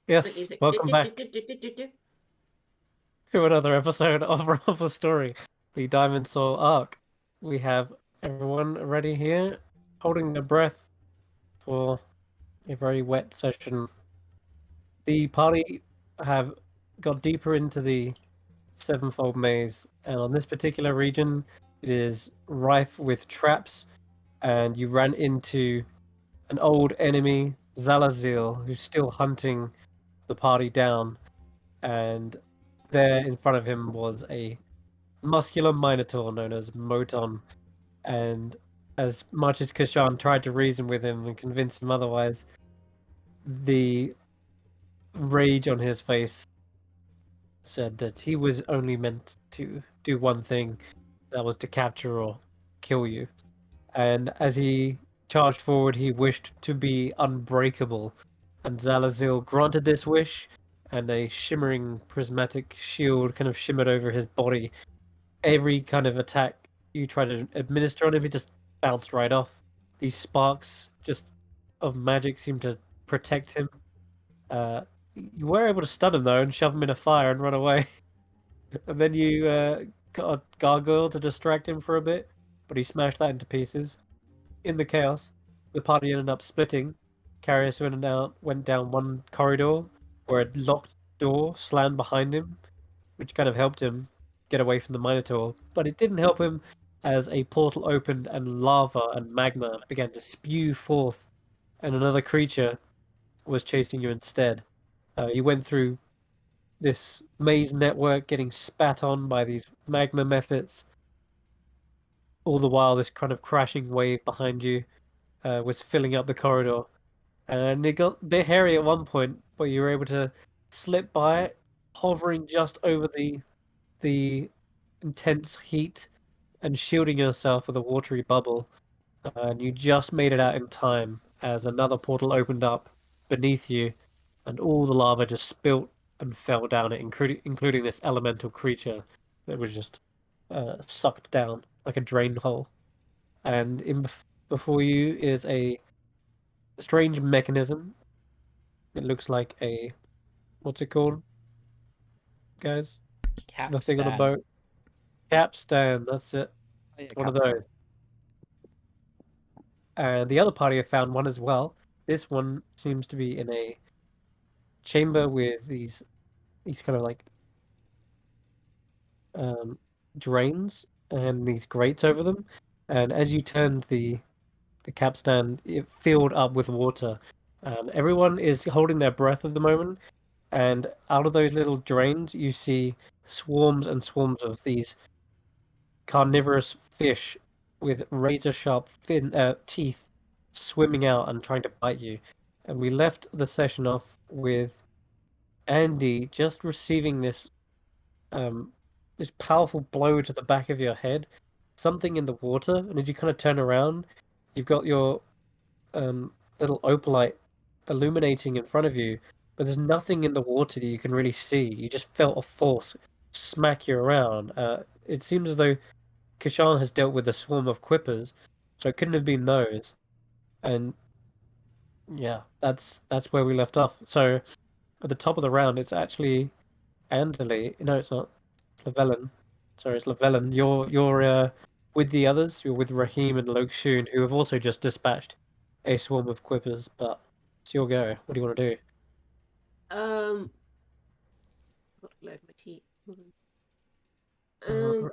Yes, Like, welcome back to another episode of Raffle Story, the Diamond Soul arc. We have everyone ready here, holding their breath for a very wet session. The party have got deeper into the Sevenfold Maze, and on this particular region, it is rife with traps, and you ran into an old enemy, Zalazil, who's still hunting the party down, and there in front of him was a muscular minotaur known as Moton, and as much as Kesh'an tried to reason with him and convince him otherwise, the rage on his face said that he was only meant to do one thing, that was to capture or kill you. And as he charged forward, he wished to be unbreakable, and Zalazil granted this wish, and a shimmering prismatic shield kind of shimmered over his body. Every kind of attack you try to administer on him, he just bounced right off. These sparks just of magic seem to protect him. You were able to stun him though and shove him in a fire and run away. And then you got a gargoyle to distract him for a bit, but he smashed that into pieces. In the chaos, the party ended up splitting. Karius went down one corridor where a locked door slammed behind him, which kind of helped him get away from the Minotaur. But it didn't help him as a portal opened and lava and magma began to spew forth, and another creature was chasing you instead. You went through this maze network getting spat on by these magma mephits. All the while, this kind of crashing wave behind you was filling up the corridor. And it got a bit hairy at one point, but you were able to slip by it, hovering just over the intense heat and shielding yourself with a watery bubble. And you just made it out in time as another portal opened up beneath you, and all the lava just spilt and fell down it, including this elemental creature that was just sucked down like a drain hole. And before you is a strange mechanism. It looks like a what's it called, guys? The thing on a Capstan. boat. Capstan. That's it. Oh, yeah, One of capstan. those. And the other party have found one as well. This one seems to be in a chamber with these kind of like um, drains and these grates over them. And as you turned the capstan, it filled up with water. Everyone is holding their breath at the moment, and out of those little drains, you see swarms and swarms of these carnivorous fish with razor sharp teeth swimming out and trying to bite you. And we left the session off with Andi just receiving um this powerful blow to the back of your head, something in the water, and as you kind of turn around, you've got your little opalite illuminating in front of you, but there's nothing in the water that you can really see. You just felt a force smack you around. It seems as though Kesh'an has dealt with a swarm of quippers, so it couldn't have been those. And yeah, that's where we left off. So at the top of the round, it's actually Andali. No, it's not. It's Llewellyn. Sorry, it's Llewellyn. You're with the others. You're with Raheem and Lokshun, who have also just dispatched a swarm of quippers. But it's your go. What do you want to do? got to load my sheet. Uh,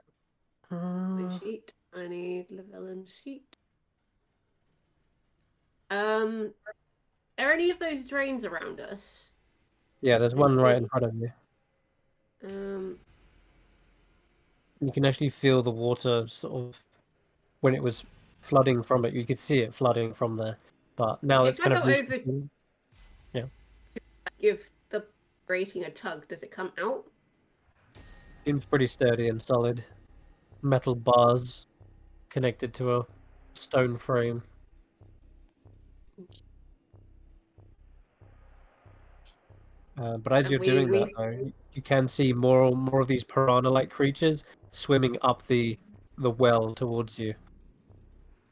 My uh, sheet. I need Llewellyn's sheet. Are any of those drains around us? yeah, there's As one you right in did. front of you. Um. You can actually feel the water sort of when it was flooding from it. You could see it flooding from there, but now it's If I kind go of over, reaching. Yeah, give the grating a tug, does it come out? seems pretty sturdy and solid. Metal bars connected to a stone frame. But as And you're doing that, we. though, you can see more of these piranha-like creatures swimming up the well towards you.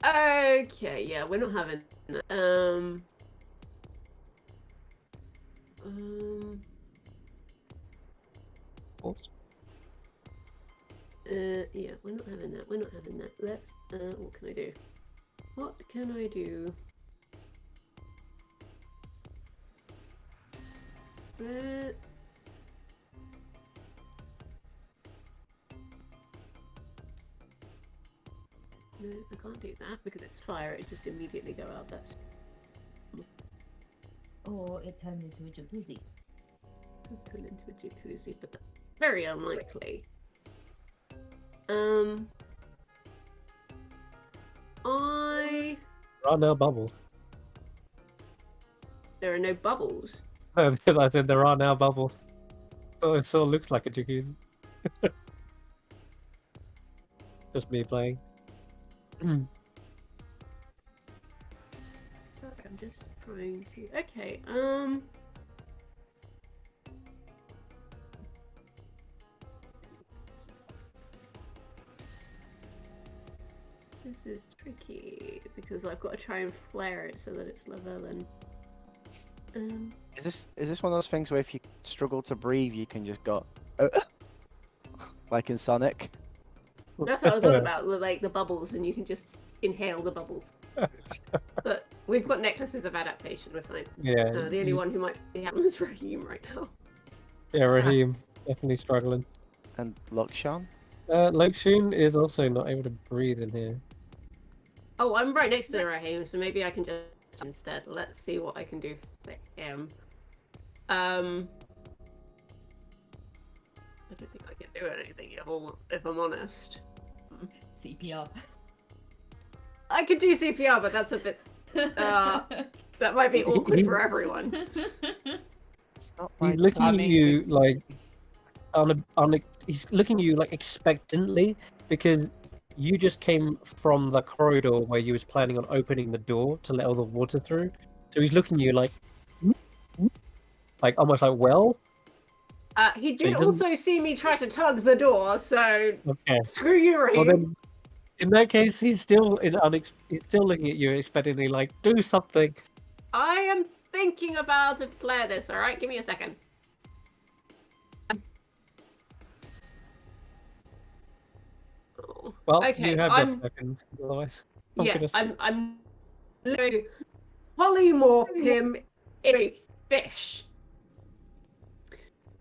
Okay, yeah, we're not having that. Oops. Yeah, we're not having that. We're not having that. Let's. What can I do? What can I do? No, I can't do that because it's fire. It just immediately go out. That's. Or it turns into a jacuzzi. Could turn into a jacuzzi, but that's very unlikely. There are no bubbles. There are no bubbles. I said there are now bubbles. So it sort of looks like a jacuzzi. Just me playing. I'm just trying to. Okay. This is tricky because I've got to try and flare it so that it's level and. Is this one of those things where if you struggle to breathe, you can just go, like in Sonic? That's what I was on about, like the bubbles, and you can just inhale the bubbles. But we've got necklaces of adaptation. We're fine. Yeah. The only one who might be having is Raheem right now. Yeah, Raheem definitely struggling. And Luxon? Lokshun is also not able to breathe in here. Oh, I'm right next to Raheem, so maybe I can just instead. Let's see what I can do for him. I don't think I can do anything if I'm honest. CPR. I could do CPR, but that's a bit. That might be awkward for everyone. It's not He's looking at you like he's looking at you like expectantly because you just came from the corridor where you was planning on opening the door to let all the water through. So he's looking at you like almost like, well. He did also see me try to tug the door, so okay. Screw you, Raheem. Well then, in that case, he's still he's still looking at you expectantly like, do something. I am thinking about to flare this. All right, give me a second. Well, okay, you have got seconds, otherwise. I'm literally polymorph him in a fish.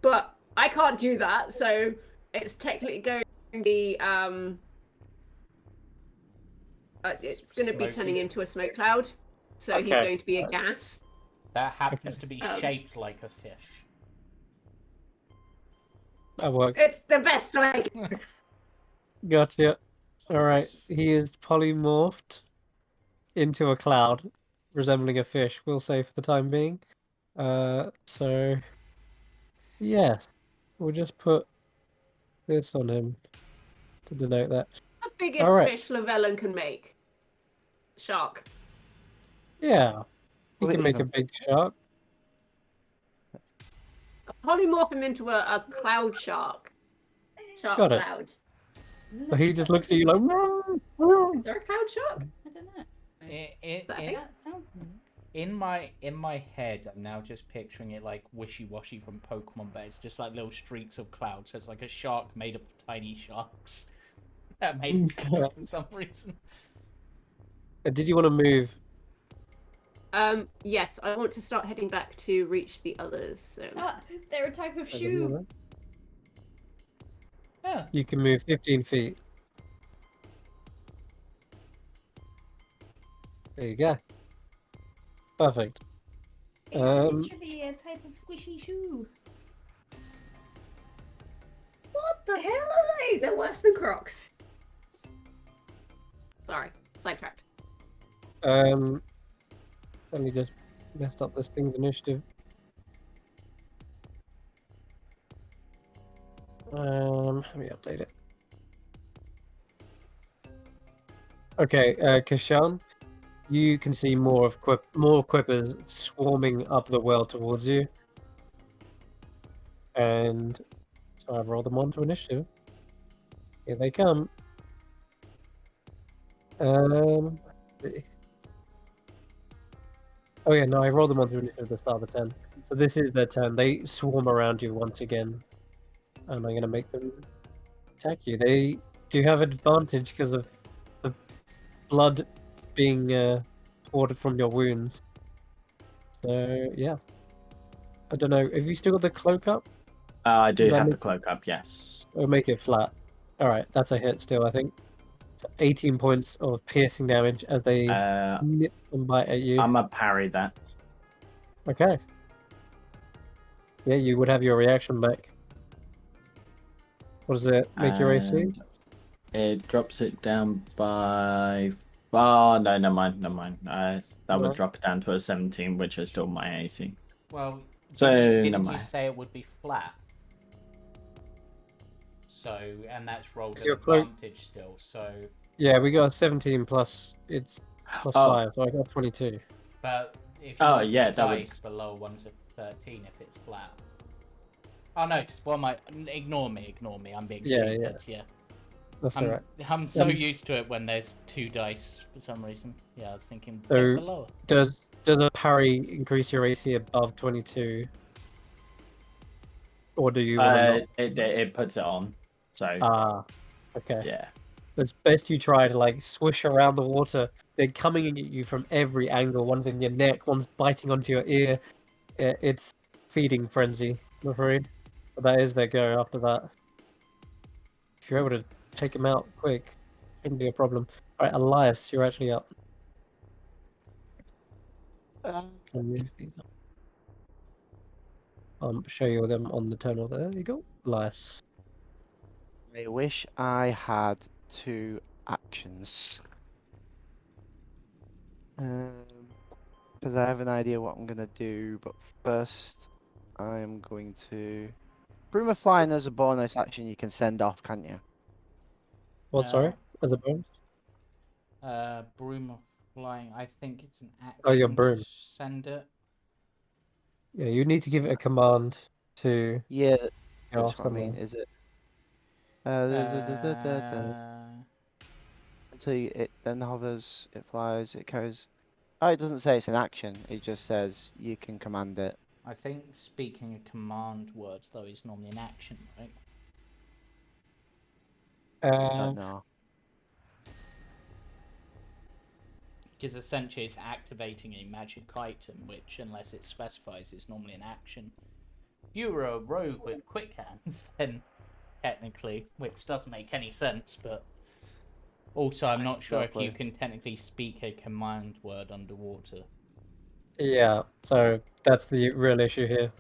But I can't do that, so it's technically going to be it's going to be turning into a smoke cloud. So he's going to be a gas. That happens to be shaped like a fish. That works. It's the best way. Gotcha. Alright, he is polymorphed into a cloud resembling a fish, we'll say for the time being. So yes, we'll just put this on him to denote that. The biggest fish Llewellyn can make. Shark. Yeah, he can make a big shark. Polymorph him into a cloud shark. Shark Got it. cloud. So he just looks at you like. Is there a cloud shark? I don't know. That sounds. In my head, I'm now just picturing it like wishy-washy from Pokemon, but it's just like little streaks of clouds. So it's like a shark made of tiny sharks. That made it for some reason. Did you want to move? Yes, I want to start heading back to reach the others. So. They're a type of shoe. Yeah. You can move 15 feet. There you go. Perfect. Literally a type of squishy shoe. What the hell are they? They're worse than Crocs. Sorry, sidetracked. Let me just messed up this thing's initiative. Let me update it. Okay, Kesh'an, you can see more quippers swarming up the well towards you. And so I've rolled them onto initiative. Here they come. Oh yeah, no, I rolled them on through at the start of the turn. So this is their turn. They swarm around you once again, and I'm gonna make them attack you. They do have advantage because of the blood being poured from your wounds. So yeah, I don't know. Have you still got the cloak up? I do Does that have the make- cloak up, yes. Or make it flat. All right, that's a hit still. I think 18 points of piercing damage as they nip and bite at you. I'm a parry that. Okay. Yeah, you would have your reaction back. What does it make your AC? And it drops it down by. Oh, no, never mind. That would Alright. drop it down to a 17, which is still my AC. Well, So, didn't never you mind. say it would be flat? So, and that's rolled Is at your cloak- advantage still, so... Yeah, we got a 17 plus. It's plus Oh. 5, so I got 22. But if you Oh, roll yeah, the that would- dice, the lower one's a 13 if it's flat. Oh no, ignore me, I'm being Yeah, stupid, yeah. That's I'm, alright. I'm so Um, used to it when there's 2 dice for some reason. Yeah, I was thinking So- get the lower. Does a parry increase your AC above 22? Or do you want to It puts it on. So, okay. yeah. It's best you try to like swish around the water. They're coming at you from every angle. One's in your neck, one's biting onto your ear. It's feeding frenzy, I'm afraid. But that is their go after that. If you're able to take them out quick, shouldn't be a problem. Alright, Elias, you're actually up. Can move these up. Show you them on the terminal. There you go. Elias. I wish I had 2 actions. Because I have an idea what I'm going to do, but first I am going to... Broom of Flying as a bonus action you can send off, can't you? What, sorry? As a bonus? Broom of Flying, I think it's an action. Oh, your to broom. Send it. Yeah, you need to give it a command to Yeah, go that's what I mean, somewhere. is it? Until it then hovers, it flies, it carries... Oh, it doesn't say it's an action, it just says you can command it. I think speaking a command word, though, is normally an action, right? I don't know. Because essentially it's activating a magic item, which, unless it specifies, is normally an action. If you were a rogue with quick hands, then technically, which doesn't make any sense, but also I'm not sure if you can technically speak a command word underwater. Yeah, so that's the real issue here.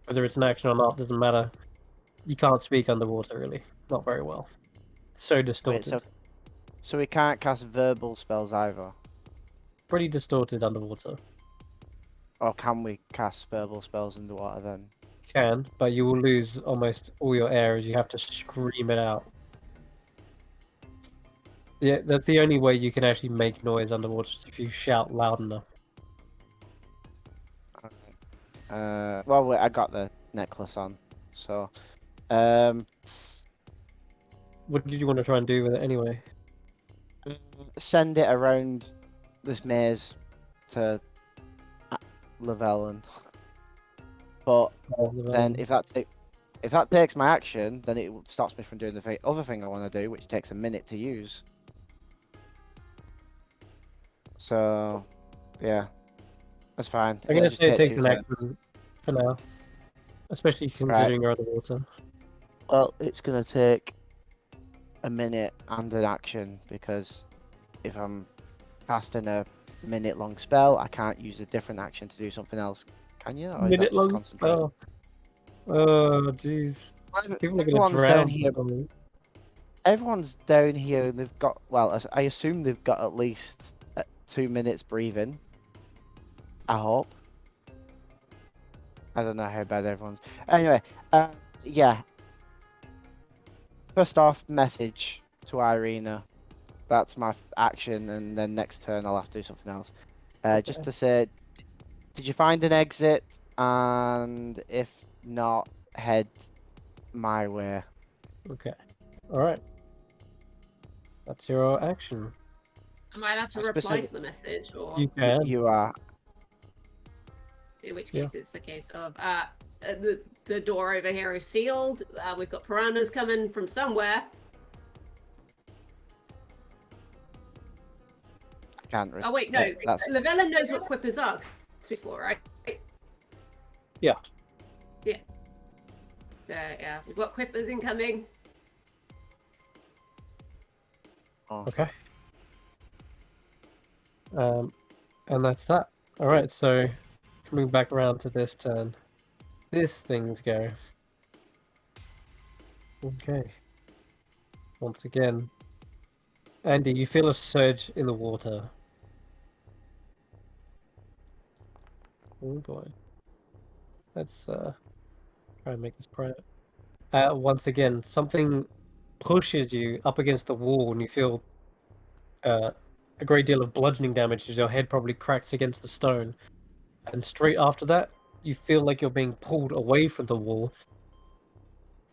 Whether it's an action or not doesn't matter. You can't speak underwater, really. Not very well. So distorted. Wait, so we can't cast verbal spells either? Pretty distorted underwater. Or can we cast verbal spells underwater then? Can, but you will lose almost all your air as you have to scream it out. Yeah, that's the only way you can actually make noise underwater, is if you shout loud enough. Well, wait, I got the necklace on, so... What did you want to try and do with it anyway? Send it around this maze to Lavellen. But then if that takes my action, then it stops me from doing the other thing I want to do, which takes a minute to use. So, yeah, that's fine. I'm going to say it takes an action for now. Especially considering you're underwater. Well, it's going to take a minute and an action, because if I'm casting a minute-long spell, I can't use a different action to do something else. Can you? Or is that just concentrate? spell. Oh, jeez. People are going to drown. Here. Everyone's down here, and they've got... Well, I assume they've got at least 2 minutes breathing. I hope. I don't know how bad everyone's... Anyway, yeah. First off, message to Eirina. That's my action, and then next turn I'll have to do something else. Just to say, did you find an exit? And if not, head my way. Okay. Alright. That's your action. Am I allowed to reply to the message, or You can. You are. In which Yeah. case, it's a case of the door over here is sealed. We've got piranhas coming from somewhere. I can't. Oh wait, no. That's Llewellyn knows what quippers are before, right? Yeah. Yeah. So yeah, we've got quippers incoming. Okay. And that's that. All right. So coming back around to this turn, this thing's go. Okay. Once again, Andy, you feel a surge in the water. Oh boy. Let's try and make this private. Once again, something pushes you up against the wall, and you feel a great deal of bludgeoning damage as your head probably cracks against the stone. And straight after that, you feel like you're being pulled away from the wall,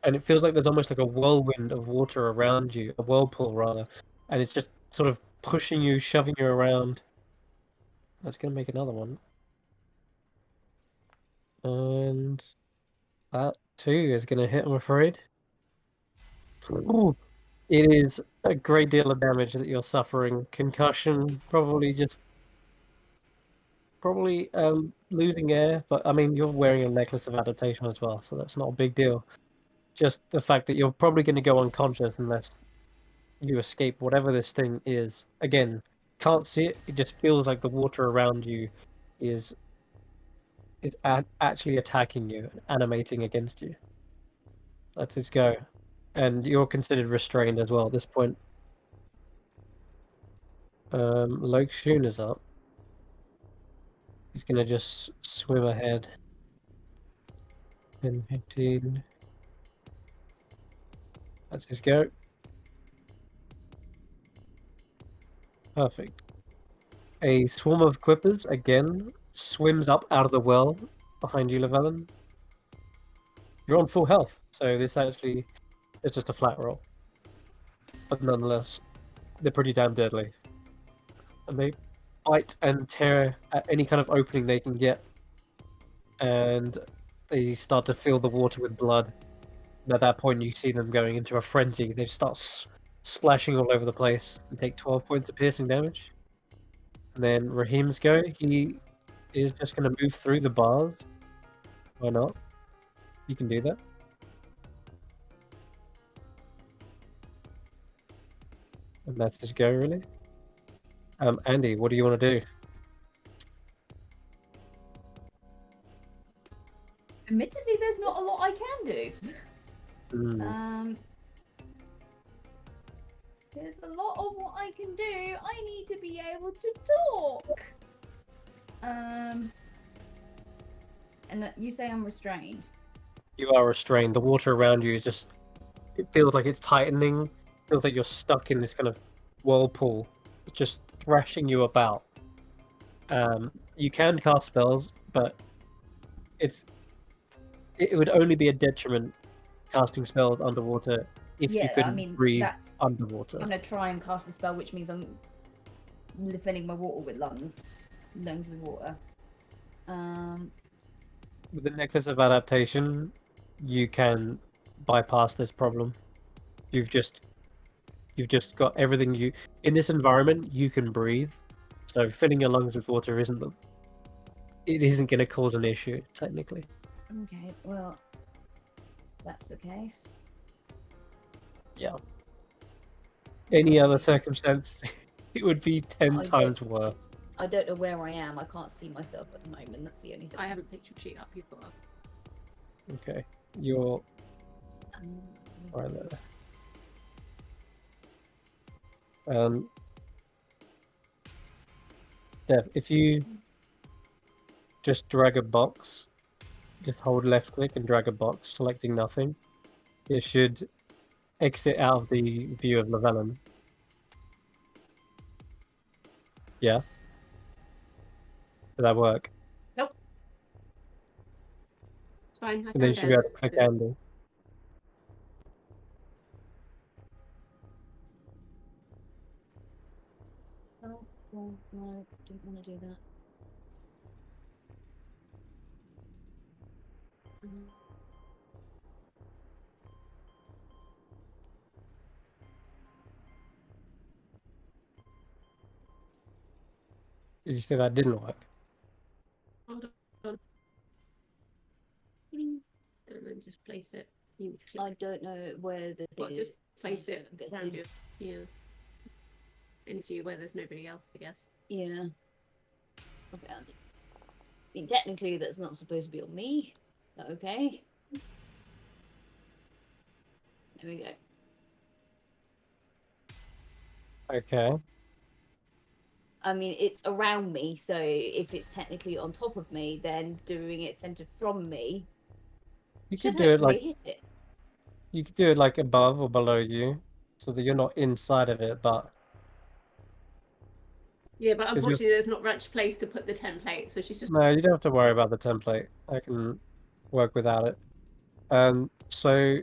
and it feels like there's almost like a whirlwind of water around you, a whirlpool rather, and it's just sort of pushing you, shoving you around. That's gonna make another one. And that too is gonna hit, I'm afraid. Ooh. It is a great deal of damage that you're suffering. Concussion, probably losing air, but I mean you're wearing a necklace of adaptation as well, so that's not a big deal. Just the fact that you're probably going to go unconscious unless you escape whatever this thing is. Again, can't see it. It just feels like the water around you is actually attacking you and animating against you. That's his go. And you're considered restrained as well at this point. Lake Shun is up. He's gonna just swim ahead. 10, 15. That's his go. Perfect. A swarm of quippers again swims up out of the well behind you, Llewellyn. You're on full health, so this actually is just a flat roll. But nonetheless, they're pretty damn deadly. And they bite and tear at any kind of opening they can get. And they start to fill the water with blood. And at that point, you see them going into a frenzy. They start splashing all over the place and take 12 points of piercing damage. And then Raheem's go. He is just going to move through the bars. Why not? You can do that. And that's his go, really. Andy, what do you want to do? Admittedly, there's not a lot I can do. Hmm. There's a lot of what I can do. I need to be able to talk. And you say I'm restrained. You are restrained. The water around you is just... It feels like it's tightening. It feels like you're stuck in this kind of whirlpool. It's just thrashing you about. You can cast spells, but it would only be a detriment casting spells underwater if you couldn't breathe underwater. I'm gonna try and cast a spell, which means I'm filling my water with lungs with water. With the Necklace of Adaptation, you can bypass this problem. You've just got everything you... In this environment, you can breathe. So filling your lungs with water isn't going to cause an issue, technically. Okay, well, that's the case. Yeah. Any other circumstance, it would be 10 times worse. I don't know where I am. I can't see myself at the moment. That's the only thing. I have a picture sheet up. You've got up. Okay. You're right there. Steph, if you just drag a box, just hold left click and drag a box, selecting nothing, it should exit out of the view of Llewellyn. Yeah? Did that work? Nope. It's fine. And then you should be able to click Andi. Oh, well, no, didn't want to do that. Did you say that didn't work? Hold on. And then just place it. You need to click. I don't know where the Well, thing just is. place it I'm guessing. around you. Yeah. Into you where there's nobody else, I guess. Yeah. Okay. I mean, technically, that's not supposed to be on me. But okay. There we go. Okay. I mean, it's around me, so if it's technically on top of me, then doing it centered from me You should could do it hopefully like hit it. you could do it like above or below you, so that you're not inside of it, but Yeah, but you're- unfortunately, there's not much place to put the template, so she's just. no, you don't have to worry about the template. I can work without it. So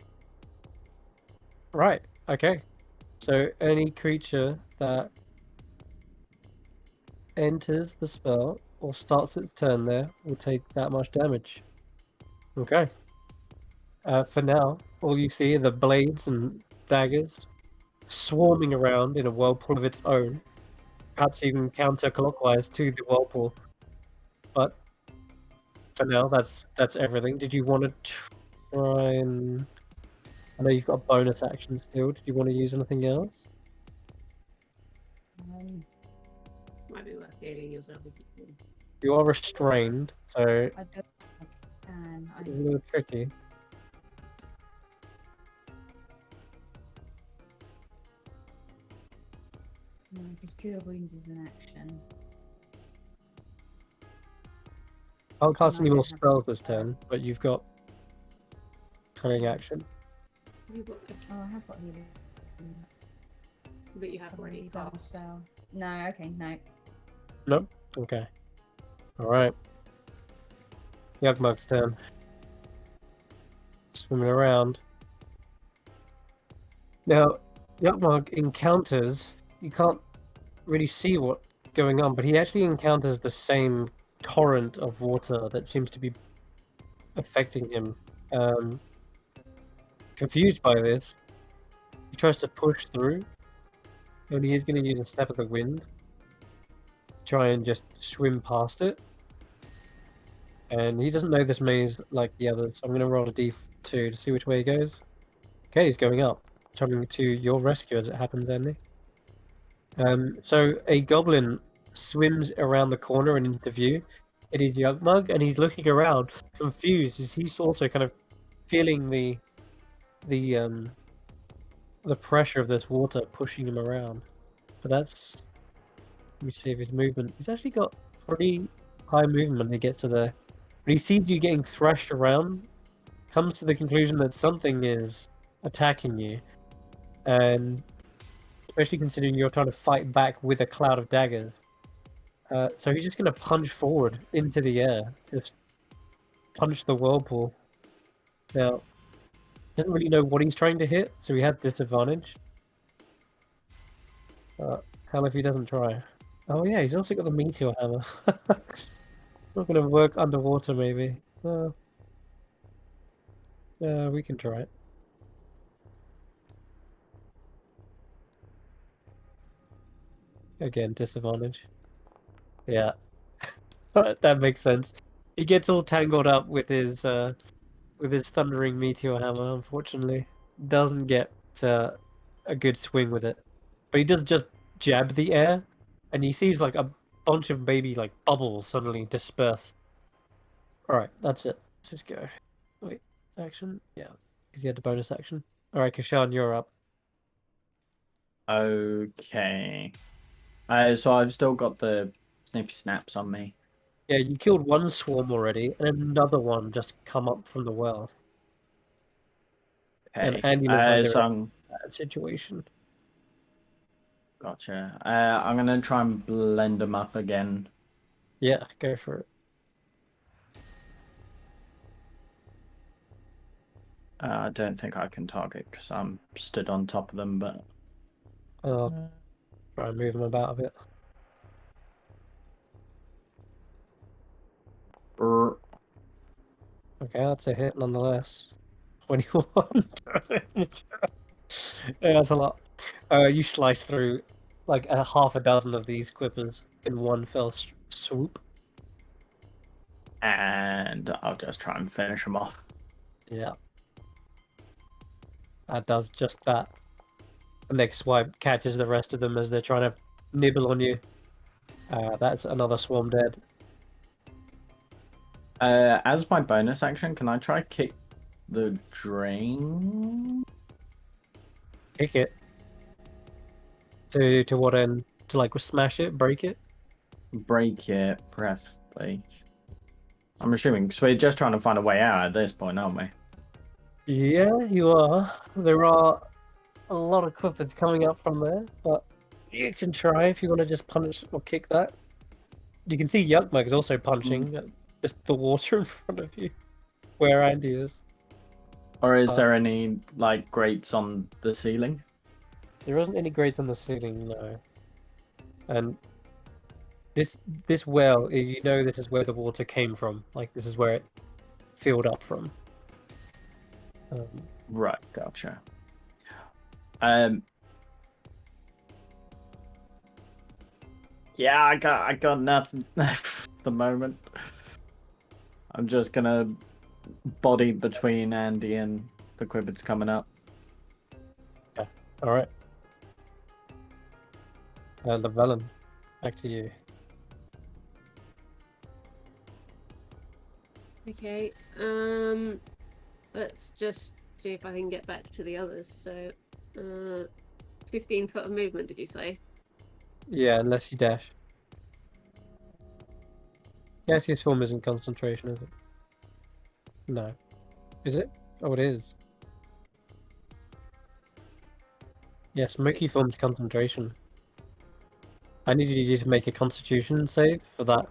right, okay. So any creature that enters the spell or starts its turn there will take that much damage. Okay. For now, all you see are the blades and daggers swarming around in a whirlpool of its own, perhaps even counterclockwise to the whirlpool. But for now, that's everything. Did you want to try and? I know you've got a bonus action still. Did you want to use anything else? Might be worth healing yourself. You are restrained, so I don't think I can. it's a little tricky. Because Cure Wounds is an action. Can't cast No, any I more don't have spells that this spell. turn, but you've got cunning action. You've got, Oh, I have got healing. but you have already Done cast. spell. No, okay, no. Nope. Okay. All right. Yugmug's turn. Swimming around. Now, Yugmug encounters. You can't really see what's going on, but he actually encounters the same torrent of water that seems to be affecting him. Confused by this, he tries to push through, and he is going to use a step of the wind. Try and just swim past it. And he doesn't know this maze like the others. I'm going to roll a d2 to see which way he goes. Okay, he's going up. Coming to your rescue as it happens, Andy. So a goblin swims around the corner and into view. It is Yugmug, and he's looking around, confused, as he's also kind of feeling the pressure of this water pushing him around. But that's, let me see if his movement. He's actually got pretty high movement when he gets to there. But he sees you getting thrashed around, comes to the conclusion that something is attacking you, and especially considering you're trying to fight back with a cloud of daggers. So he's just going to punch forward into the air, just punch the whirlpool. Now, doesn't really know what he's trying to hit, so he had disadvantage. Hell if he doesn't try. Oh yeah, he's also got the meteor hammer. Not going to work underwater, maybe. Yeah, we can try it. Again, disadvantage. Yeah. That makes sense. He gets all tangled up with his thundering meteor hammer, unfortunately. Doesn't get a good swing with it. But he does just jab the air, and he sees like a bunch of baby like bubbles suddenly disperse. Alright, that's it. Let's just go. Wait, action? Yeah. Because he had the bonus action. Alright, Kesh'an, you're up. Okay. So I've still got the snippy snaps on me. Yeah, you killed one swarm already, and another one just come up from the well. And Okay. Andy looks like they're So in I'm a bad situation. gotcha. I'm gonna try and blend them up again. Yeah, go for it. I don't think I can target because I'm stood on top of them, but I'll try and move them about a bit. Brr. Okay, that's a hit nonetheless. 21 damage. Yeah, that's a lot. You slice through like a half a dozen of these quippers in one fell swoop. And I'll just try and finish them off. Yeah. That does just that. The next swipe catches the rest of them as they're trying to nibble on you. That's another swarm dead. As my bonus action, can I try kick the drain? Kick it. To what end? To like smash it, break it? Break it, preferably. I'm assuming, because we're just trying to find a way out at this point, aren't we? Yeah, you are. There are a lot of quippers coming up from there, but you can try if you want to just punch or kick that. You can see Yuckmug is also punching at just the water in front of you, where Andy is. Or is there any, like, grates on the ceiling? There isn't any grates on the ceiling, no. And this well, you know, this is where the water came from. Like, this is where it filled up from. Right, gotcha. Yeah, I got nothing at the moment. I'm just gonna body between Andy and the quibbits coming up. Okay, alright. Llewellyn, back to you. Okay. Let's just see if I can get back to the others. So, 15 foot of movement, did you say? Yeah, unless you dash. Gaseous form isn't concentration, is it? No. Is it? Oh, it is. Yeah, smoky form's concentration. I needed you to make a constitution save for that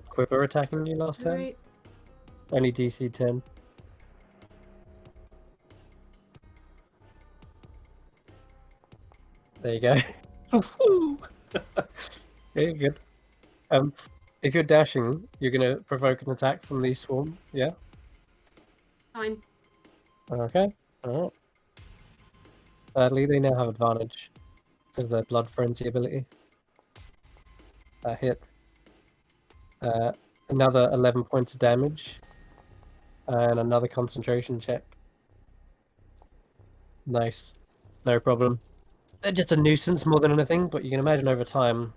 quiver attacking you last time. Alright. Only DC 10. There you go. Yeah, good. If you're dashing, you're gonna provoke an attack from the swarm, yeah? Fine. Okay. Alright. Sadly, they now have advantage because of their blood frenzy ability. That hit. Another 11 points of damage. And another concentration check. Nice. No problem. They're just a nuisance more than anything, but you can imagine over time,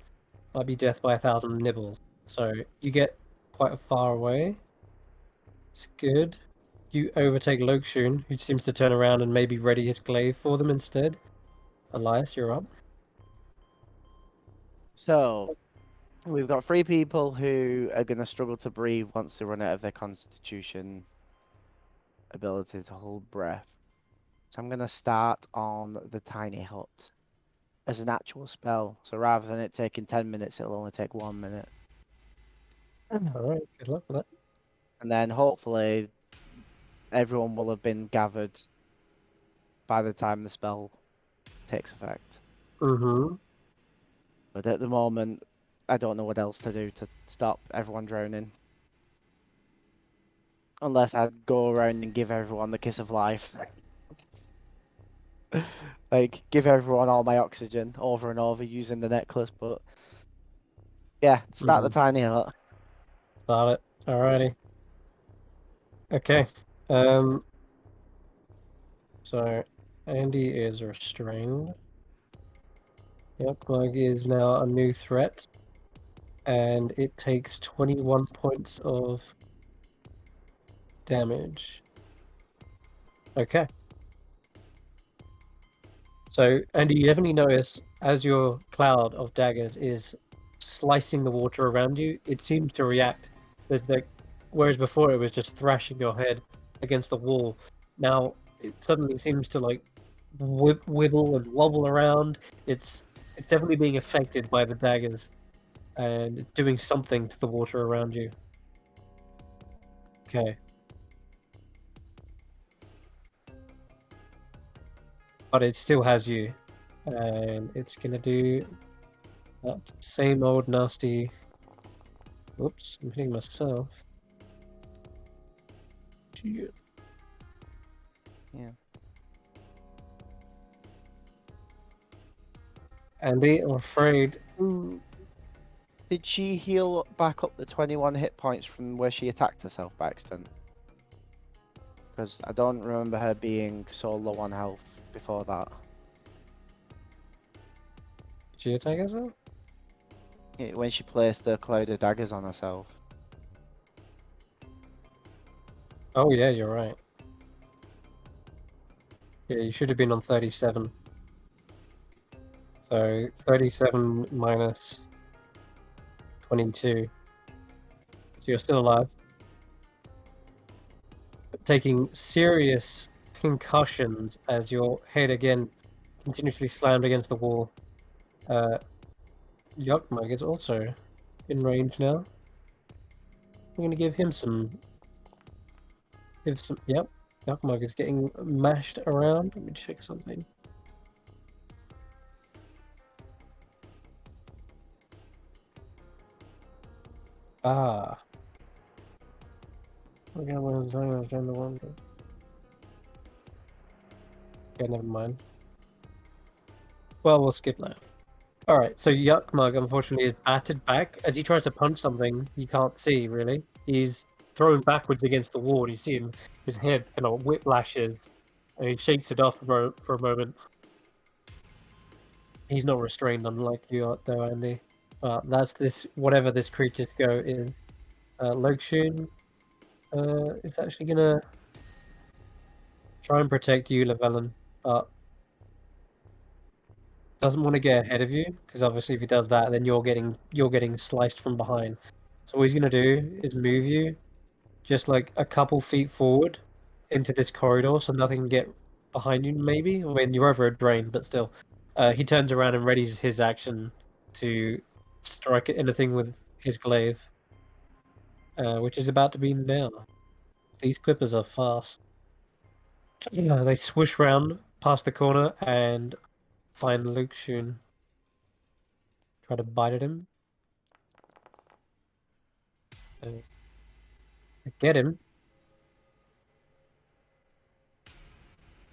might be death by 1,000 nibbles. So you get quite far away. It's good. You overtake Lokshun, who seems to turn around and maybe ready his glaive for them instead. Elias, you're up. So, we've got 3 people who are going to struggle to breathe once they run out of their constitution ability to hold breath. So I'm going to start on the tiny hut as an actual spell. So rather than it taking 10 minutes, it'll only take 1 minute. Alright, good luck with that. And then hopefully everyone will have been gathered by the time the spell takes effect. Mm-hmm. But at the moment, I don't know what else to do to stop everyone drowning. Unless I go around and give everyone the kiss of life. Like, give everyone all my oxygen over and over using the necklace, but... Yeah, start the tiny hut. Start it. Alrighty. Okay. So Andy is restrained. Yuckmug is now a new threat. And it takes 21 points of damage. Okay. So, Andy, you definitely notice as your cloud of daggers is slicing the water around you, it seems to react. Whereas before it was just thrashing your head against the wall. Now it suddenly seems to like wibble and wobble around. It's definitely being affected by the daggers, and it's doing something to the water around you. Okay. But it still has you, and it's gonna do that same old nasty. Whoops, I'm hitting myself. Shit. Yeah. Andy, I'm afraid. Did she heal back up the 21 hit points from where she attacked herself by accident? Because I don't remember her being so low on health before that. Did she attack herself? Yeah, when she placed the cloud of daggers on herself. Oh yeah, you're right. Yeah, you should have been on 37. So 37 minus 22. So you're still alive. But taking serious concussions as your head again continuously slammed against the wall. Yuckmug is also in range now. I'm gonna give him some. Yep. Yuckmug is getting mashed around. Let me check something. Ah. Okay, never mind. Well, we'll skip that. Alright, so Yuckmug unfortunately is battered back. As he tries to punch something, he can't see really. He's thrown backwards against the wall. You see him, his head kind of whiplashes, and he shakes it off for a moment. He's not restrained, unlike you are, though, Andy. That's this, whatever this creature's go is. Lokshun is actually gonna try and protect you, Llewellyn, but doesn't want to get ahead of you, because obviously if he does that, then you're getting sliced from behind. So what he's gonna do is move you just like a couple feet forward into this corridor, so nothing can get behind you. Maybe when you're over a drain, but still, he turns around and readies his action to strike at anything with his glaive, which is about to be now. These quippers are fast. Yeah, they swoosh round past the corner and find Lokshun. Try to bite at him. Get him.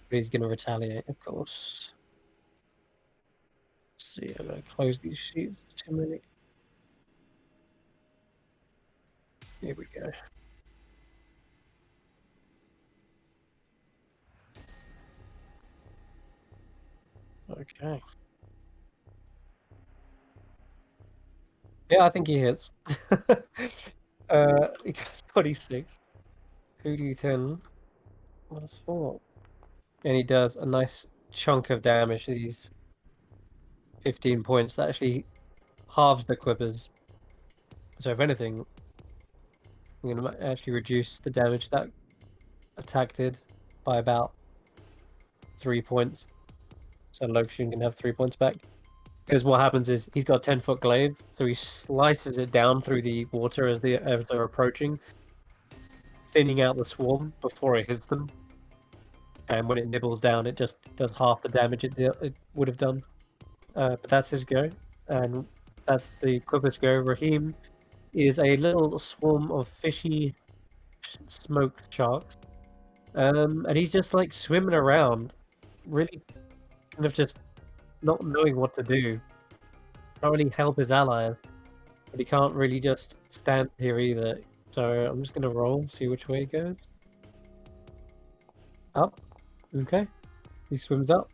But he's going to retaliate, of course. Let's see, I'm going to close these sheets. Too many. Here we go. Okay. Yeah, I think he hits. 26. Who do you turn? Plus 4. And he does a nice chunk of damage. These 15 points. That actually halves the quippers. So if anything, I'm going to actually reduce the damage that attack did by about 3 points. So Lokshun can have 3 points back. Because what happens is he's got a 10-foot glaive, so he slices it down through the water as they're approaching, thinning out the swarm before it hits them. And when it nibbles down, it just does half the damage it would have done. But that's his go, and that's the Quipper's go. Raheem is a little swarm of fishy smoked sharks, and he's just like swimming around, really kind of just not knowing what to do. Can't really help his allies, but he can't really just stand here either. So I'm just gonna roll, see which way it goes. Up. Okay. He swims up.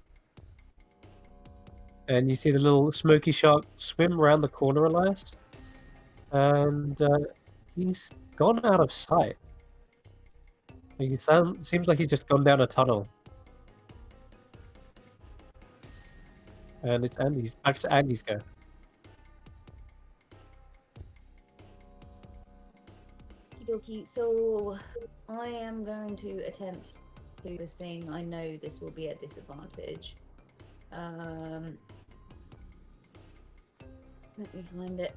And you see the little smoky shark swim around the corner, Elias. And he's gone out of sight. Seems like he's just gone down a tunnel. And it's Andy's. Back to Andy's go. Okie dokie. So I am going to attempt to do this thing. I know this will be at disadvantage. Let me find it.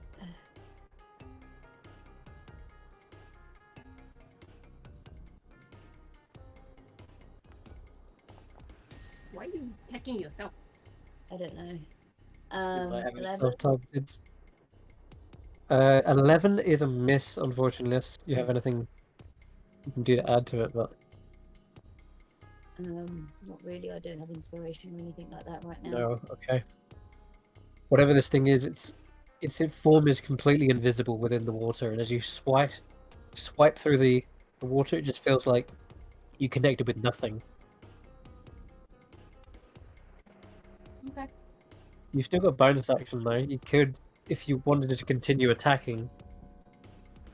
Why are you attacking yourself? I don't know. I have 11. self-targeted. 11 is a miss, unfortunately. Unless you have anything you can do to add to it, but Not really. I don't have inspiration or anything like that right now. no. Okay. Whatever this thing is, its form is completely invisible within the water, and as you swipe through the water, it just feels like you connected with nothing. Okay. You've still got bonus action though. You could, if you wanted to continue attacking,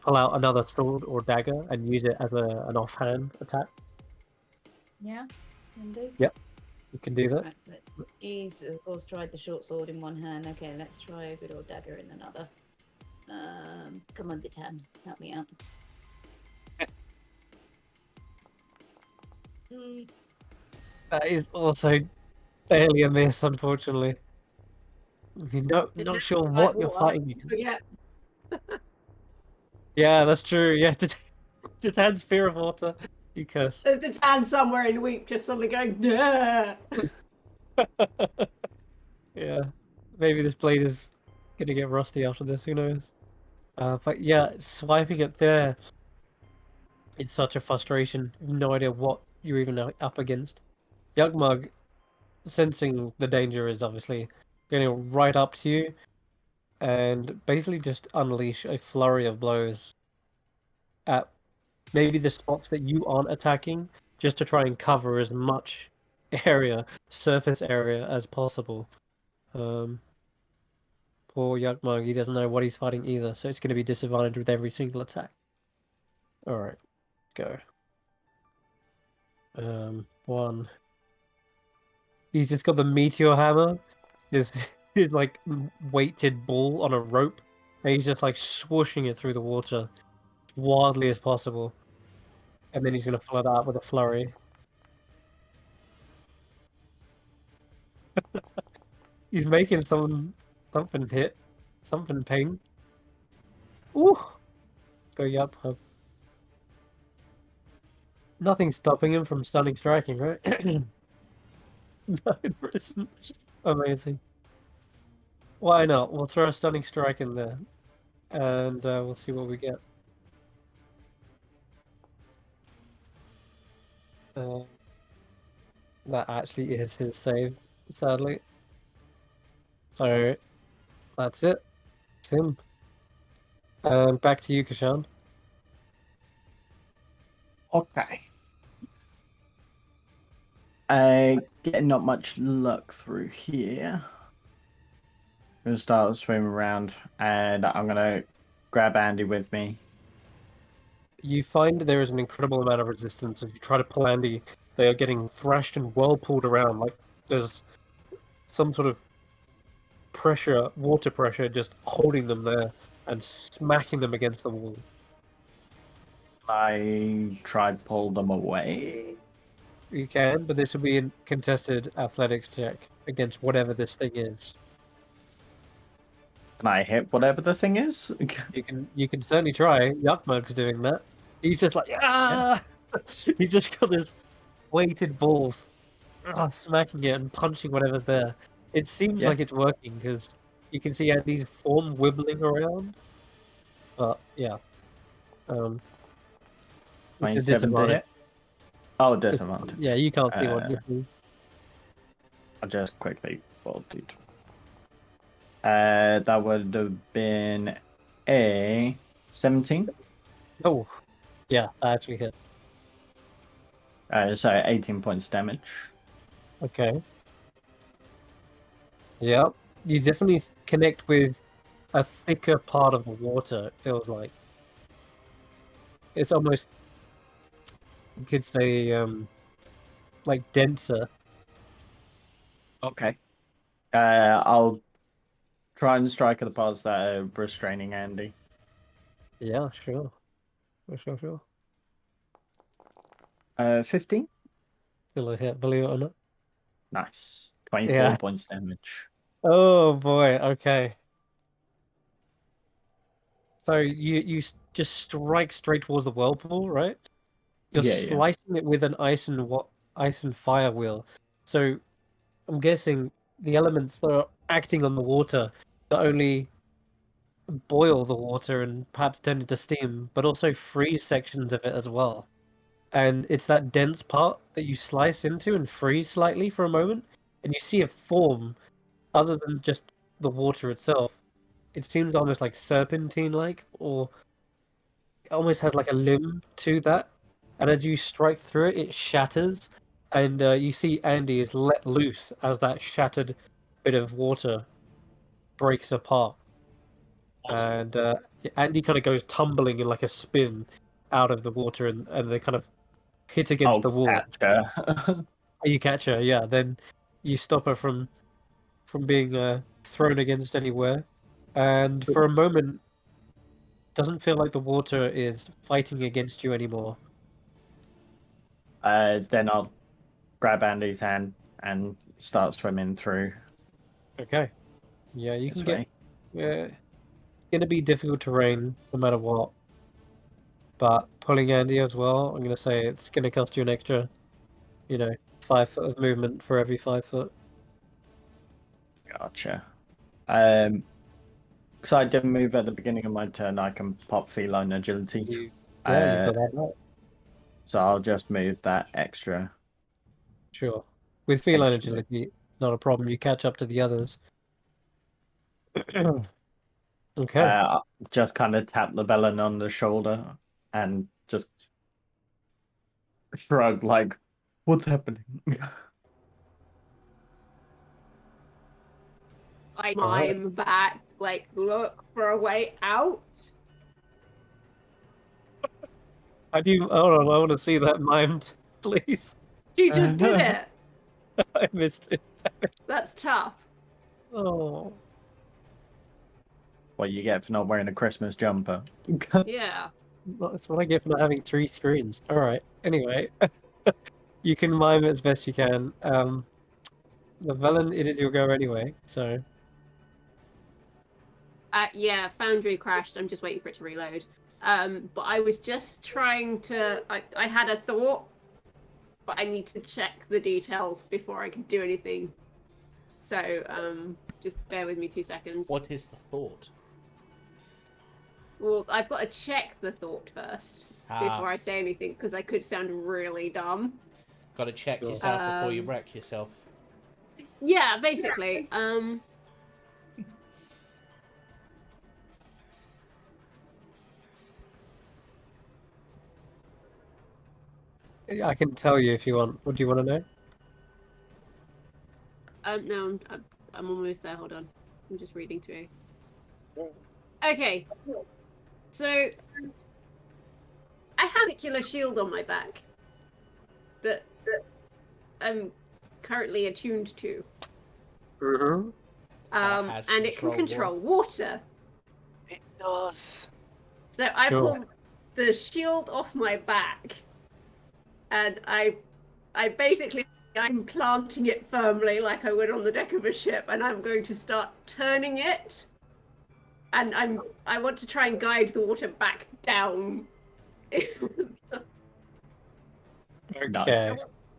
pull out another sword or dagger and use it as an offhand attack. Yeah. Can do. Yep. You can do that. Right, he's of course tried the short sword in one hand. Okay, let's try a good old dagger in another. Come on, Ditan, help me out. That is also barely a miss, unfortunately. You're not sure what you're fighting. Yeah. Yeah, that's true. Yeah, Titan's fear of water. You curse. There's the tan somewhere in the week just suddenly going, yeah. Yeah, maybe this blade is gonna get rusty after this. Who knows? But yeah, swiping it there, it's such a frustration. You have no idea what you're even up against. Yugmug, sensing the danger, is obviously getting right up to you, and basically just unleash a flurry of blows at maybe the spots that you aren't attacking, just to try and cover as much surface area as possible. Poor Yugmug, he doesn't know what he's fighting either, so it's going to be disadvantaged with every single attack. Alright, go. One. He's just got the meteor hammer, his like weighted ball on a rope, and he's just like swooshing it through the water wildly as possible. And then he's going to follow that up with a flurry. He's making something hit. Something ping. Ooh! Go Yugmug. Nothing's stopping him from stunning striking, right? No, it isn't. Amazing. Why not? We'll throw a stunning strike in there. And we'll see what we get. That actually is his save, sadly. So, that's it. It's him. Back to you, Kesh'an. Okay. Getting not much luck through here. I'm gonna start swimming around, and I'm gonna grab Andi with me. You find there is an incredible amount of resistance. If you try to pull Andi, they are getting thrashed and whirlpooled around. Like there's some sort of pressure, water pressure, just holding them there and smacking them against the wall. I try to pull them away. You can, but this will be a contested athletics check against whatever this thing is. Can I hit whatever the thing is? You can certainly try. Yugmug's doing that. He's just like, ah! He's just got this weighted ball smacking it and punching whatever's there. It seems like it's working because you can see Andy's form wibbling around. But yeah. It's a 27 to disadvantage. hit. Oh, disadvantage. Yeah, you can't see what this is. I'll just quickly fold it. That would have been a 17. Oh, yeah, that actually hits. So 18 points damage. Okay. Yep. You definitely connect with a thicker part of the water, it feels like. It's almost, you could say, like denser. Okay. I'll try and strike at the parts that are restraining Andi. Yeah, sure. Sure. 15. Still a hit, believe it or not. Nice. 24 Yeah. points damage. Oh boy, okay. So you just strike straight towards the whirlpool, right? You're Yeah. slicing it with an ice and fire wheel. So I'm guessing the elements that are acting on the water not only boil the water and perhaps turn it to steam, but also freeze sections of it as well. and it's that dense part that you slice into and freeze slightly for a moment, and you see a form other than just the water itself. It seems almost like serpentine-like, or it almost has like a limb to that. And as you strike through it, it shatters, and you see Andy is let loose as that shattered bit of water breaks apart. And Andy kind of goes tumbling in like a spin out of the water, and they kind of hit against the wall. Catcher. You catch her, yeah. Then you stop her from being thrown against anywhere, and for a moment, doesn't feel like the water is fighting against you anymore. Then I'll grab Andy's hand and start swimming through Okay. Yeah, you this can way. get. It's gonna be difficult terrain no matter what. But pulling Andy as well, I'm gonna say it's gonna cost you an extra, 5 foot of movement for every 5 foot. Gotcha. Because I didn't move at the beginning of my turn, I can pop feline agility. You've Uh, got that right. So I'll just move that extra. Sure. With feline Extra. agility, not a problem. You catch up to the others. Okay. Just kind of tap the Velen on the shoulder and just shrug like, what's happening? I Alright. mime back, like, look for a way out. I do. Hold on, I want to see that mimed, please. You just did it. I missed it. That's tough. Oh. What you get for not wearing a Christmas jumper. Yeah. That's what I get for not having 3 screens. Alright. Anyway. You can mime it as best you can. The Velen, it is your go anyway, so. Yeah, Foundry crashed. I'm just waiting for it to reload. But I was just trying to. I had a thought, but I need to check the details before I can do anything. So, just bear with me 2 seconds. What is the thought? Well, I've got to check the thought first before Ah, I say anything, because I could sound really dumb. got to check yourself before you Um, wreck yourself. Yeah, basically. I can tell you if you want. What do you want to know? No, I'm almost there. Hold on. I'm just reading through. Okay. So, I have a particular shield on my back that I'm currently attuned to. Mm-hmm. Has And it can control control water. It does. So I Sure. pull the shield off my back, and I basically I'm planting it firmly like I would on the deck of a ship, and I'm going to start turning it. And I want to try and guide the water back down. Okay.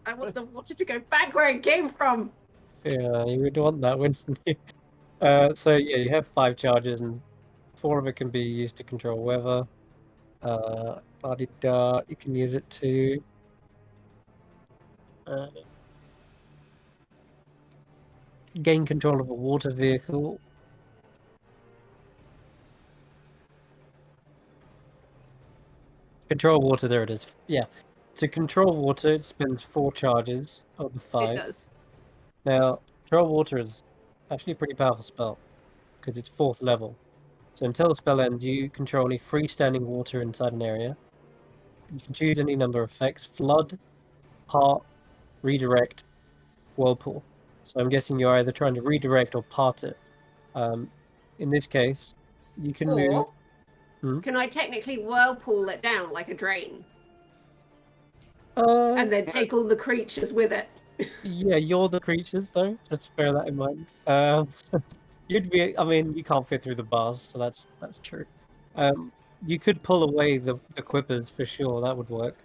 I want the water to go back where it came from. Yeah, you would want that, wouldn't you? So yeah, you have 5 charges, and 4 of it can be used to control weather. La-di-da, you can use it to gain control of a water vehicle. Control water, there it is. Yeah. To control water, it spends 4 charges of the 5. It does. Now, control water is actually a pretty powerful spell, because it's 4th level. So until the spell ends, you control any freestanding water inside an area. You can choose any number of effects: flood, part, redirect, whirlpool. So I'm guessing you're either trying to redirect or part it. In this case, you can move. Or can I technically whirlpool it down like a drain, Uh, and then take all the creatures with it? yeah, you're the creatures though. Just bear that in mind. You'd be. I mean, you can't fit through the bars, so that's true. You could pull away the quippers for sure. That would work.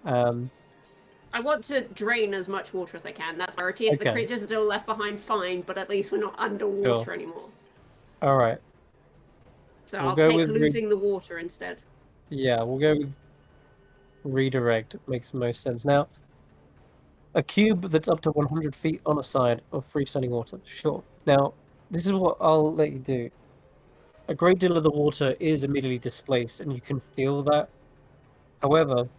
I want to drain as much water as I can. That's priority. If the Okay. creatures are still left behind, fine. But at least we're not underwater anymore. All right. So We'll I'll go take with losing the water instead. Yeah, we'll go with redirect makes most sense. Now, a cube that's up to 100 feet on a side of freestanding water. Sure. Now, this is what I'll let you do. A great deal of the water is immediately displaced, and you can feel that. However,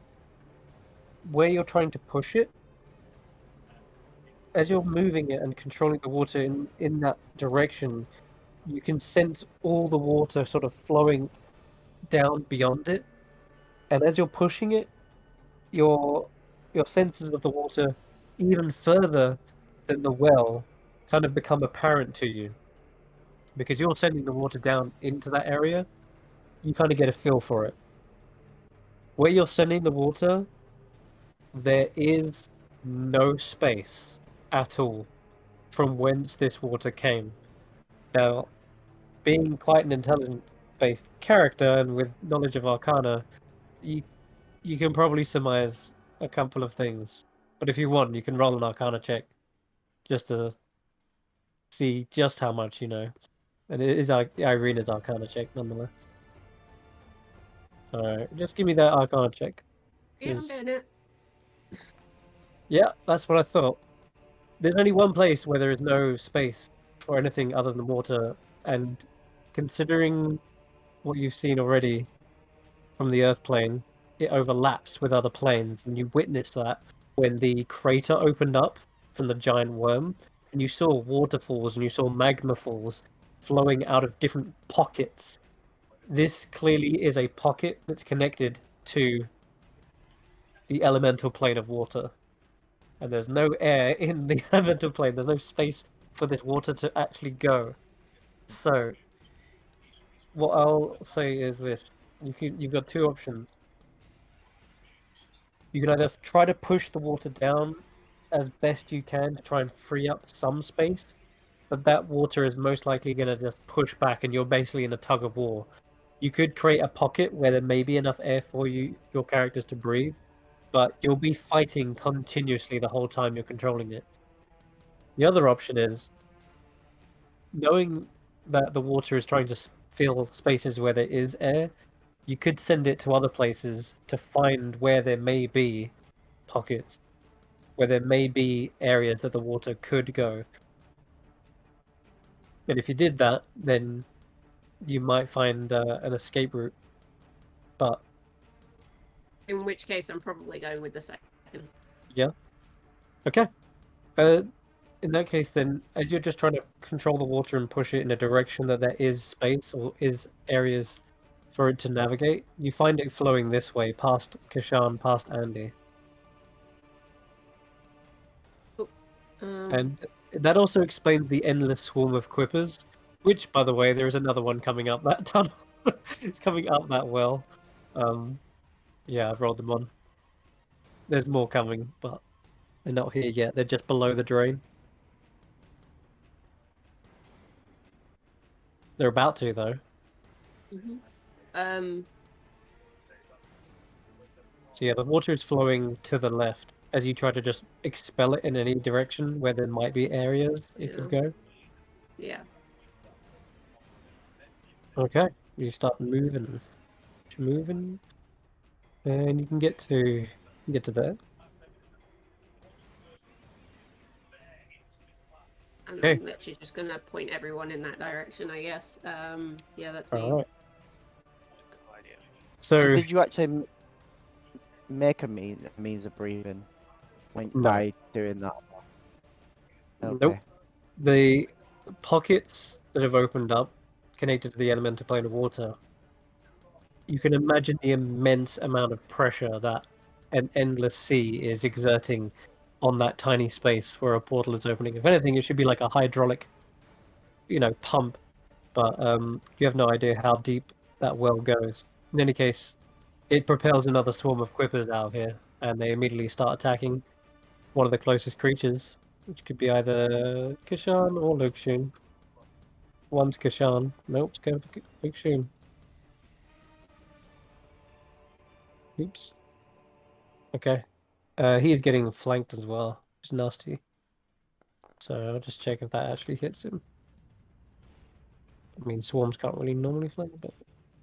where you're trying to push it, as you're moving it and controlling the water in that direction, you can sense all the water sort of flowing down beyond it. And as you're pushing it, your senses of the water even further than the well kind of become apparent to you. Because you're sending the water down into that area, you kind of get a feel for it. Where you're sending the water, there is no space at all from whence this water came. Now, being quite an intelligent-based character and with knowledge of Arcana, you can probably surmise a couple of things. But if you want, you can roll an Arcana check just to see just how much you know. And it is Eirina's Arcana check, nonetheless. So just give me that Arcana check. Yeah, I'm 'cause- doing it. Yeah, that's what I thought. There's only one place where there is no space for anything other than water, and considering what you've seen already from the Earth plane, it overlaps with other planes, and you witnessed that when the crater opened up from the giant worm, and you saw waterfalls and you saw magma falls flowing out of different pockets. This clearly is a pocket that's connected to the elemental plane of water. And there's no air in the elemental plane. There's no space for this water to actually go. So, what I'll say is this: you've got two options. You can either try to push the water down as best you can to try and free up some space, but that water is most likely going to just push back, and you're basically in a tug of war. You could create a pocket where there may be enough air for your characters to breathe, but you'll be fighting continuously the whole time you're controlling it. The other option is, knowing that the water is trying to fill spaces where there is air, you could send it to other places to find where there may be pockets, where there may be areas that the water could go. And if you did that, then you might find an escape route. But In which case, I'm probably going with the second. yeah, okay. In that case, then, as you're just trying to control the water and push it in a direction that there is space or is areas for it to navigate, you find it flowing this way, past Kesh'an, past Andi. And that also explains the endless swarm of quippers, which, by the way, there is another one coming up that tunnel. It's coming up that well. Yeah, I've rolled them on. There's more coming, but they're not here yet. They're just below the drain. They're about to, though. So yeah, the water is flowing to the left as you try to just expel it in any direction where there might be areas it could go. Yeah. Okay, you start moving, and you can get to there. And Okay. I'm literally just gonna point everyone in that direction, I guess. Yeah, that's me. All right. So So did you actually make a means of breathing by doing that? Nope. Okay. The pockets that have opened up, connected to the elemental plane of water, you can imagine the immense amount of pressure that an endless sea is exerting on that tiny space where a portal is opening. If anything, it should be like a hydraulic, pump, but you have no idea how deep that well goes. In any case, it propels another swarm of quippers out here, and they immediately start attacking one of the closest creatures, which could be either Kesh'an or Luxun. One's Kesh'an. Nope, it's going for Luxun. Oops. Okay. He is getting flanked as well. It's nasty. So I'll just check if that actually hits him. I mean, swarms can't really normally flank, but...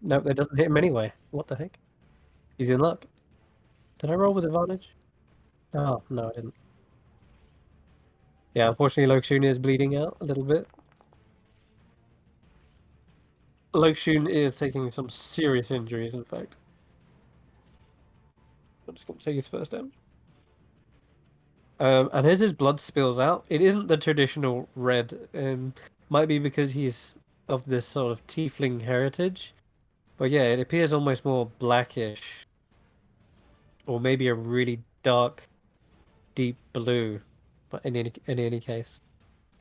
Nope, that doesn't hit him anyway. What the heck? He's in luck. Did I roll with advantage? Oh, no, I didn't. Yeah, unfortunately, Lokshun is bleeding out a little bit. Lokshun is taking some serious injuries, in fact. I'm just going to take his first damage. And as his blood spills out, it isn't the traditional red. Might be because he's of this sort of tiefling heritage. But yeah, it appears almost more blackish. Or maybe a really dark, deep blue. But in any case,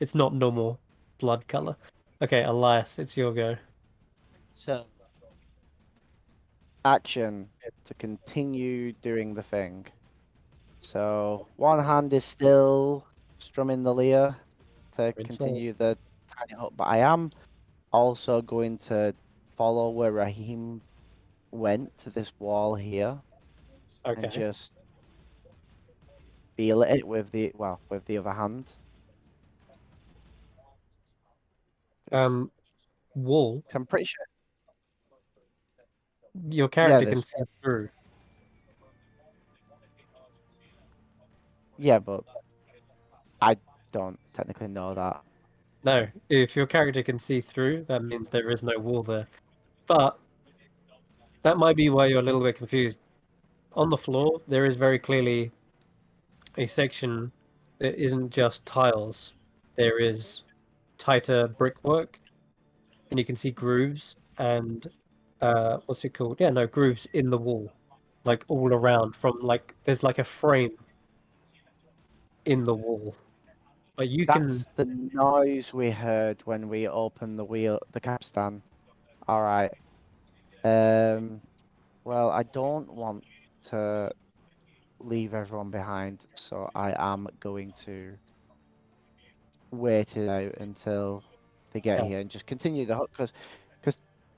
it's not normal blood color. Okay, Elias, it's your go. So, action to continue doing the thing. So, one hand is still strumming the lyre to Good continue the tiny hut, but I am also going to follow where Raheem went to this wall here Okay. and just feel it with the other hand. 'Cause Wall. I'm pretty sure. Your character can there's see through. Yeah, but I don't technically know that. No, if your character can see through, that means there is no wall there. But that might be why you're a little bit confused. On the floor, there is very clearly a section that isn't just tiles. There is tighter brickwork, and you can see grooves and what's it called? Yeah, no, grooves in the wall, like all around. There's like a frame in the wall, but you That's the noise we heard when we opened the capstan. All right. Well, I don't want to leave everyone behind, so I am going to wait it out until they get Yeah. here and just continue the hook. Because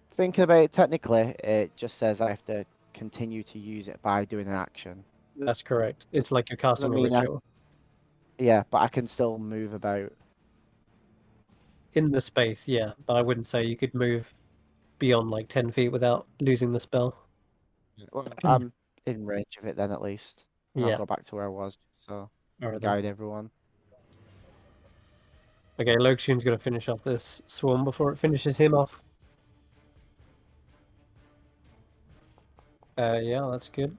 thinking about it technically, it just says I have to continue to use it by doing an action. That's correct. It's like you're casting a mean I- ritual Yeah, but I can still move about. in the space. Yeah, but I wouldn't say you could move beyond like 10 feet without losing the spell. Well, I'm in range of it then at least. And I'll Yeah. go back to where I was, so All I'll right, then. guide everyone. Okay, Lokshun's gonna finish off this swarm before it finishes him off. Yeah, that's good.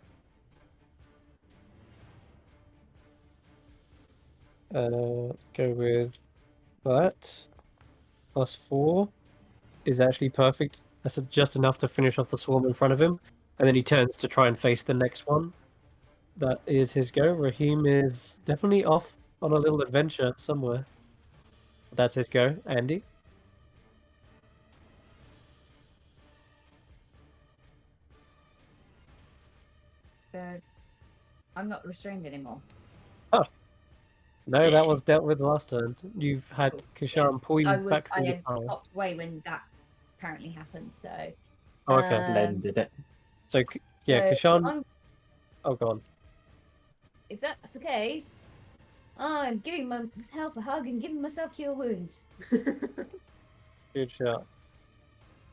Let's go with that. +4 is actually perfect. That's just enough to finish off the swarm in front of him. And then he turns to try and face the next one. That is his go. Raheem is definitely off on a little adventure somewhere. That's his go. Andi? So, I'm not restrained anymore. No, that was dealt with last turn. You've had Cool. Kesh'an pull you back I through the had tunnel. popped away when that apparently happened, so. Oh, okay. Len did it. So, yeah, So Kesh'an... Oh, go on. if that's the case, I'm giving myself a hug and giving myself cure wounds. Good shot.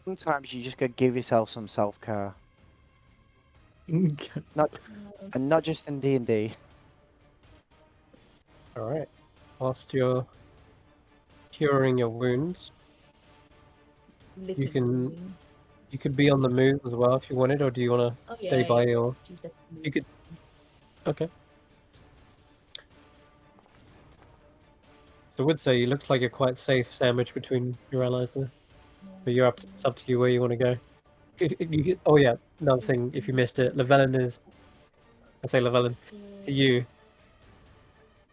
Sometimes you just gotta give yourself some self-care. Not just in D&D. Alright. Whilst you're curing your wounds, Licking can- wounds. you could be on the move as well if you wanted, or do you want Oh, to stay yeah, by yeah. your... She's definitely- You could... Okay. So I would say it looks like you're quite safe sandwiched between your allies there. But it's up to you where you want to go. Oh yeah, another thing, if you missed it, Llewellyn is... I say Llewellyn. To you,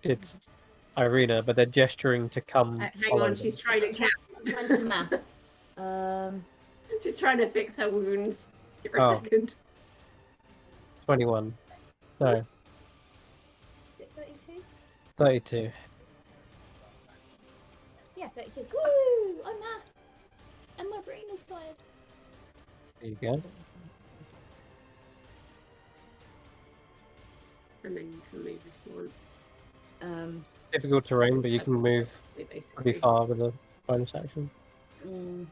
it's Eirina, but they're gesturing to come Hang follow on, them. she's trying to count. Trying to do math. She's trying to fix her wounds. Give her Oh. a second. 21. No, Is it 32? 32. Yeah, 32. Woo! I'm math. And my brain is tired. There you go. And then you can move if you want. Difficult terrain, but you can move Basically. pretty far with a bonus action. Wee.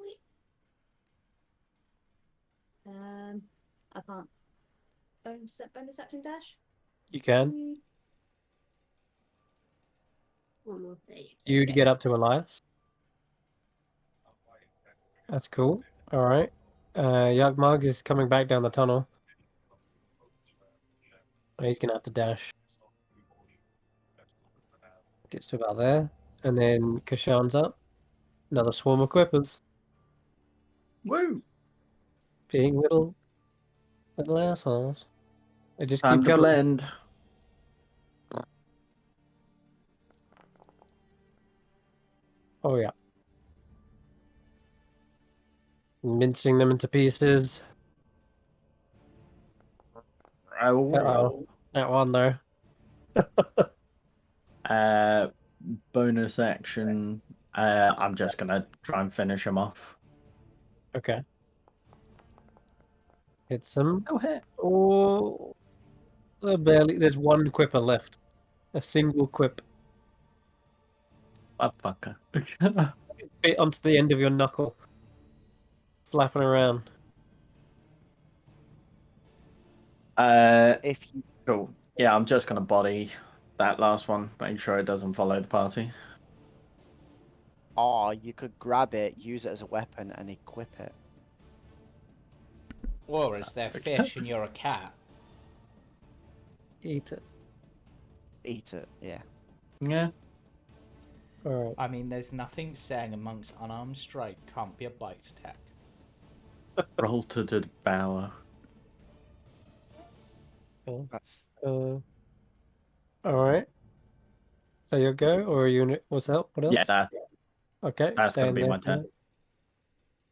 Wee. can't. Bonus action dash? You can. One more thing. You'd get up to Elias. That's cool. All right. Yagmag is coming back down the tunnel. Oh, he's gonna have to dash. Gets to about there, and then Kesh'an's up. Another swarm of quippers, Woo! being little assholes. They just Time keep to coming. blend. Oh yeah. Mincing them into pieces. Oh. Uh-oh. That one though. Bonus action. I'm just gonna try and finish him off. Okay. Hits him. Oh, hit. Oh, barely. There's one quipper left. A single quip. Fucker. Bit onto the end of your knuckle. Flapping around. If you Cool. Yeah, I'm just gonna body that last one. Make sure it doesn't follow the party. or you could grab it, use it as a weapon, and equip it. Or is there fish and you're a cat? Eat it. Eat it, yeah. Yeah. Alright. I mean, there's nothing saying amongst unarmed strike can't be a bite attack. Roll to devour. That's Alright. So you'll go, or are you? What's that? What else? Yeah, Okay. that's gonna staying be there my for turn.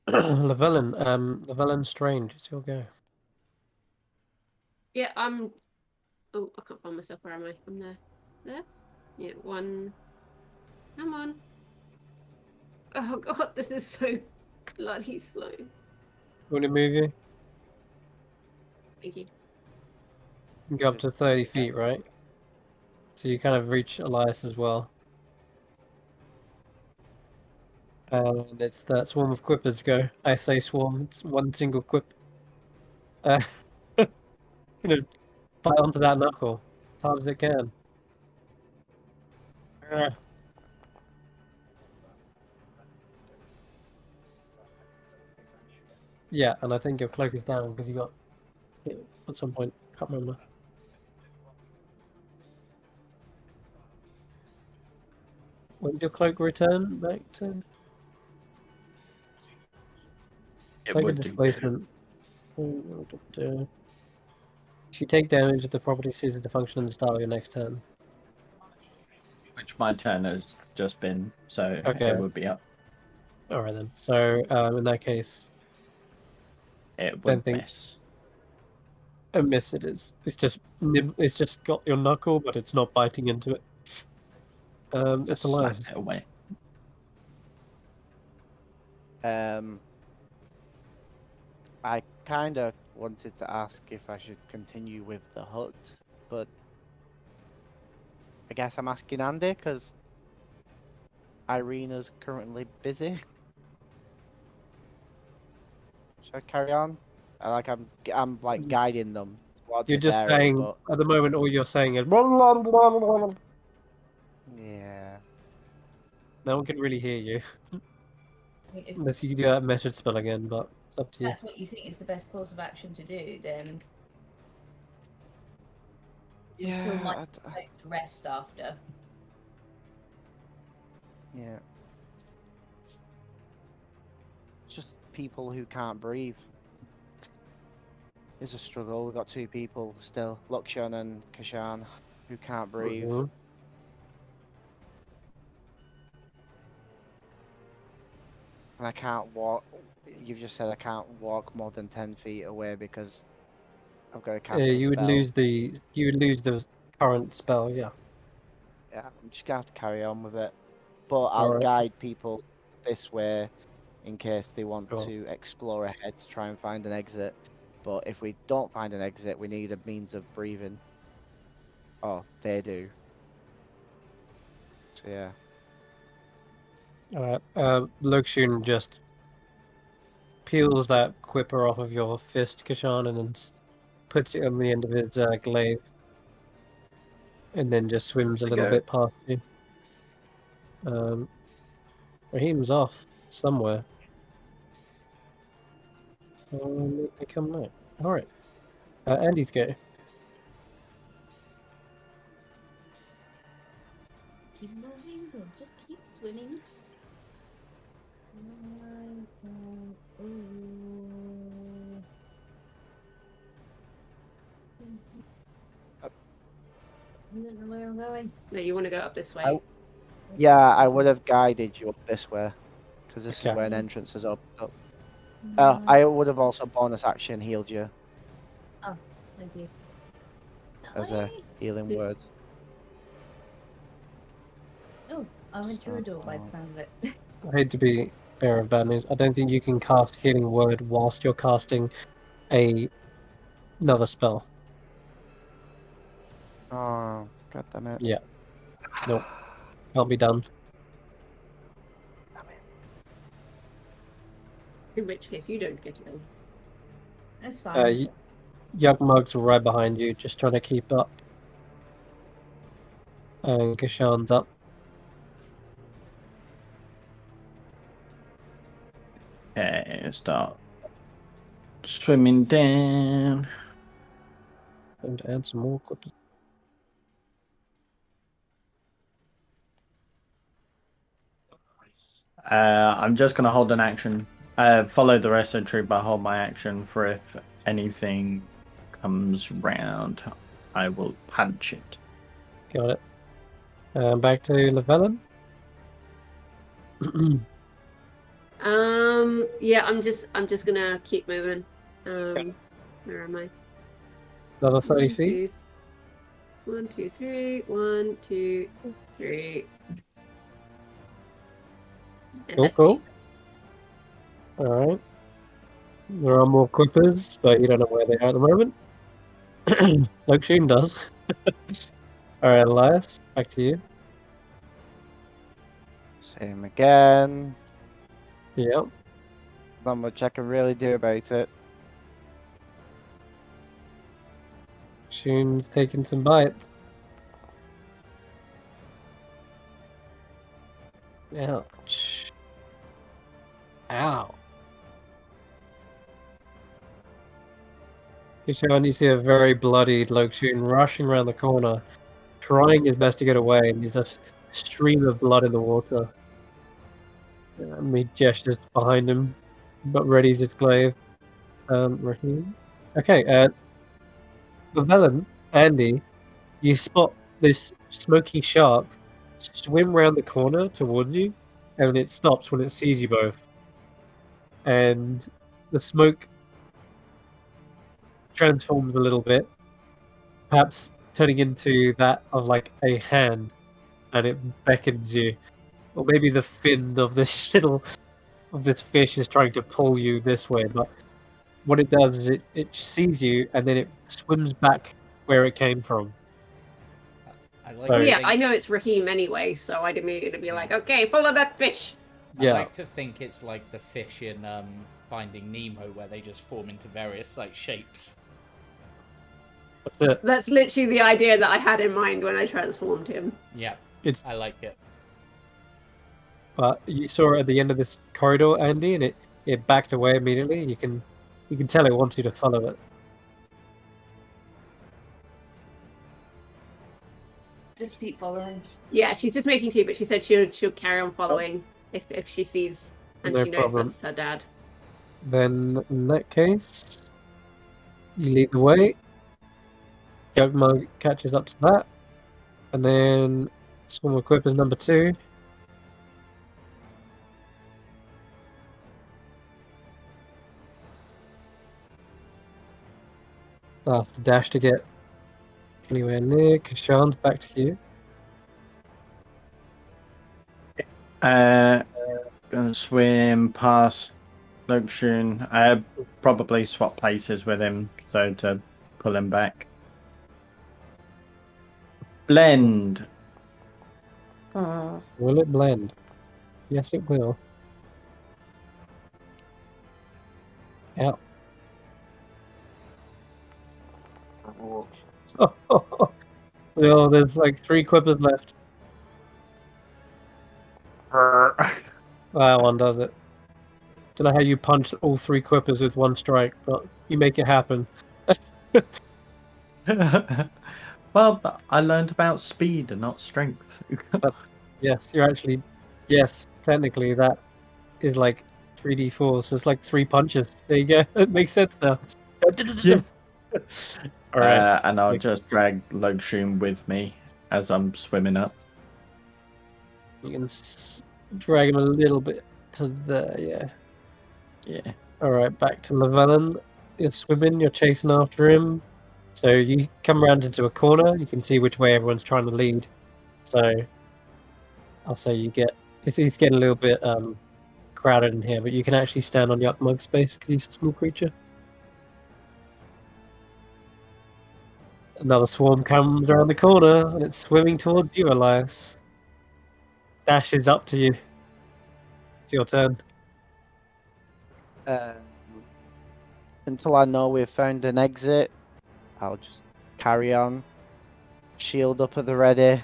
Llewellyn, Llewellyn Strange, it's your go. Yeah, I'm. Oh, I can't find myself. Where am I? I'm there. There? Yeah, one. Come on. Oh god, this is so bloody slow. Want to move you? Thank you. You can go up to 30 feet, right? So you kind of reach Elias as well. And it's that swarm of quippers go. I say swarm, it's one single quip. You know, bite onto that knuckle as hard as it can. Ah. Yeah, and I think your cloak is down because you got hit at some point. Can't remember. When did your cloak return back to? It Cloak would of do. displacement. If you take damage, the property ceases to function in the start of your next turn. Which my turn has just been, so Okay. it would be up. Alright then. So in that case, It Don't would think- miss. a miss it is. It's just got your knuckle, but it's not biting into it. It's Just Elias. slap it away. I kind of wanted to ask if I should continue with the hut, but I guess I'm asking Andy because Eirina's currently busy. Should I carry on? I'm like guiding them towards You're this just area, saying but at the moment all you're saying is yeah. no one can really hear you I mean, if unless you do that message spell again, but it's up to you. that's what you think is the best course of action to do, then you still might Yeah, be place to rest after. yeah. It's just people who can't breathe. It's a struggle. We've got two people still, Luxian and Kesh'an, who can't breathe. Mhm. And I can't walk. You've just said I can't walk more than 10 feet away because I've got to cast a You would spell. lose the current spell, yeah. Yeah, I'm just gonna have to carry on with it. But I'll Alright. guide people this way in case they want Sure. to explore ahead to try and find an exit. But if we don't find an exit, we need a means of breathing. Oh, they do. So yeah. Alright. Luxian just peels that quipper off of your fist, Kesh'an, and then puts it on the end of his glaive, and then just swims a little go. bit past you. Raheem's off somewhere. They come out. All right. Andy's go. Keep moving, or just keep swimming. I don't know where I'm going. No, you want to go up this way. Yeah, I would have guided you up this way, because this Okay. is where an entrance is up. Uh, I would have also bonus action healed you Thank you. That as a way? healing Yeah. word. Oh, I went through a door by the sounds of it. I hate to be bearer of bad news. I don't think you can cast Healing Word whilst you're casting another spell. Oh, god damn it. Yeah. Nope. Can't be done. In which case, you don't get it. That's fine. Yugmug's right behind you, just trying to keep up. And Kesh'an's up. Okay, start swimming down. And to add some more equipment. I'm just gonna hold an action. Follow the rest of the troop, but hold my action for if anything comes round, I will punch it. Got it. Back to Llewellyn. Yeah, I'm just gonna keep moving. Where am I? Another 30 feet. 1, 2, 3. 1, 2, 3. And Cool, that's cool. me. Alright. There are more Quippers, but you don't know where they are at the moment. Like Sheen does. Alright, Elias, back to you. Same again. Yep. Not much I can really do about it. Sheen's taking some bites. Ouch. Ow. Kesh'an, you see a very bloodied Lokshun rushing around the corner, trying his best to get away, and there's just a stream of blood in the water. He gestures behind him, but readies his glaive. Raheem? Okay, Llewellyn, Andy, you spot this smoky shark swim round the corner towards you, and it stops when it sees you both. And the smoke transforms a little bit, perhaps turning into that of like a hand, and it beckons you. Or maybe the fin of this fish is trying to pull you this way, but what it does is it sees you and then it swims back where it came from. I like Sorry. to Yeah, think, I know it's Raheem anyway, so I'd immediately be like, okay, follow that fish. I Yeah. like to think it's like the fish in Finding Nemo, where they just form into various like shapes. That's it. That's literally the idea that I had in mind when I transformed him. Yeah, It's I like it. But you saw it at the end of this corridor, Andy, and it backed away immediately. You can tell it wants you to follow it. Just keep following. Yeah, she's just making tea, but she said she'll carry on following if she sees and No she knows problem. that's her dad. Then in that case, you lead the way. Jugmug catches up to that, and then Swarm of Quippers number 2. That's the dash to get anywhere near. Kesh'an's back to you. Gonna swim past Lokshun. I probably swap places with him, so to pull him back. Blend. Will it blend? Yes, it will. Ow. Well, there's like 3 quippers left. That one does it. Don't know how you punch all 3 quippers with 1 strike, but you make it happen. Well, I learned about speed and not strength. Yes, you're actually. Yes, technically that is like 3d4, so it's like 3 punches. There you go. It makes sense now. Yeah. All right. And I'll just drag Logshoom with me as I'm swimming up. You can drag him a little bit to there, yeah. Yeah. Alright, back to Llewellyn. You're swimming, you're chasing after him. So you come around into a corner, you can see which way everyone's trying to lead. So I'll say you get... He's getting a little bit crowded in here, but you can actually stand on Yuckmug's space because he's a small creature. Another swarm comes around the corner, and it's swimming towards you, Elias. Dashes up to you. It's your turn. Until I know we've found an exit, I'll just carry on. Shield up at the ready.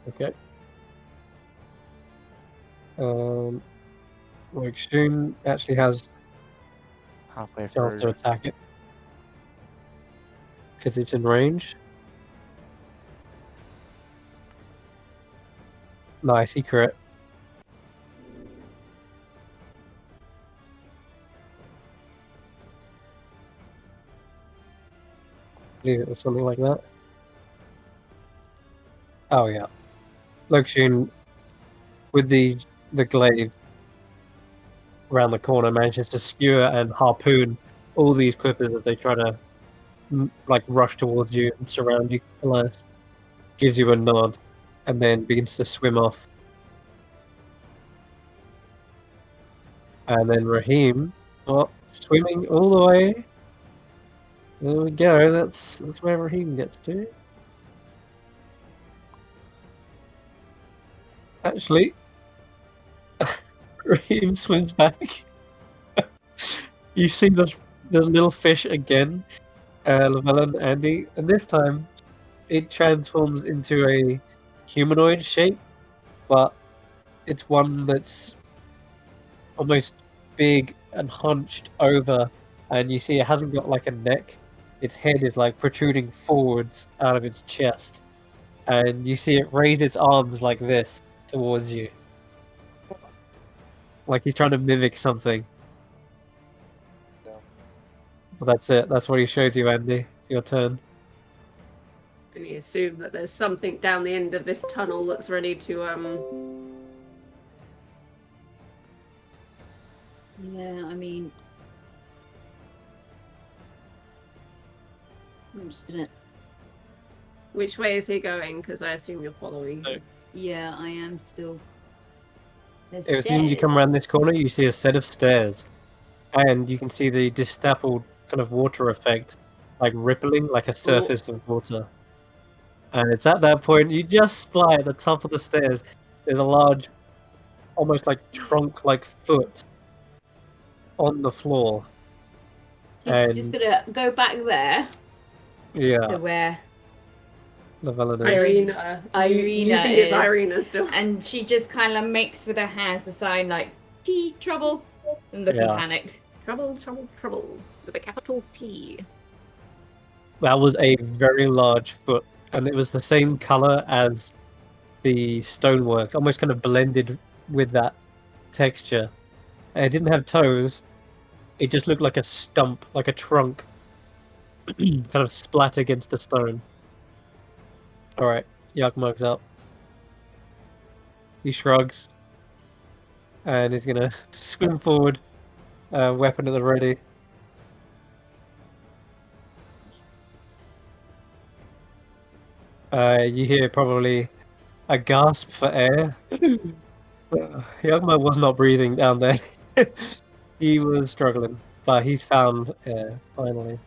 Okay. Like Shun actually has Halfway a chance to through. attack it because it's in range. Nice, he crit. I believe it was something like that. Oh yeah. Lokshun with the glaive around the corner manages to skewer and harpoon all these quippers as they try to like rush towards you and surround you. Elias gives you a nod and then begins to swim off. And then Raheem, swimming all the way. There we go. That's where Raheem gets to. Actually, Raheem swims back. You see the little fish again, Llewellyn, Andi, and this time it transforms into a humanoid shape, but it's one that's almost big and hunched over, and you see it hasn't got like a neck. Its head is like protruding forwards out of its chest, and you see it raise its arms like this towards you. Like he's trying to mimic something. No. But that's it. That's what he shows you, Andi. It's your turn. And you assume that there's something down the end of this tunnel that's ready to Yeah, I mean, I'm just gonna. Which way is he going? Because I assume you're following. No. Yeah, I am still. There's As soon as you come stairs. around this corner, you see a set of stairs, and you can see the distappled kind of water effect, like rippling, like a surface of water. And it's at that point you just spy at the top of the stairs. There's a large, almost like trunk-like foot on the floor. Just gonna go back there Yeah, to where the validation. Eirina. You think it's is. Eirina still? and she just kind of makes with her hands the sign like T trouble and looking Yeah. panicked. Trouble, trouble, trouble. With a capital T. That was a very large foot, and it was the same color as the stonework, almost kind of blended with that texture. And it didn't have toes. It just looked like a stump, like a trunk, kind of splat against the stone. All right, Yuckmug's up. He shrugs, and he's gonna swim forward, weapon at the ready. You hear probably a gasp for air. Yuckmug was not breathing down there. He was struggling, but he's found air, finally.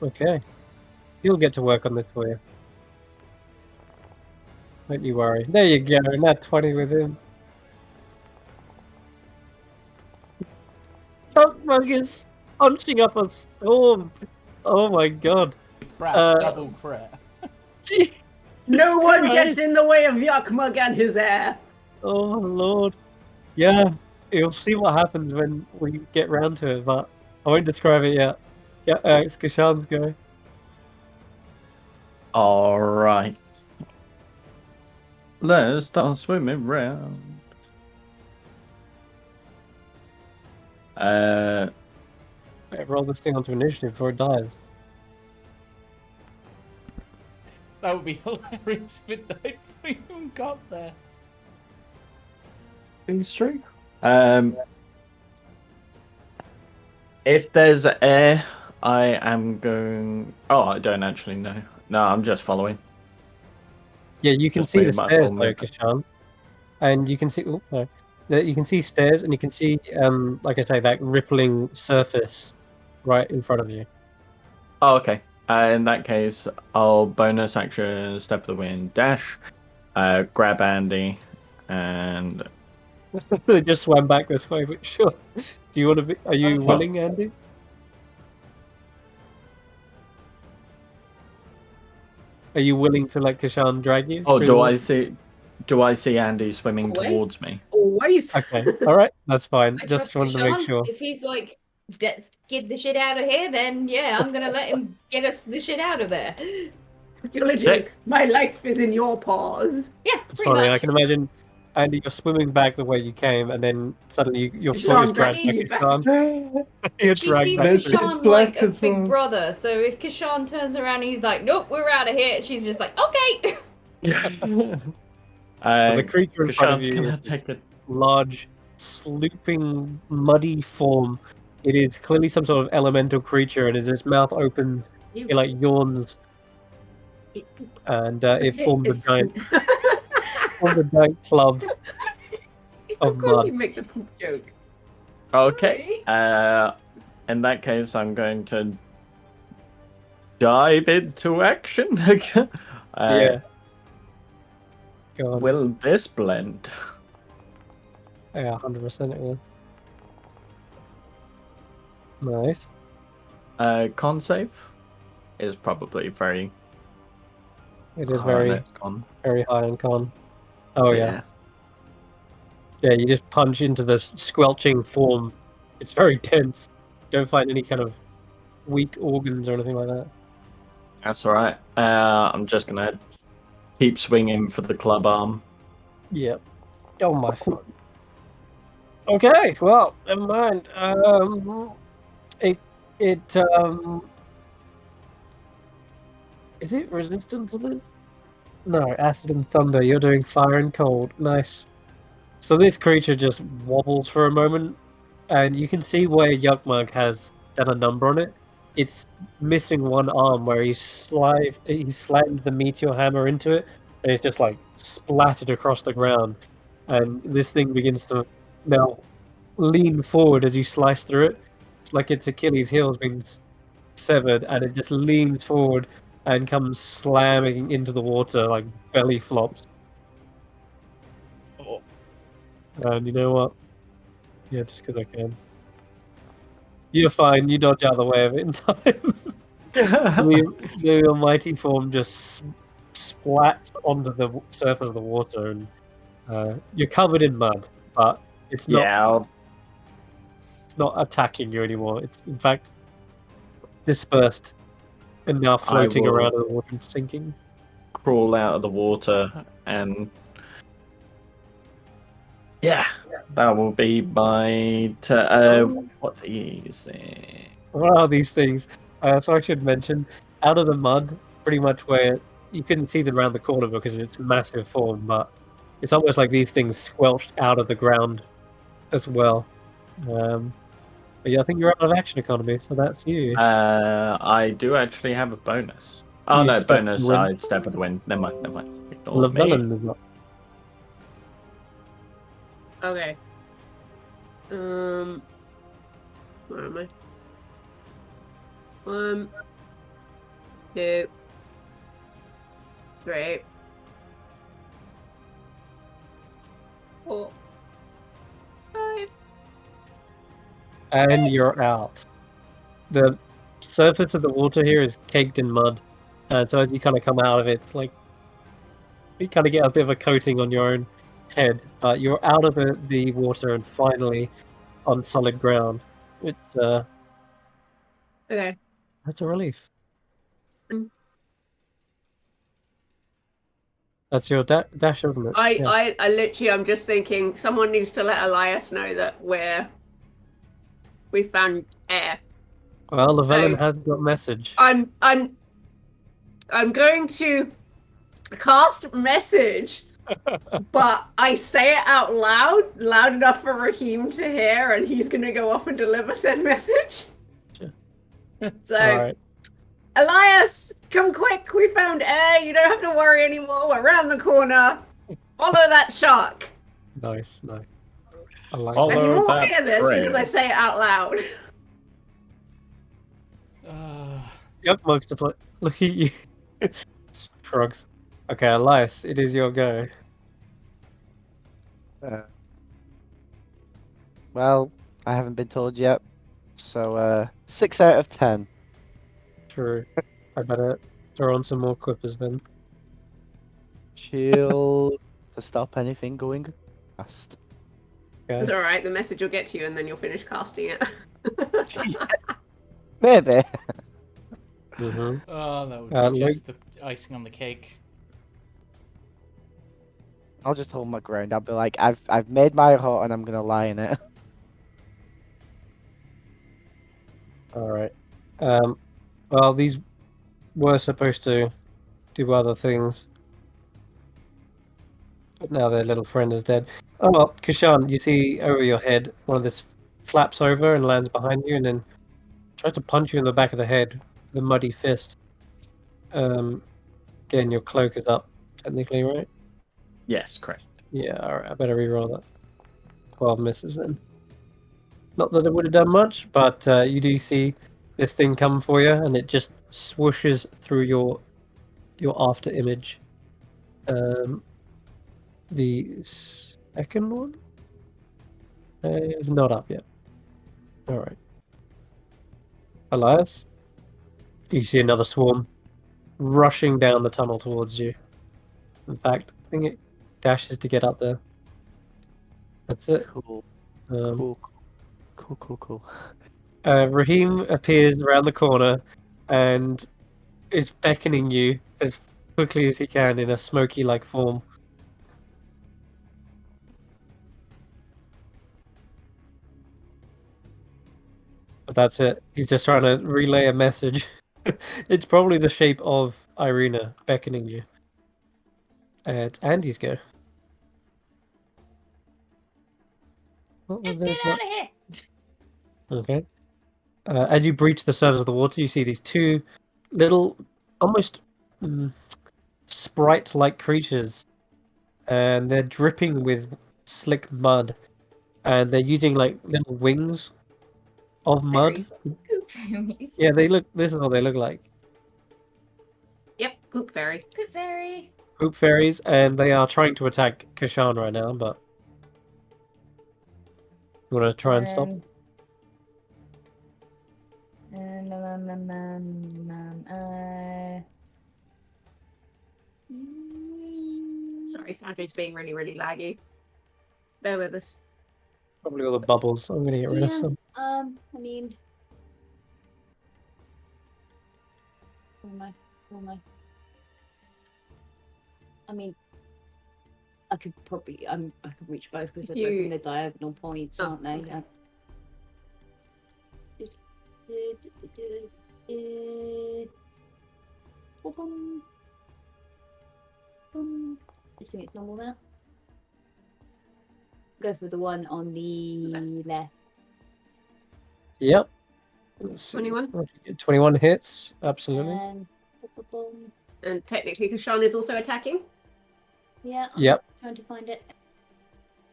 Okay. He'll get to work on this for you. Don't you worry. There you go, nat 20 with him. Yuckmug is punching up a storm. Oh my god. Crap, double crit. Gee. No one Christ. gets in the way of Yuckmug and his heir. Oh lord. Yeah, you'll see what happens when we get round to it, but I won't describe it yet. Yeah, it's Kesh'an's go. All right. Let's start swimming round. Better roll this thing onto initiative before it dies. That would be hilarious if it died before you even got there. It's true. If there's air, I am going. Oh, I don't actually know. No, I'm just following. Yeah, you can Just see the move my stairs full though, movement. Kesh'an. And you can see, oh, no. You can see stairs, and you can see, like I say, that rippling surface right in front of you. Oh, okay. In that case, I'll bonus action, step of the wind, dash, grab Andy, and They just swam back this way, but sure. Do you want to be? Are you Okay. willing, Andy? Are you willing to let Kesh'an drag you? oh, through do the I see? Do I see Andy swimming Always. towards me? Always. Okay, all right, that's fine. I Just trust wanted to make Kesh'an. sure. If he's like, let's get the shit out of here, then yeah, I'm gonna let him get us the shit out of there. Eulogy. My life is in your paws. Yeah, It's pretty funny. I much. can imagine, Andy, you're swimming back the way you came, and then suddenly your foot is Kesh'an dragged dragging back. you back. Kesh'an. You're She dragged sees back. It's through. Kesh'an black like a as big well. brother, so if Kesh'an turns around and he's like, nope, we're out of here, she's just like, okay. So the creature in front of Kesh'an's you gonna is this take it. large, slooping, muddy form. It is clearly some sort of elemental creature, and as its mouth opens, it like yawns, and it forms a giant club of Of course mud. you make the poop joke. Okay. In that case, I'm going to dive into action. Yeah. Go on. Will this blend? Yeah, 100% it will. Nice. Con save is probably very. It is high on very, its con. very high on con. Oh yeah. Yeah, you just punch into the squelching form. It's very tense. Don't find any kind of weak organs or anything like that. That's all right. I'm just gonna keep swinging for the club arm. Yep. Oh my fuck. Okay, well, never mind. Is it resistant to this? No, acid and thunder. You're doing fire and cold. Nice. So this creature just wobbles for a moment, and you can see where Yuckmug has done a number on it. It's missing one arm where he slammed the meteor hammer into it, and it's just like splattered across the ground. And this thing begins to now lean forward as you slice through it. It's like its Achilles heel is being severed, and it just leans forward and comes slamming into the water like belly flops. And you know what? Yeah, just because I can. You're fine. You dodge out of the way of it in time. The almighty form just splats onto the surface of the water, and you're covered in mud, but it's not. Yeah, It's not attacking you anymore. It's in fact dispersed and now floating will- around in the water and sinking. crawl out of the water and yeah, that will be my. What is it? What are these things? So I should mention, out of the mud, pretty much where you couldn't see them around the corner because it's massive form, but it's almost like these things squelched out of the ground as well. But yeah, I think you're out of action economy, so that's you. I do actually have a bonus. Oh You no, step bonus. the wind. I step of the wind. Never mind. Ignore me. Llewellyn is not. Okay. Where am I? 1, 2, 3, 4, 5. And you're out. the surface of the water here is caked in mud, so as you kind of come out of it, it's like you kind of get a bit of a coating on your own head, but you're out of the water and finally on solid ground. It's Okay. that's a relief. Mm. That's your dash, isn't it? Yeah. I literally, I'm just thinking someone needs to let Elias know that we found air. Well, the So- villain has got message. I'm going to cast message, but I say it out loud enough for Raheem to hear, and he's gonna go off and deliver said message. Sure. So, All right. Elias, come quick! We found air. You don't have to worry anymore. We're around the corner. Follow that shark. Nice. I like Follow that. And you won't that hear this trail. because I say it out loud. Yep, Mug's just like, look at you. Shrugs. Okay, Elias, it is your go. Well, I haven't been told yet. So 6 out of 10. True. I better throw on some more quippers then. Shield to stop anything going fast. Okay. It's alright, the message will get to you and then you'll finish casting it. Maybe. Mm-hmm. Oh, that would be Luke? just the icing on the cake. I'll just hold my ground. I'll be like, I've made my hut and I'm gonna lie in it. All right. Well, these were supposed to do other things, but now their little friend is dead. Oh well, Kesh'an, you see over your head, one of this flaps over and lands behind you, and then tries to punch you in the back of the head with a muddy fist. Again, your cloak is up, technically, right? Yes, correct. Yeah, alright, I better reroll that. 12 misses then. Not that it would have done much, but you do see this thing come for you, and it just swooshes through your after image. The second one is not up yet. Alright. Elias, you see another swarm rushing down the tunnel towards you. In fact, I think it dashes to get up there. That's it. Cool. Um, Cool. Raheem appears around the corner and is beckoning you as quickly as he can in a smoky-like form. But that's it. He's just trying to relay a message. It's probably the shape of Eirina beckoning you. It's Andi's go. What was Let's this? get out of here. Okay. As you breach the surface of the water, you see these two little, almost sprite-like creatures, and they're dripping with slick mud, and they're using like little wings of mud. Poop fairies. Yeah, they look. This is what they look like. Yep, poop fairy. Poop fairy. Poop fairies, and they are trying to attack Kesh'an right now. But you want to try and stop? Sorry, Foundry's being really, really laggy. Bear with us. Probably all the bubbles. I'm gonna get rid of some. I mean, who am I? I mean, I could probably, I could reach both because they're both in the diagonal points, aren't they? Okay. I think it's normal now. Go for the one on the left. Yep. Let's see. 21. 21 hits. Absolutely. And And technically, Kesh'an is also attacking. yeah, I'm Yep. trying to find it.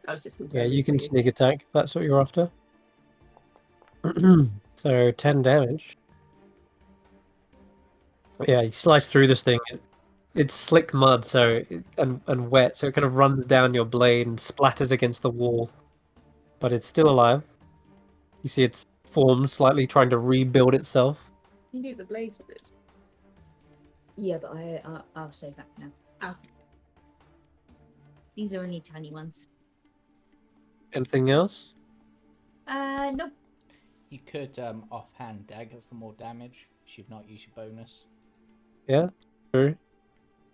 I was just Yeah, you can sneak attack if that's what you're after. So 10 damage. Yeah, you slice through this thing. It's slick mud, and wet, so it kind of runs down your blade and splatters against the wall. But it's still alive. You see its form slightly, trying to rebuild itself. You do the blades of it. Yeah, but I'll save that for now. Okay. These are only tiny ones. Anything else? Nope. You could offhand dagger for more damage. You've not used your bonus. Yeah, true.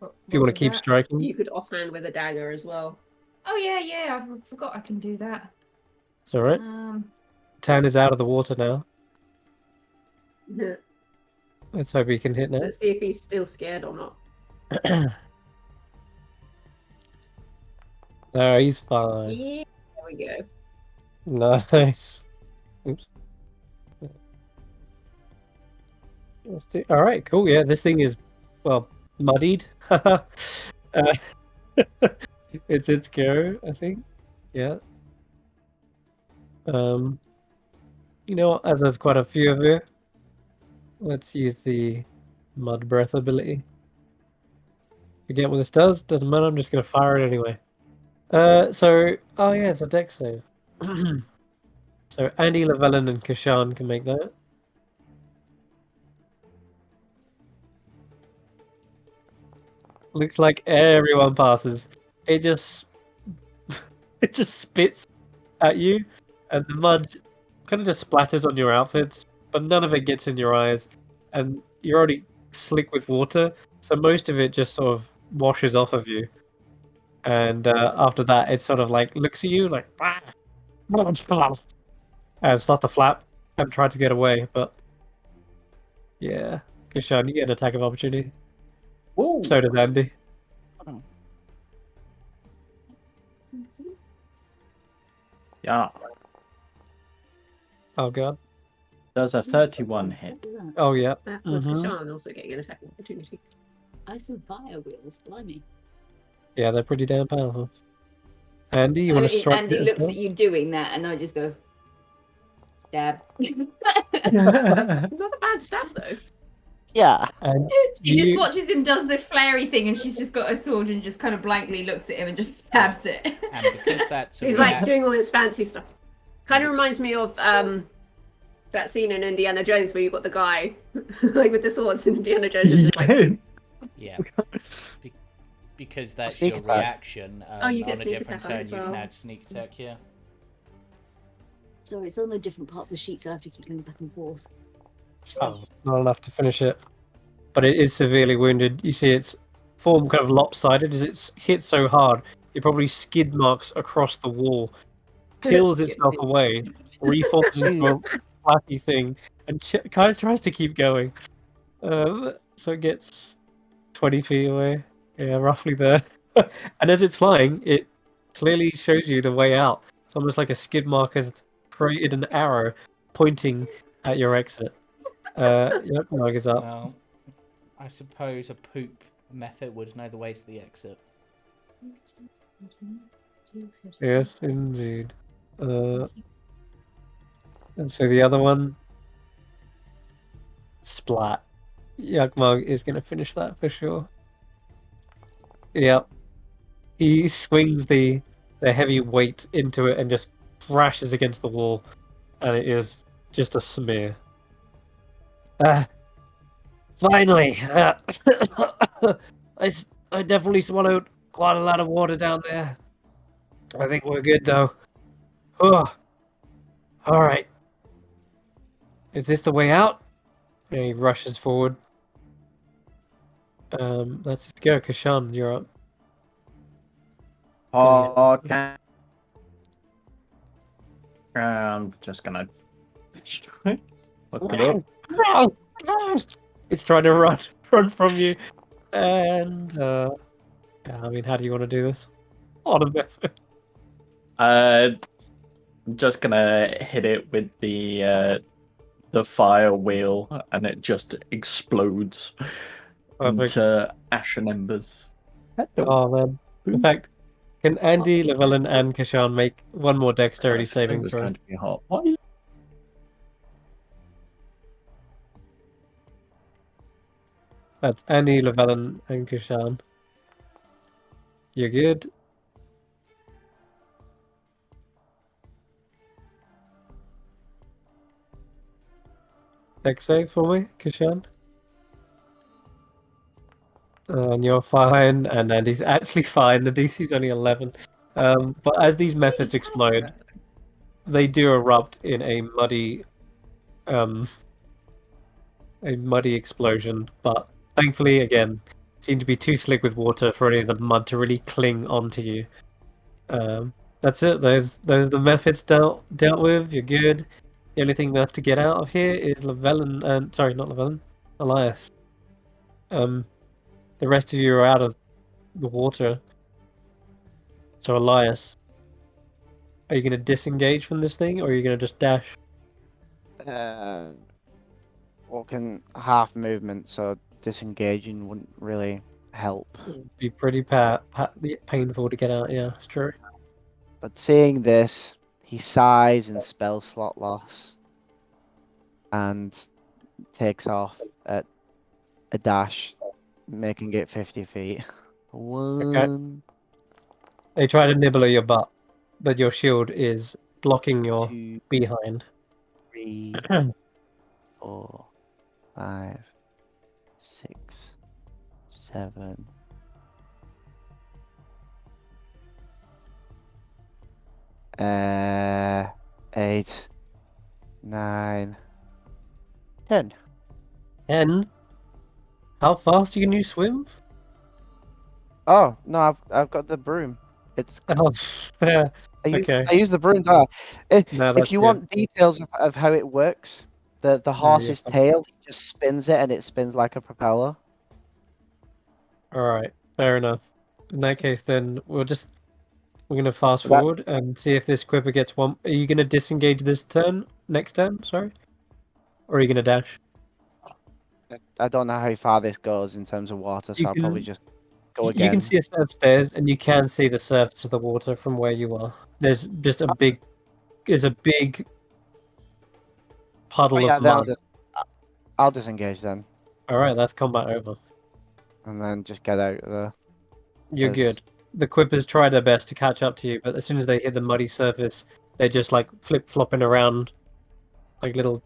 If you want to keep striking. You could offhand with a dagger as well. Oh yeah, I forgot I can do that. It's alright. Tan is out of the water now. Let's hope he can hit now. Let's see if he's still scared or not. No, he's fine. Yeah, there we go. Nice. Oops. Alright, cool. Yeah, this thing is, well, muddied. It's its go, I think. Yeah. You know what, as there's quite a few of you, let's use the mud breath ability. Forget what this does, doesn't matter, I'm just gonna fire it anyway. Oh yeah, it's a dex save. So Andi, Llewellyn, and Kesh'an can make that. Looks like everyone passes. It just it just spits at you, and the mud kind of just splatters on your outfits, but none of it gets in your eyes, and you're already slick with water, so most of it just sort of washes off of you. And after that, it sort of like looks at you like, and starts to flap and try to get away. But yeah, Kesh'an, you get an attack of opportunity. Whoa. So does Andi. Yeah. Oh god. Does a 31 hit? Oh yeah. That was Mhm. Kesh'an also getting an attack of opportunity. Ice and fire wheels, blimey. Yeah, they're pretty damn powerful. Andy, you want to strike? Andy it as looks well? at you doing that, and I just go stab. Not a bad stab though. Yeah. And She just you- watches him does the flary thing, and she's just got a sword and just kind of blankly looks at him and just stabs it. And because that's a He's like doing all this fancy stuff. Kind of reminds me of that scene in Indiana Jones where you got the guy like with the swords, and Indiana Jones is just like, yeah. Because that's Sneak your attack. reaction. Oh, you on get a sneak different attack on it turn, as you can well. add sneak attack here. Sorry, it's on a different part of the sheet, so I have to keep going back and forth. Oh, not enough to finish it. But it is severely wounded. You see its form kind of lopsided as it's hit so hard. It probably skid marks across the wall, peels itself away, reforms into a flappy thing, and kind of tries to keep going. So it gets 20 feet away. Yeah, roughly there. And as it's flying, it clearly shows you the way out. It's almost like a skid mark has created an arrow pointing at your exit. Yep, Mug is up. Well, I suppose a poop method would know the way to the exit. Yes, indeed. And so the other one, splat. Yugmug is going to finish that for sure. Yep. He swings the heavy weight into it and just thrashes against the wall, and it is just a smear. Finally! I definitely swallowed quite a lot of water down there. I think we're good though. Oh, all right. Is this the way out? And he rushes forward. Let's go, Kesh'an. You're up. Okay. I'm just gonna look it up. No! It's trying to run from you, and yeah, I mean, how do you want to do this? On a method. I'm just gonna hit it with the fire wheel, and it just explodes Perfect. into ashen embers. Oh man. In fact, can Andi, Llewellyn, and Kesh'an make one more dexterity saving It's throw? going to be hot. What? That's Andi, Llewellyn, and Kesh'an. You're good. Dex save for me, Kesh'an. And you're fine, and Andy's actually fine. The DC's only 11. But as these methods explode, they do erupt in um, a muddy explosion. But thankfully, again, seem to be too slick with water for any of the mud to really cling onto you. That's it. Those are the methods dealt with. You're good. The only thing left to get out of here is Llewellyn, and sorry, not Llewellyn, Elias. The rest of you are out of the water. So Elias, are you going to disengage from this thing, or are you going to just dash? Walking half movement, so disengaging wouldn't really help. It'd be pretty painful to get out. Yeah, it's true. But seeing this, he sighs in spell slot loss and takes off at a dash, making it 50 feet. One, They try to nibble at your butt, but your shield is blocking your 2, behind. 3, 4, 5, 6, 7. 8, 9, 10. 10. How fast can you swim? Oh no, I've got the broom. It's Oh, yeah. Okay. I use the broom. Don't I? No, that's If you good. want details of how it works, the Yeah, horse's yeah. tail just spins it and it spins like a propeller. All right, fair enough. In that case, then we're gonna fast That- forward and see if this Quipper gets one. Are you gonna disengage this turn? Next turn, sorry, or are you gonna dash? I don't know how far this goes in terms of water, so You I'll probably can- just go You again. can see a set of stairs, and you can see the surface of the water from where you are. There's just a big puddle Oh, yeah, of then mud. I'll disengage then, All right, that's combat over. and then just get out of there. You're Yes. good. The Quippers try their best to catch up to you, but as soon as they hit the muddy surface, they're just like flip flopping around like little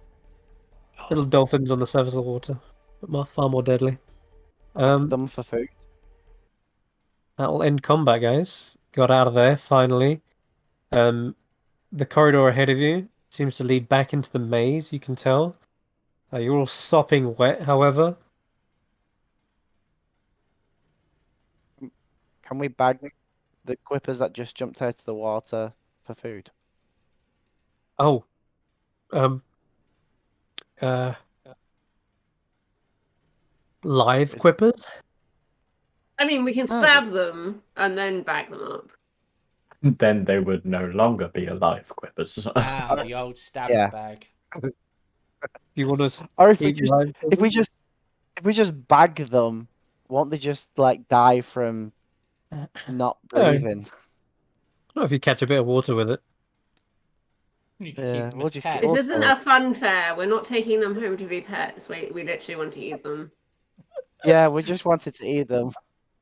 dolphins on the surface of the water, but far more deadly. Them for food. That'll end combat, guys. Got out of there finally. The corridor ahead of you seems to lead back into the maze. You can tell. You're all sopping wet, however. Can we bag the quippers that just jumped out of the water for food? Oh, um, uh, live Is- Quippers. I mean, we can Oh, stab them and then bag them up. Then they would no longer be alive, Quippers. Ah, the old stab Yeah. bag. You want to Or if we keep just live? if we just if we just bag them, won't they just like die from not No. breathing? Not if you catch a bit of water with it. You can Yeah, keep them we'll as just pets. This Also- isn't a fun fair. We're not taking them home to be pets. We literally want to eat them. Yeah, we just wanted to eat them.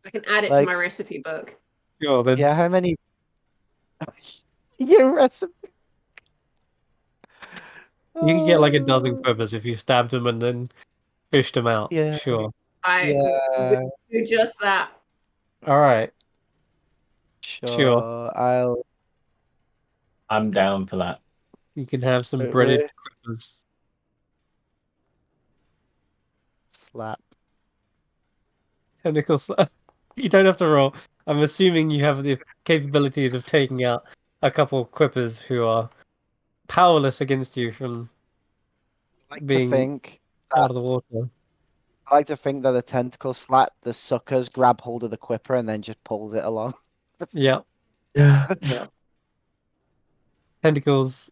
I can add it to Like- my recipe book. Sure, then Yeah, how many? Your recipe. you can get like a dozen Quippers if you stabbed them and then fished them out. Yeah. Sure. I Yeah, do just that. All right. sure. I'll. I'm down for that. You can have some Wait, breaded wait. Quippers. Slap. Technical. You don't have to roll. I'm assuming you have the capabilities of taking out a couple of Quippers who are powerless against you from I like being to think. out of the water. I like to think that the tentacle slap, the suckers grab hold of the quipper and then just pulls it along. Yeah. Yeah. Yeah. Tentacles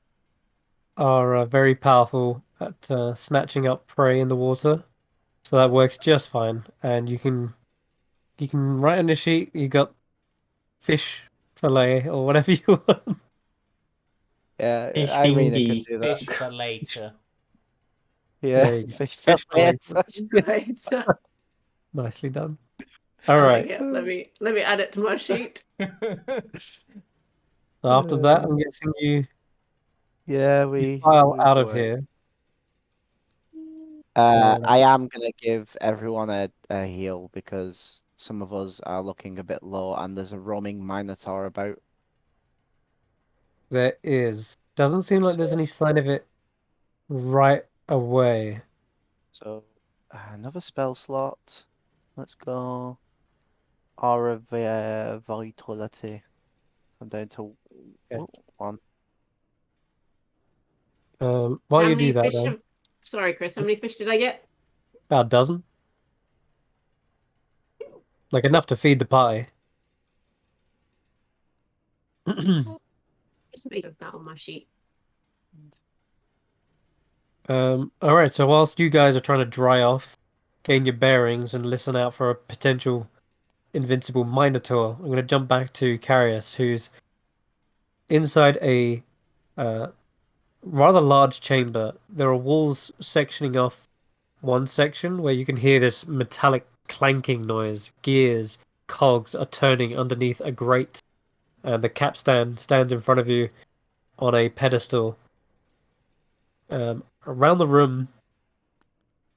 are very powerful at snatching up prey in the water, so that works just fine. And you can write on the sheet you got fish fillet or whatever you want. Yeah, Fish Eirina fingy. can do that. Fish for later. Yeah, There you go. fish Fish fillet. Right. Nicely done. All I right. like it. Let me add it to my sheet. So after that, I'm guessing you Yeah, we file we out of work. here. I am gonna give everyone a heal because some of us are looking a bit low, and there's a roaming minotaur about. There is. Doesn't seem like there's So, any sign of it right away. so another spell slot. Let's go. Aura of Vitality. I'm down to Okay. one. While How you many do that, fish? though, Sorry, Chris. How many fish did I get? about a dozen, like enough to feed the party. Just made of that on my sheet. All right. So whilst you guys are trying to dry off, gain your bearings, and listen out for a potential invincible minotaur, I'm going to jump back to Karius, who's inside a uh, rather large chamber. There are walls sectioning off one section where you can hear this metallic clanking noise. Gears, cogs are turning underneath a grate, and the capstan stands in front of you on a pedestal. Around the room,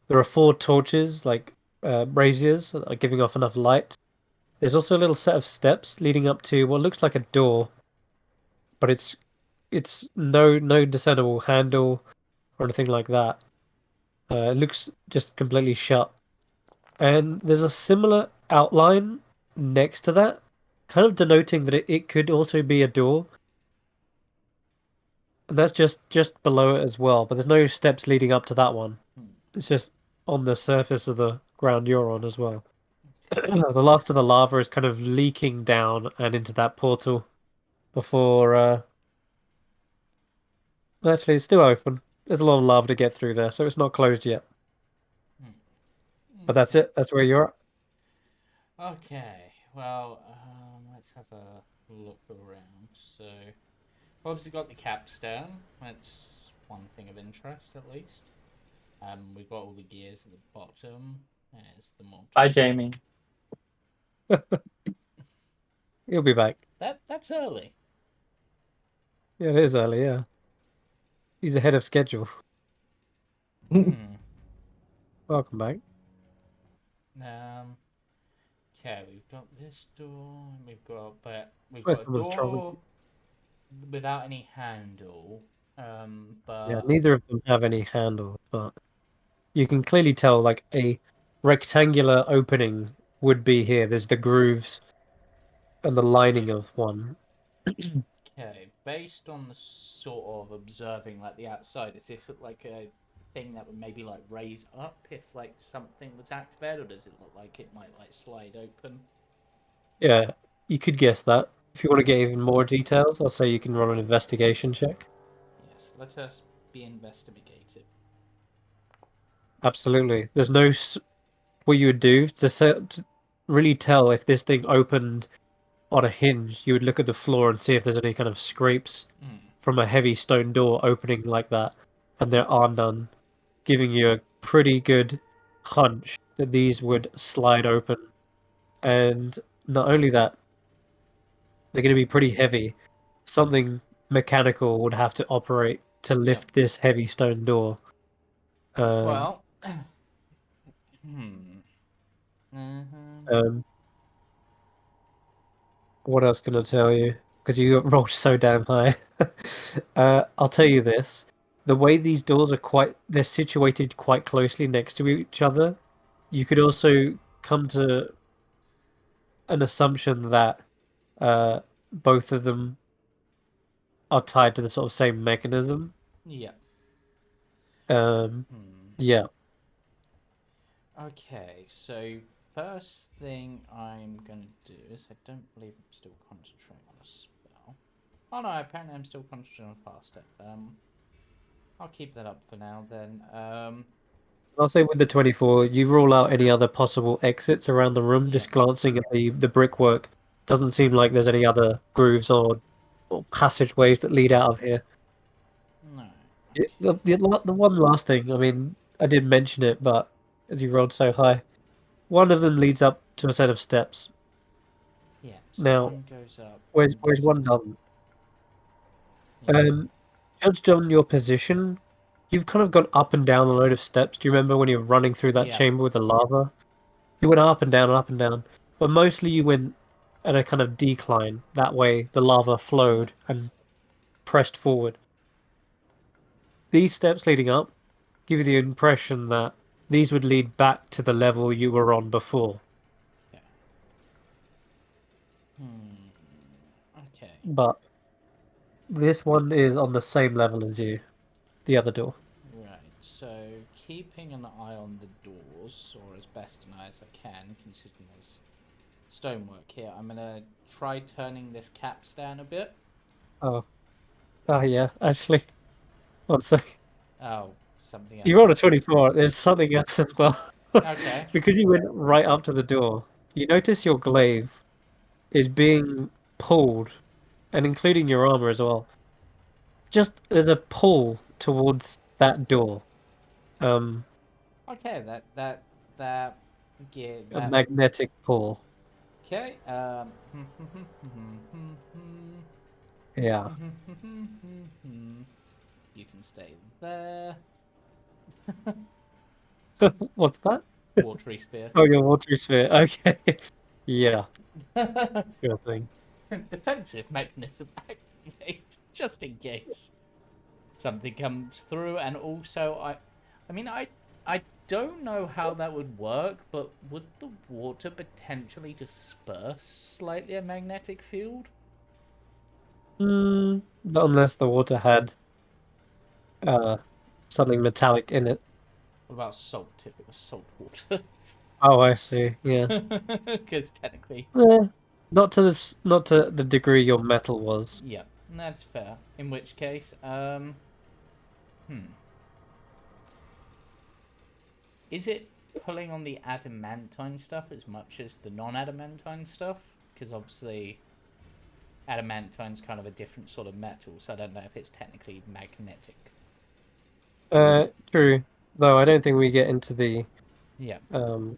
there are 4 torches, like braziers, that are giving off enough light. There's also a little set of steps leading up to what looks like a door, but it's no discernible handle or anything like that. It looks just completely shut. And there's a similar outline next to that, kind of denoting that it could also be a door. And that's just below it as well, but there's no steps leading up to that one. It's just on the surface of the ground you're on as well. The last of the lava is kind of leaking down and into that portal before actually it's still open. There's a lot of lava to get through there, so it's not closed yet. But that's it. That's where you're at. Okay, well, let's have a look around. So, we've obviously got the capstone. That's one thing of interest, at least. We've got all the gears at the bottom. There's the multi. Bye, Jamey. You'll be back. That's early. Yeah, it is early, yeah. He's ahead of schedule. Welcome back. Okay, we've got this door. We've Both got a of us trouble. door without any handle. But Yeah, neither of them have any handle, but you can clearly tell like a rectangular opening would be here. There's the grooves and the lining of one. okay, based on the sort of observing like the outside, is this like a thing that would maybe like raise up if like something was activated, or does it look like it might like slide open? Yeah, you could guess that. If you want to get even more details, I'll say you can roll an investigation check. Yes, let us be investigated. Absolutely. There's no what you would do to really tell if this thing opened on a hinge. You would look at the floor and see if there's any kind of scrapes from a heavy stone door opening like that, and there are none, giving you a pretty good hunch that these would slide open. And not only that, they're going to be pretty heavy. Something mechanical would have to operate to lift this heavy stone door. Well, What else can I tell you? Because you rolled so damn high. I'll tell you this. The way these doors are they're situated quite closely next to each other, you could also come to an assumption that both of them are tied to the sort of same mechanism. yeah. Yeah. Okay, so first thing I'm gonna do is I don't believe I'm still concentrating on a spell. Oh no, apparently I'm still concentrating on fast step. I'll keep that up for now then. I'll say with the 24, you rule out any other possible exits around the room. Yeah. Just glancing at the brickwork, doesn't seem like there's any other grooves or passageways that lead out of here. No. The one last thing, I mean, I did mention it, but as you rolled so high, one of them leads up to a set of steps. Yeah. So Now, one goes up. where's one doesn't? Yeah. Judged on your position, you've kind of gone up and down a load of steps. Do you remember when you were running through that Yeah. chamber with the lava? You went up and down and up and down, but mostly you went at a kind of decline. That way, the lava flowed and pressed forward. These steps leading up give you the impression that these would lead back to the level you were on before. Okay. But this one is on the same level as you, the other door. Right. So keeping an eye on the doors, or as best an eye as I can, considering there's stonework here. I'm gonna try turning this capstan a bit. Oh, yeah. Actually, one sec. Oh, something else. You rolled a 24. There's something else as well. Okay. Because you went right up to the door. You notice your glaive is being pulled, and including your armor as well. Just there's a pull towards that door. Okay. That. Yeah. A That. magnetic pull. Okay. Yeah. You can stay there. What's that? Watery sphere. Oh, your watery sphere. Okay. Yeah, sure thing. Defensive mechanism activate, just in case something comes through. And also, I don't know how that would work, but would the water potentially disperse slightly a magnetic field? Not unless the water had something metallic in it. What about salt? If it was salt water, Oh, I see. Yeah. because technically, Not to the degree your metal was. yeah, that's fair. In which case, is it pulling on the adamantine stuff as much as the non-adamantine stuff? Because obviously, adamantine's kind of a different sort of metal, so I don't know if it's technically magnetic. True. Though I don't think we get into the Yeah, um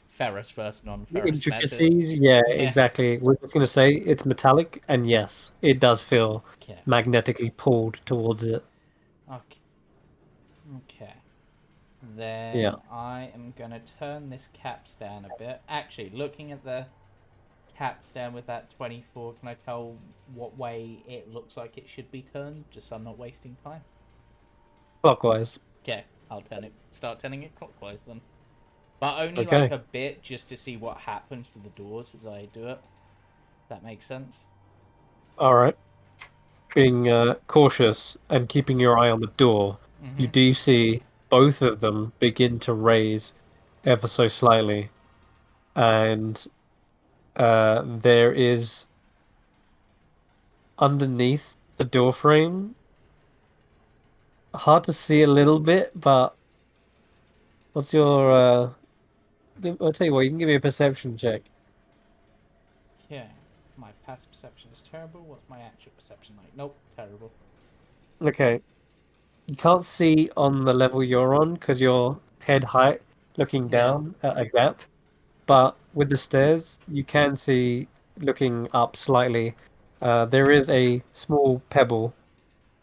ferrous versus the non-ferrous metal. intricacies. Yeah, Yeah. exactly. We're just gonna say it's metallic, and yes, it does feel Okay. magnetically pulled towards it. Okay. Okay. Then Yeah. I am gonna turn this capstan a bit. Actually, looking at the capstan with that 24, can I tell what way it looks like it should be turned? Just so I'm not wasting time. Clockwise. Okay, I'll start turning it clockwise then. But only Okay. like a bit, just to see what happens to the doors as I do it. That makes sense. All right. Being cautious and keeping your eye on the door, you do see both of them begin to raise ever so slightly, and there is underneath the door frame. Hard to see a little bit, but what's your? I'll tell you what. You can give me a perception check. Yeah. My past perception is terrible. What's my actual perception like? Nope, terrible. Okay. You can't see on the level you're on because you're head height looking down at a gap. But with the stairs, you can see looking up slightly. There is a small pebble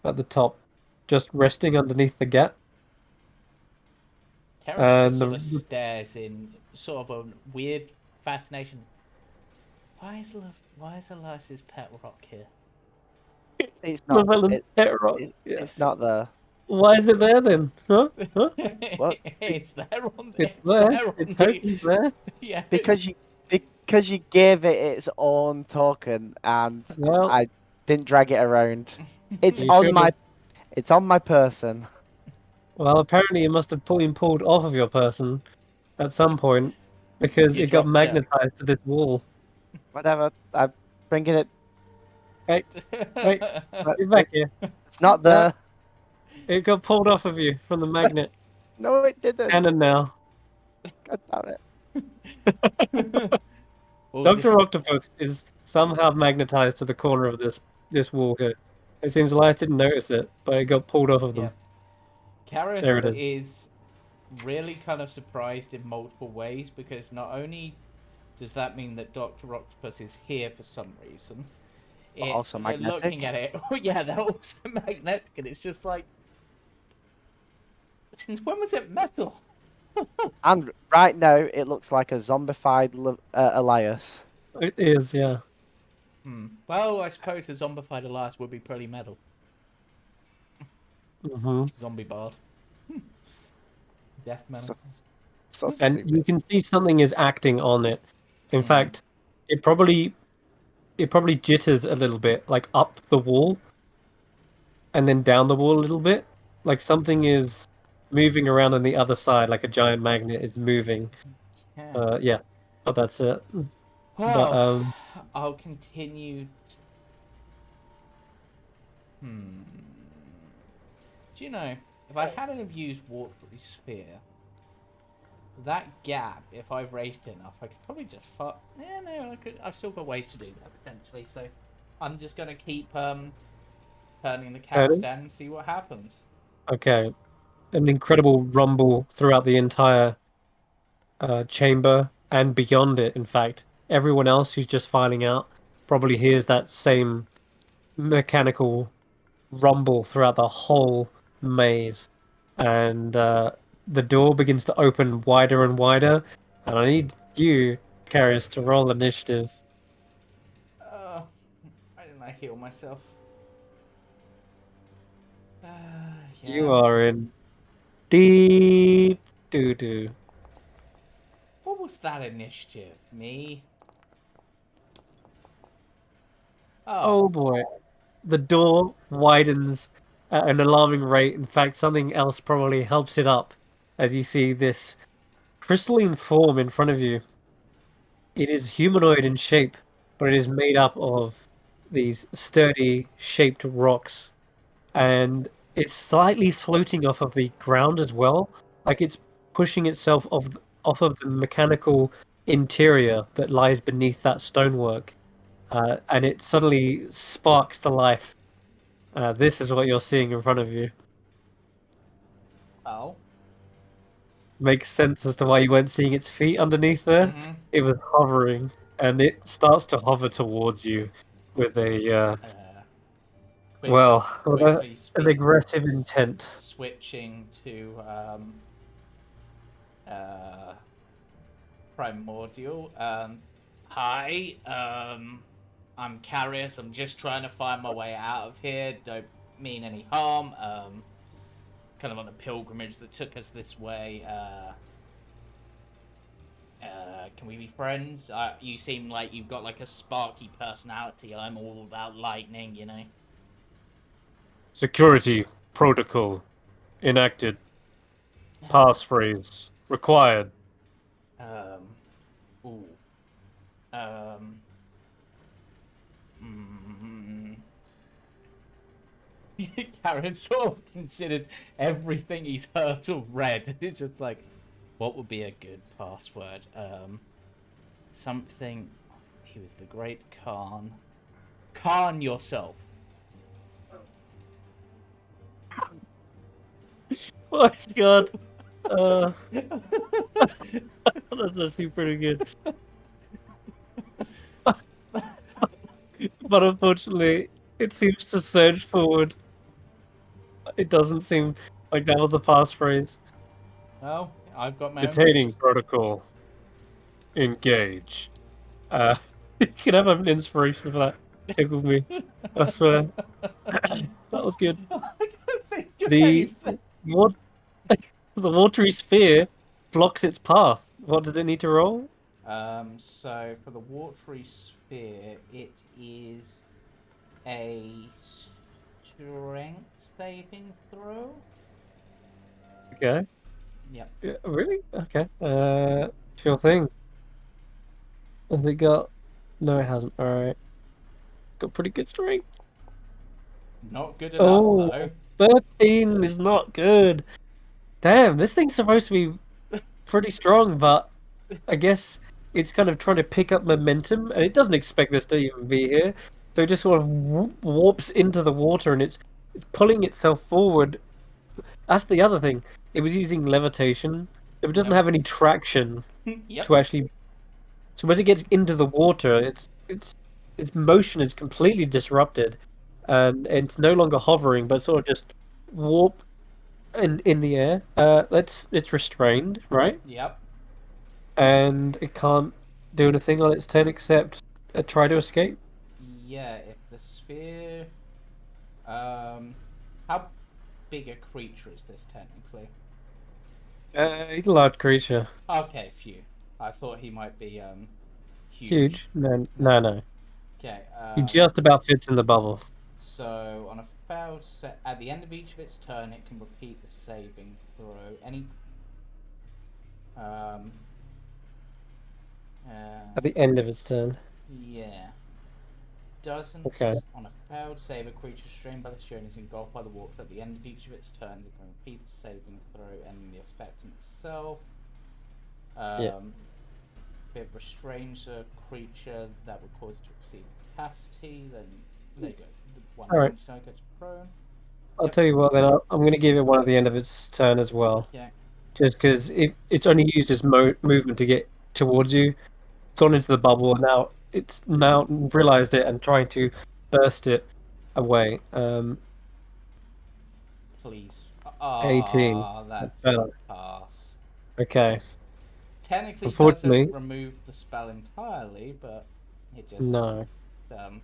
at the top, just resting underneath the gap. Karius And just sort of stares in sort of a weird fascination. Why is Elias's pet rock here? It's not. It's not there. Why is it there then? Huh? Huh? What? It's there on It's it's there. there on It's the totally there. yeah. Because you gave it its own token, and Well, I didn't drag it around. It's You on should've. it's on my person. Well, apparently it must have been pulled off of your person at some point because You it got dropped it. magnetized to this wall. Whatever. I'm bringing it. Wait, but get back here. It's not there. It got pulled off of you from the magnet. No, it didn't. Cannon now. God damn it. All Dr. this- Octopus is somehow magnetized to the corner of this wall here. It seems Elias didn't notice it, but it got pulled off of them. Karius There it is really kind of surprised in multiple ways, because not only does that mean that Dr. Octopus is here for some reason, But also magnetic. looking at it, yeah, they're also magnetic, and it's just like, Since when was it metal? And right now, it looks like a zombified Elias. It is, yeah. Well, I suppose a zombified Elias would be pretty metal. Hmm. Zombie bard. Death metal. So And stupid. you can see something is acting on it. In fact, it probably jitters a little bit, like up the wall, and then down the wall a little bit. Like something is moving around on the other side, like a giant magnet is moving. Yeah. Yeah, but that's it. Well, But I'll continue. Do you know, if I hadn't have used watery sphere, that gap, if I've raised it enough, I could probably just fuck. Yeah, no, I could. I've still got ways to do that potentially. So I'm just gonna keep turning the capstan and see what happens. okay, an incredible rumble throughout the entire chamber and beyond it. In fact, everyone else who's just filing out probably hears that same mechanical rumble throughout the whole maze, and the door begins to open wider and wider. And I need you, Karius, to roll initiative. Why didn't I heal myself? You are in deep doo-doo. What was that initiative? Me? Oh boy. The door widens at an alarming rate. In fact, something else probably helps it up as you see this crystalline form in front of you. It is humanoid in shape, but it is made up of these sturdy shaped rocks. And it's slightly floating off of the ground as well. Like it's pushing itself off of the mechanical interior that lies beneath that stonework. And it suddenly sparks to life. This is what you're seeing in front of you. Oh. Makes sense as to why you weren't seeing its feet underneath there. It was hovering, and it starts to hover towards you with a an aggressive intent. Switching to primordial. Hi, I'm Karius. I'm just trying to find my way out of here. Don't mean any harm. Kind of on a pilgrimage that took us this way. Can we be friends? You seem like you've got like a sparky personality. I'm all about lightning, you know. Security protocol enacted. Passphrase required. Karen sort of considers everything he's heard or read. It's just like, what would be a good password? Something. He was the great Khan. Khan yourself. Oh my god. That's actually pretty good. But unfortunately, it seems to surge forward. It doesn't seem like that was the passphrase. Oh, I've got my Detaining protocol. Engage. You can have an inspiration for that. Take with me. I swear. That was good. The watery sphere blocks its path. What does it need to roll? So for the watery sphere, it is a strength saving throw. Okay. Yep. Yeah, really? Okay. Sure thing. Has it got? No, it hasn't. All right. Got pretty good strength. Not good enough, though. 13 is not good. Damn, this thing's supposed to be pretty strong, but I guess it's kind of trying to pick up momentum, and it doesn't expect this to even be here. So it just sort of warps into the water, and it's pulling itself forward. That's the other thing. It was using levitation. It doesn't have any traction to actually. So as it gets into the water, its motion is completely disrupted, and it's no longer hovering, but sort of just in the air. It's restrained, right? Yep. And it can't do anything on its turn except try to escape. Yeah, if the sphere... how big a creature is this, technically? He's a large creature. Okay, phew. I thought he might be, huge. Huge. No. Okay, He just about fits in the bubble. so on a failed set, at the end of each of its turn, it can repeat the saving throw. Any... At the end of its turn. yeah. Doesn't Okay. on a failed save, a creature strained by the strain is engulfed by the warp. At the end of each of its turns, it can repeat the saving throw and the effect in itself. Yeah. If it restrains a creature that would cause it to exceed capacity, then there you go. The one Alright. so it gets prone. I'll Yep. tell you what, then I'm going to give it one at the end of its turn as well. Yeah. Just because it's only used its movement to get towards you. It's gone into the bubble, and now it's realized it and trying to burst it away. Please. 18. That's better. a pass. Okay. Technically, Unfortunately- doesn't remove the spell entirely, but it just No. um.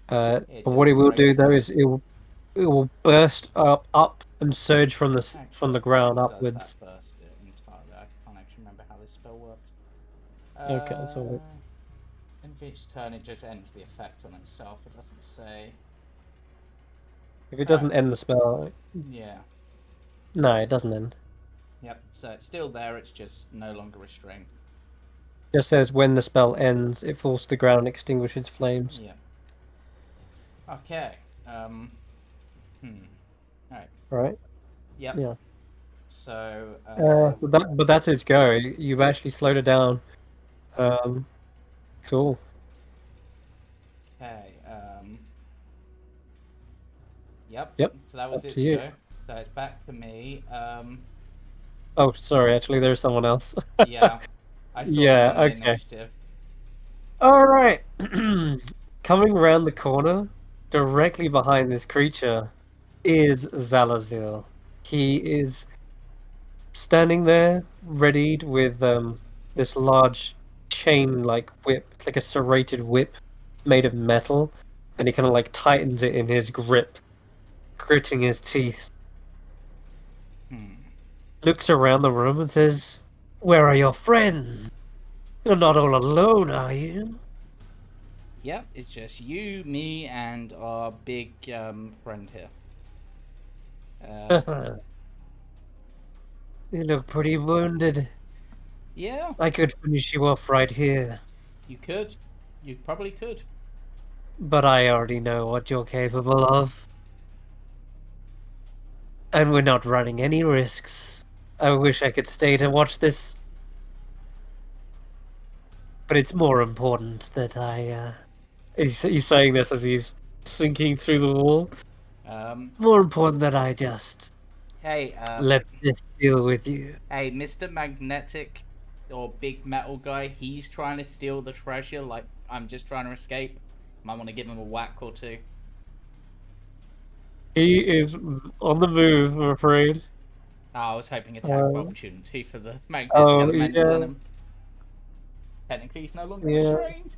But It what it just will do breaks though it. is it will burst up and surge from the ground Actually, upwards. does that burst it entirely? I can't actually remember how this spell works. Okay, that's all right. In each turn, it just ends the effect on itself. It doesn't say. If it doesn't end the spell, Yeah. no, it doesn't end. Yep. So it's still there. It's just no longer restrained. Just says when the spell ends, it falls to the ground and extinguishes flames. Yeah. Okay. Alright. Right? Yep. Yeah. So. But that's its go. You've actually slowed it down. Cool. Okay. Yep. Yep, So that was up its to you. go. So it's back to me. Oh, sorry. Actually, there's someone else. Yeah. I saw Yeah, that on the okay. initiative. All right. Coming around the corner, directly behind this creature, is Zalazil. He is standing there, readied with this large chain-like whip, it's like a serrated whip made of metal, and he kind of like tightens it in his grip, gritting his teeth. Looks around the room and says, "Where are your friends? You're not all alone, are you?" Yep, it's just you, me, and our big friend here. You look pretty wounded. Yeah, I could finish you off right here, you could. You probably could. but I already know what you're capable of. And we're not running any risks. I wish I could stay to watch this. But it's more important that He's saying this as he's sinking through the wall. More important that I just Hey, let this deal with you. hey, Mr. Magnetic or Big Metal Guy, he's trying to steal the treasure. Like I'm just trying to escape. Might want to give him a whack or two. He is on the move, I'm afraid. Oh, I was hoping attack of opportunity for the magnetic Oh, elemental yeah. on him. Technically, he's no longer Yeah. restrained.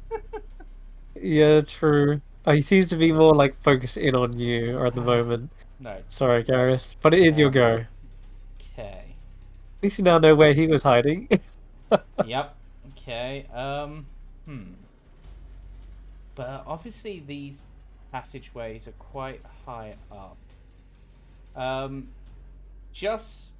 Yeah, true. He seems to be more like focused in on you at the moment. No. Sorry, Karius, but it is your go. Okay. At least you now know where he was hiding. Yep. Okay. But obviously these passageways are quite high up. Just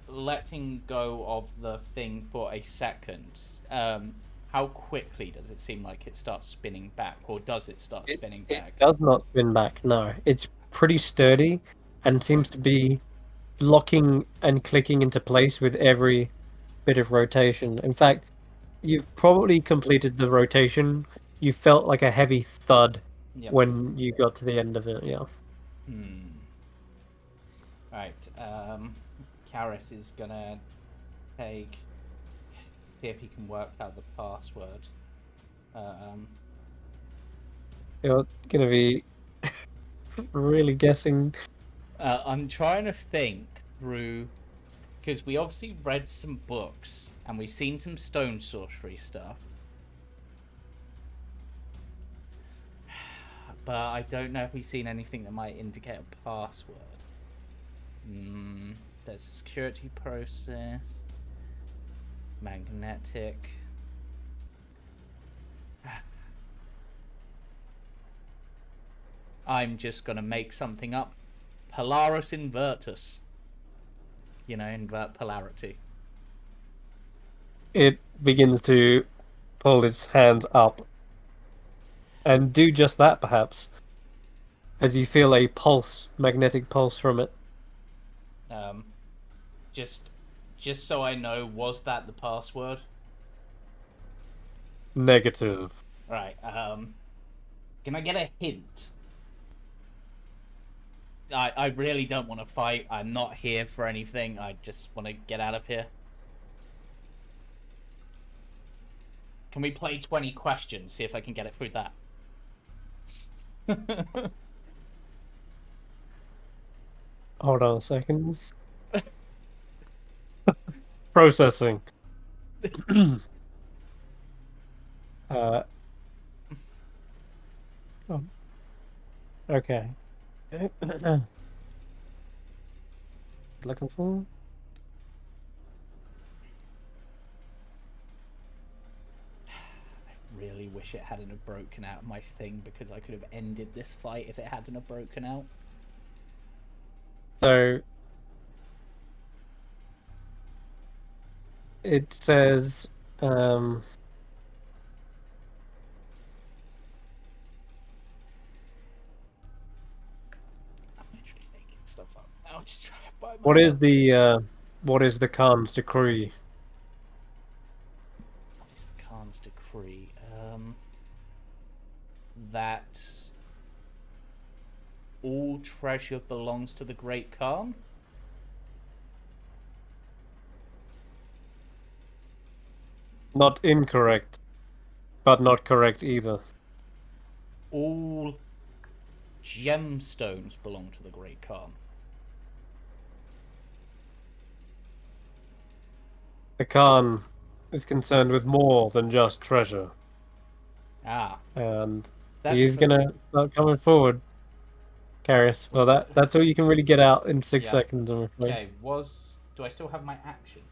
letting go of the thing for a second. How quickly does it seem like it starts spinning back, or does it start spinning back? It does not spin back, no. It's pretty sturdy and seems to be locking and clicking into place with every bit of rotation. In fact, you've probably completed the rotation. You felt like a heavy thud Yep. when you got to the end of it, yeah. Right. Karius is gonna see if he can work out the password. You're gonna be really guessing. I'm trying to think through, because we obviously read some books and we've seen some stone sorcery stuff. But I don't know if we've seen anything that might indicate a password. There's a security process. Magnetic. I'm just gonna make something up. Polaris invertus. You know, invert polarity. It begins to pull its hands up. And do just that, perhaps. As you feel a pulse, magnetic pulse from it. Just so I know, was that the password? Negative. Right, can I get a hint? I really don't want to fight. I'm not here for anything. I just want to get out of here. Can we play 20 questions? See if I can get it through that. Hold on a second. Processing. Oh. Okay. Looking for? I really wish it hadn't have broken out of my thing, because I could have ended this fight if it hadn't have broken out. So it says I'm literally making stuff up now. Just try it by myself. what is the Khan's decree? What is the Khan's decree? That all treasure belongs to the Great Khan? Not incorrect, but not correct either. All gemstones belong to the Great Khan. The Khan is concerned with more than just treasure. Ah. And That's he's for- gonna start coming forward. Karius. Well, that's all you can really get out in 6 Yeah. seconds, I'm afraid. Okay, do I still have my action?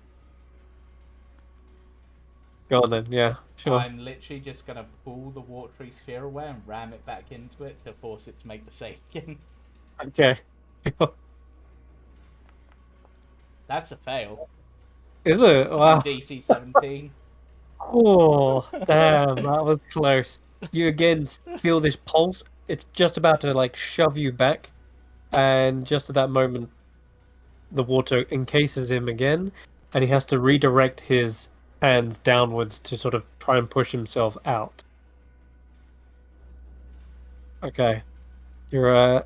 Go on then, yeah, sure. I'm literally just gonna pull the watery sphere away and ram it back into it to force it to make the save again. Okay. That's a fail. Is it? Wow. DC 17. Oh, damn, that was close. You again feel this pulse. It's just about to like shove you back, and just at that moment, the water encases him again, and he has to redirect his hands downwards to sort of try and push himself out. Okay, your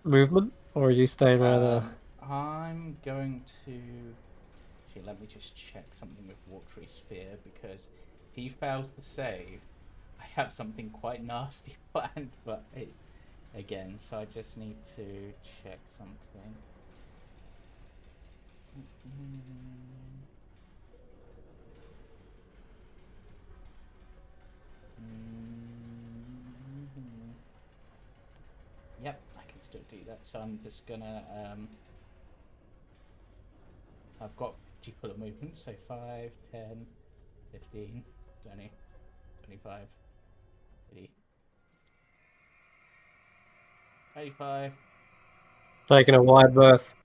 movement, or are you staying right there? I'm going to... Actually, let me just check something with watery sphere, because if he fails the save, I have something quite nasty planned, but again, so I just need to check something. Yep, I can still do that, so I'm just gonna I've got 50 full of movement, so 5, 10, 15, 20, 25, 30, 35. Taking a wide berth.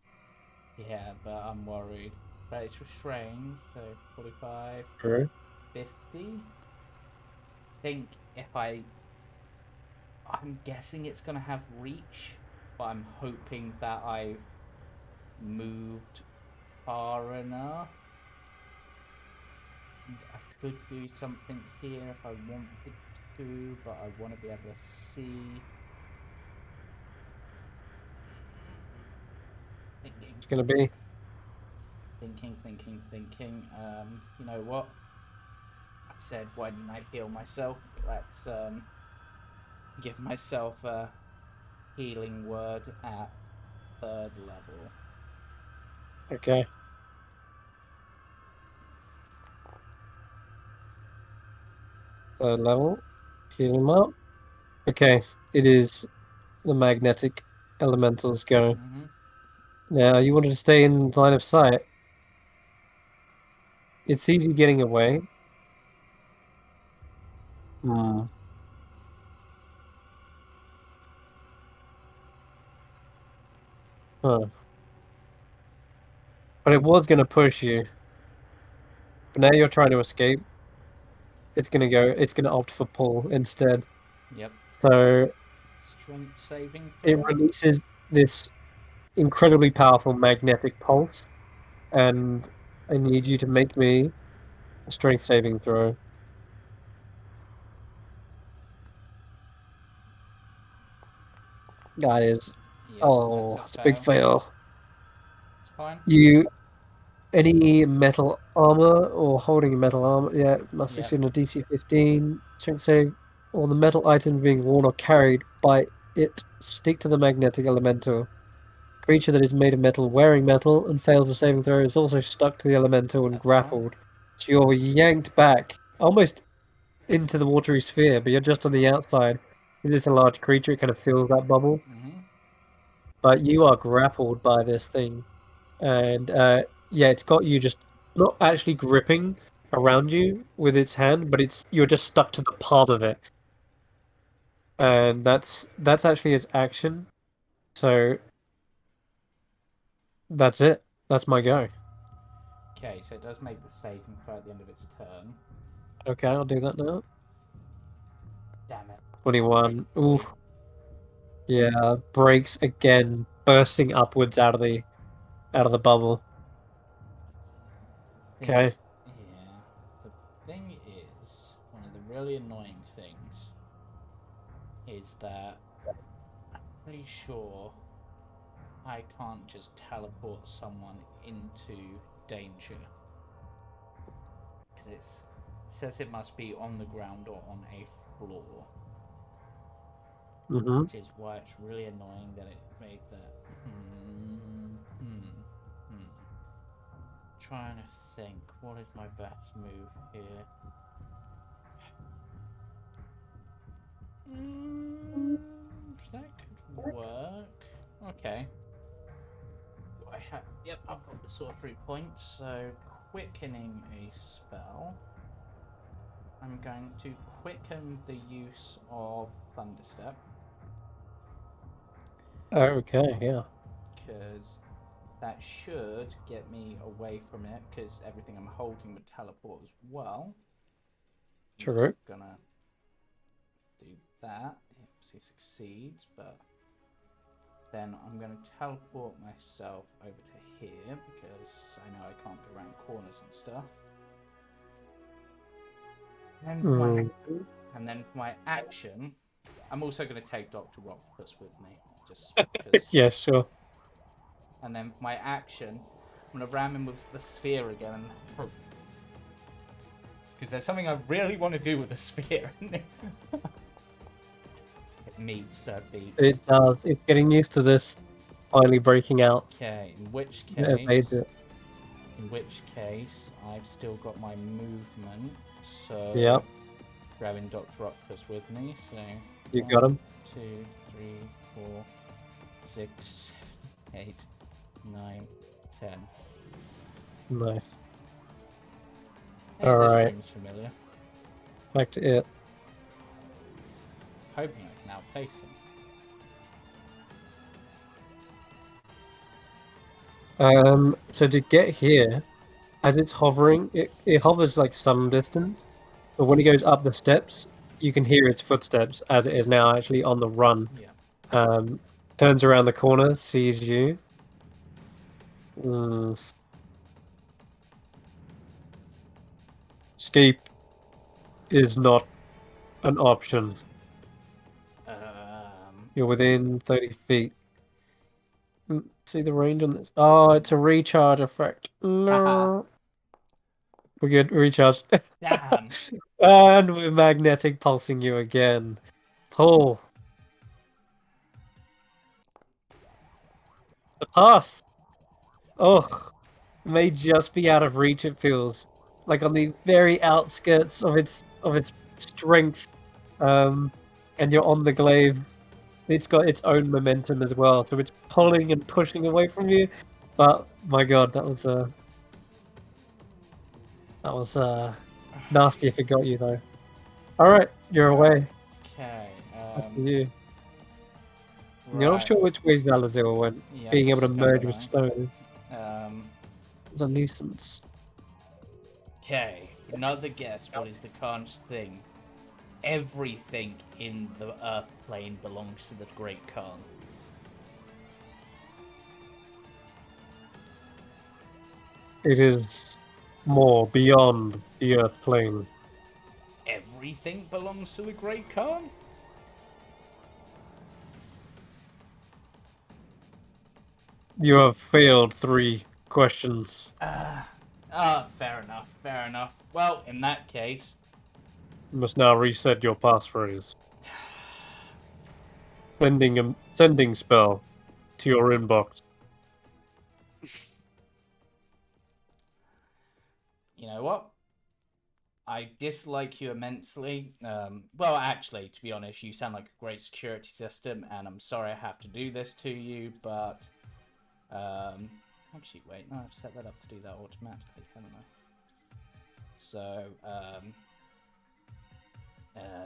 Yeah, but I'm worried. But it's restrained, so 45, True. 50. I think if I'm guessing it's gonna have reach, but I'm hoping that I've moved far enough. I could do something here if I wanted to, but I want to be able to see. Thinking. It's gonna be. Thinking. You know what? I said, why didn't I heal myself? Let's give myself a healing word at 3rd level. Okay. Third level. Heal him up. Okay. It is the magnetic elementals go. Mm-hmm. Now, you wanted to stay in line of sight. It sees you getting away. Hmm. Huh. But it was going to push you. But now you're trying to escape. It's going to opt for pull instead. Yep. So Strength saving it throw. releases this incredibly powerful magnetic pulse. And I need you to make me a strength saving throw. That is... Yep, Oh, that's it's a big fail. It's fine. Any metal armor or holding metal armor? Yeah, must Yeah. succeed in a DC 15 strength save, or the metal item being worn or carried by it stick to the magnetic elemental. Creature that is made of metal wearing metal and fails the saving throw is also stuck to the elemental and That's grappled. So you're yanked back, almost into the watery sphere, but you're just on the outside. Because it's a large creature, it kind of fills that bubble. Mm-hmm. But you are grappled by this thing. And yeah, it's got you just not actually gripping around you with its hand, but you're just stuck to the palm of it. And that's actually its action. So that's it. That's my go. Okay, so it does make the saving throw at the end of its turn. Okay, I'll do that now. Damn it. 21. Ooh. Yeah, breaks again, bursting upwards out of the bubble. Okay. Yeah. The thing is, one of the really annoying things is that I'm pretty sure I can't just teleport someone into danger. Because it says it must be on the ground or on a floor. Mm-hmm. Which is why it's really annoying that it made that. Trying to think, what is my best move here? That could work. Okay. I have. Yep, I've got the sort of 3 points. So quickening a spell. I'm going to quicken the use of Thunderstep. Okay, yeah. Because that should get me away from it, because everything I'm holding would teleport as well. I'm True. just gonna do that. Oops, he succeeds, but then I'm gonna teleport myself over to here, because I know I can't go around corners and stuff. And then for my action, I'm also going to take Dr. Octopus with me, just because. Yeah, sure. And then for my action, I'm going to ram him with the sphere again. Because there's something I really want to do with the sphere. It meets, beats. It does. It's getting used to this finally breaking out. Okay, in which case, I've still got my movement, so Yep. grabbing Dr. Octopus with me, so You got him. 2, 3, 4, 6, 7, 8, 9, 10. Nice. Hey, Alright. this room's familiar. Back to it. Hoping I can outpace him. So to get here, as it's hovering, it hovers like some distance, but when it goes up the steps, you can hear its footsteps as it is now actually on the run. Yeah. Turns around the corner, sees you. Escape is not an option. You're within 30 feet. See the range on this? Oh, it's a recharge effect. No. We're good. Recharge. Damn. And we're magnetic pulsing you again. Pull. The pass. Oh, may just be out of reach. It feels like on the very outskirts of its strength. And you're on the glaive. It's got its own momentum as well, so it's pulling and pushing away from you. But my God, that was nasty if it got you though. All right, you're away. Okay. Up to you. Right. You're not sure which way Zalazil went. Yeah, Being able to just merge don't with know. stones Um. is a nuisance. Okay. Another guess. What is the Khan's thing? Everything in the Earth plane belongs to the Great Khan. It is more beyond the Earth plane. Everything belongs to the Great Khan? You have failed 3 questions. Fair enough, fair enough. Well, in that case, You must now reset your passphrase. Sending spell to your inbox. you know what? I dislike you immensely. Well, actually, to be honest, you sound like a great security system, and I'm sorry I have to do this to you, but... actually, wait, no, I've set that up to do that automatically, haven't I? So,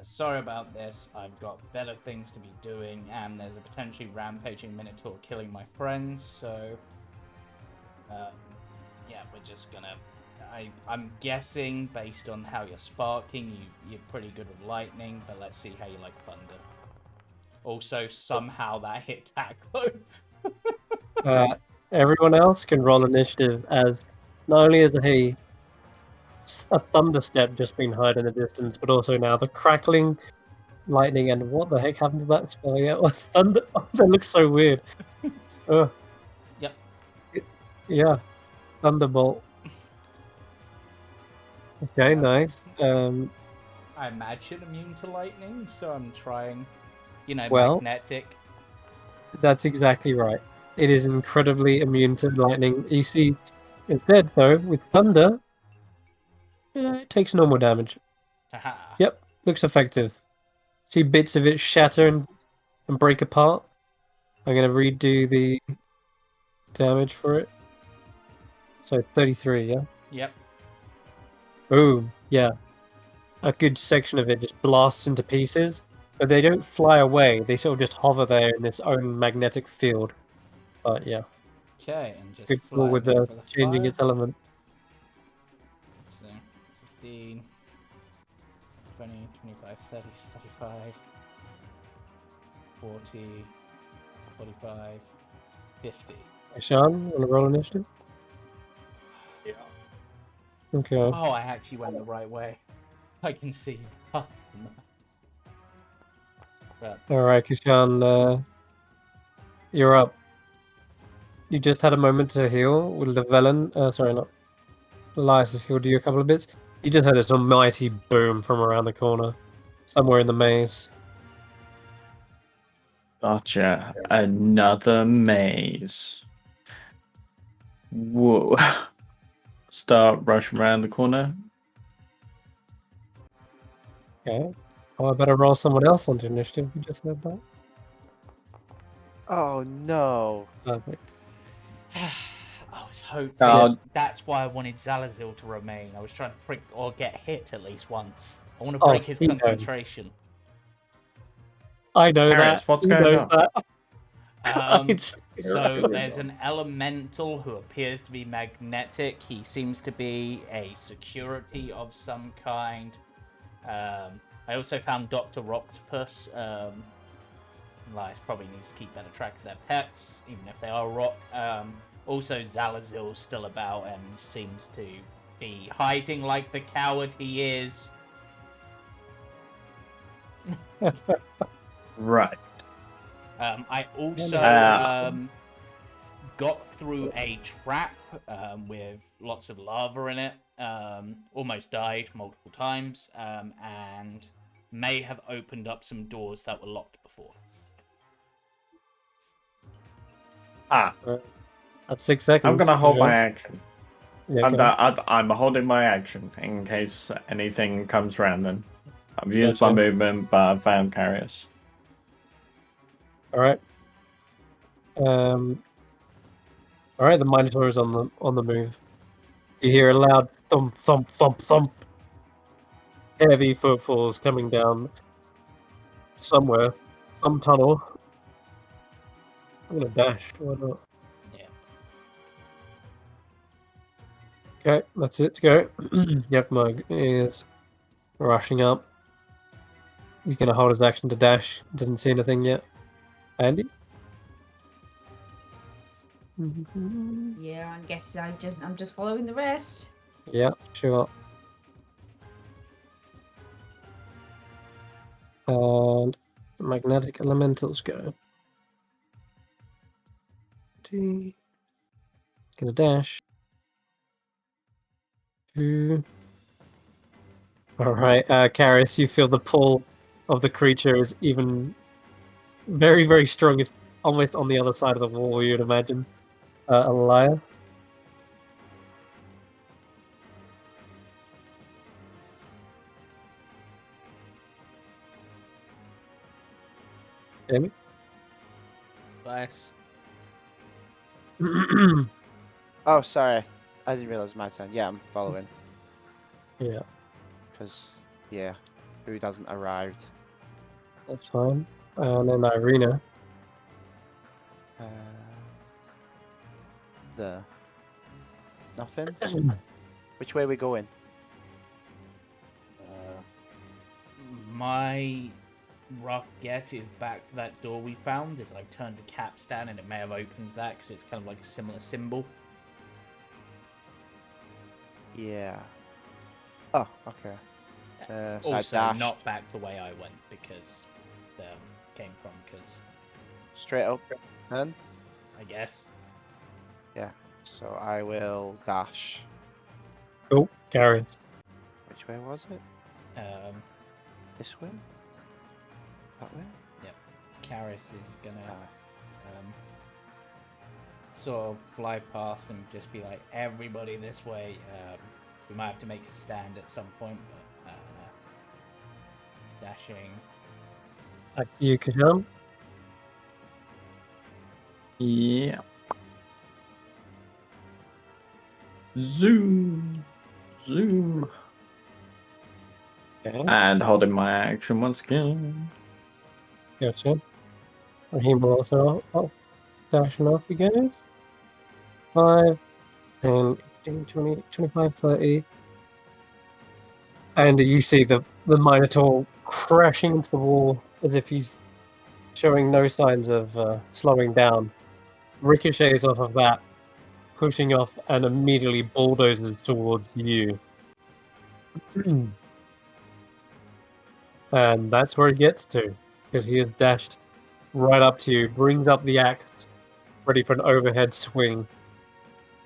sorry about this. I've got better things to be doing, and there's a potentially rampaging Minotaur killing my friends, so... yeah, we're just gonna... I'm guessing, based on how you're sparking, you're pretty good with lightning, but let's see how you like thunder. Also, somehow that hit Tacklo. Everyone else can roll initiative as not only is a thunder step just been heard in the distance, but also now the crackling, lightning, and what the heck happened to that spell? Yeah, thunder. Oh, that looks so weird. Yep. Yeah, thunderbolt. Okay, nice. I imagine immune to lightning, so I'm trying, Well- magnetic. That's exactly right. It is incredibly immune to lightning. You see, instead though, with thunder, it takes normal damage. Haha. Yep, looks effective. See bits of it shatter and break apart. I'm gonna redo the damage for it. So 33, yeah? Yep. Boom, yeah. A good section of it just blasts into pieces, but they don't fly away. They sort of just hover there in its own magnetic field. But yeah, Okay, and just good fly call with over the the changing fire. its element. So, 15, 20, 25, 30, 35, 40, 45, 50. Kesh'an, wanna roll initiative? Yeah. Okay. Oh, I actually went the right way. I can see the path from that. But, Alright, Kesh'an, you're up. You just had a moment to heal with the Velen. Sorry, not. Elias has healed you a couple of bits. You just heard this almighty boom from around the corner, somewhere in the maze. Gotcha. Another maze. Whoa. Start rushing around the corner. Okay. Oh, I better roll someone else onto initiative. You just said that. Oh no. Perfect. I was hoping. Oh. That's why I wanted Zalazil to remain. I was trying to prick or get hit at least once. I want to Oh, break his he knows. concentration. I know Karius, that. what's He going knows on? that. So there's an elemental who appears to be magnetic. He seems to be a security of some kind. I also found Dr. Octopus. Elias probably needs to keep better track of their pets, even if they are rock. Also, Zalazil's still about and seems to be hiding like the coward he is. Right. I also got through a trap with lots of lava in it. Almost died multiple times, and may have opened up some doors that were locked before. Ah, That's 6 seconds. I'm gonna hold sure. my action. Yeah, go on. I'm holding my action in case anything comes around. Then I've used my Gotcha. movement, but I've found Karius. All right. All right. The Minotaur is on the move. You hear a loud thump, thump, thump, thump. Heavy footfalls coming down somewhere, some tunnel. I'm gonna dash. Why not? Yeah. Okay, that's it. To go. Yuckmug is rushing up. He's gonna hold his action to dash. Doesn't see anything yet. Andy. Yeah, I guess I'm just following the rest. Yeah, sure. And the magnetic elementals go. Gonna dash. Alright, Karius, you feel the pull of the creature is even very, very strong. It's almost on the other side of the wall, you'd imagine. Elias. Jamey? Nice. Oh, sorry. I didn't realize my turn. Yeah, I'm following. Yeah, Because, yeah, food hasn't arrived. that's fine. And then Eirina. Uh, Nothing? Which way are we going? My rough guess is back to that door we found. As I've turned the capstan, and it may have opened that because it's kind of like a similar symbol. Yeah. Oh, okay. So Also, I dashed not back the way I went because came from. Because straight up then. I guess. So I will dash. Oh, Karius. Which way was it? This way? That way? Karius is gonna sort of fly past and just be like, "Everybody this way." We might have to make a stand at some point, but dashing. Back to you, Kesh'an. Yeah. Zoom. Zoom. Okay, And holding my action once again. gotcha. Raheem will also off, dashing off, you guys. 5, 10, 15, 20, 25, 30. And you see the Minotaur crashing into the wall as if he's showing no signs of slowing down. Ricochets off of that, pushing off and immediately bulldozes towards you. And that's where he gets to, because he has dashed right up to you, brings up the axe, ready for an overhead swing.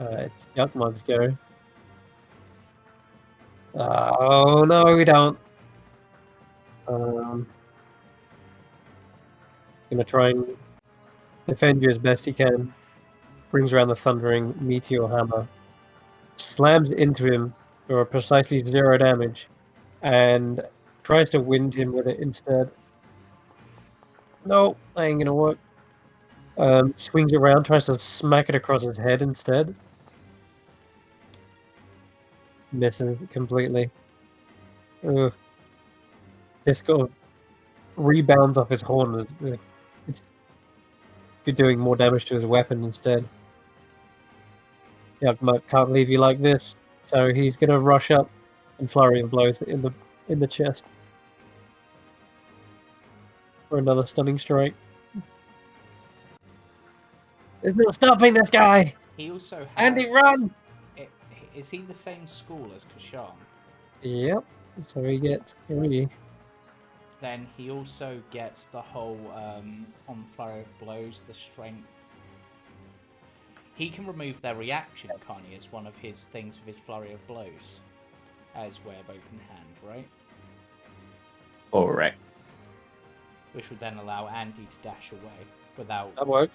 It's Yuckmug's go. Oh no, we don't. Gonna try and defend you as best he can. Brings around the thundering meteor hammer, slams into him for precisely 0 damage, and tries to wind him with it instead. No, that ain't gonna work. Swings around, tries to smack it across his head instead. Misses completely. Ugh. Just kind of rebounds off his horn as if it's doing more damage to his weapon instead. Yagmut can't leave you like this, so he's gonna rush up and flurry of blows in the chest for another stunning strike. There's no stopping this guy! He also has. Andi, run! Is he the same school as Kesh'an? Yep, so he gets 3. Then he also gets the whole on flurry of blows, the strength. He can remove their reaction, can't he, as one of his things with his flurry of blows, as way of open hand, right? Correct. Which would then allow Andi to dash away without. That works.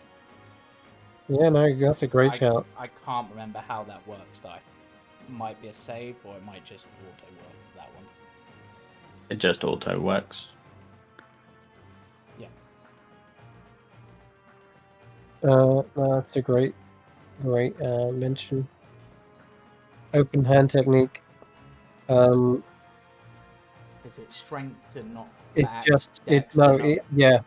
Yeah, no, that's a great shout. I can't remember how that works though. It might be a save or it might just auto work for that one. It just auto works. Yeah. No, that's a great mention. Open hand technique. Is it strength to knock It's back? just Dex to knock... yeah.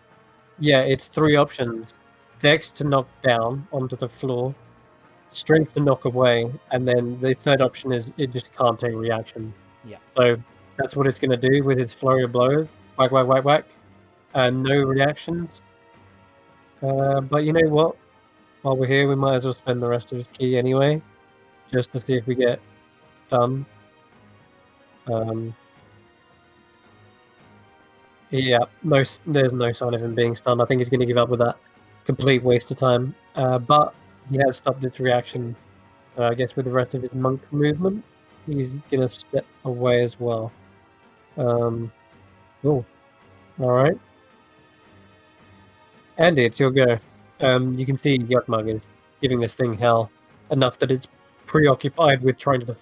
It's 3 options: Dex to knock down onto the floor, Strength to knock away, and then the third option is it just can't take reactions. Yeah. So that's what it's going to do with its flurry of blows. Whack, whack, whack, whack. No reactions. But you know what? While we're here, we might as well spend the rest of his key anyway, just to see if we get done. Yeah, there's no sign of him being stunned. I think he's going to give up with that. Complete waste of time. But he has stopped its reaction. So I guess with the rest of his monk movement, he's going to step away as well. Cool. All right. Andy, it's your go. You can see Yuckmug is giving this thing hell enough that it's preoccupied with trying to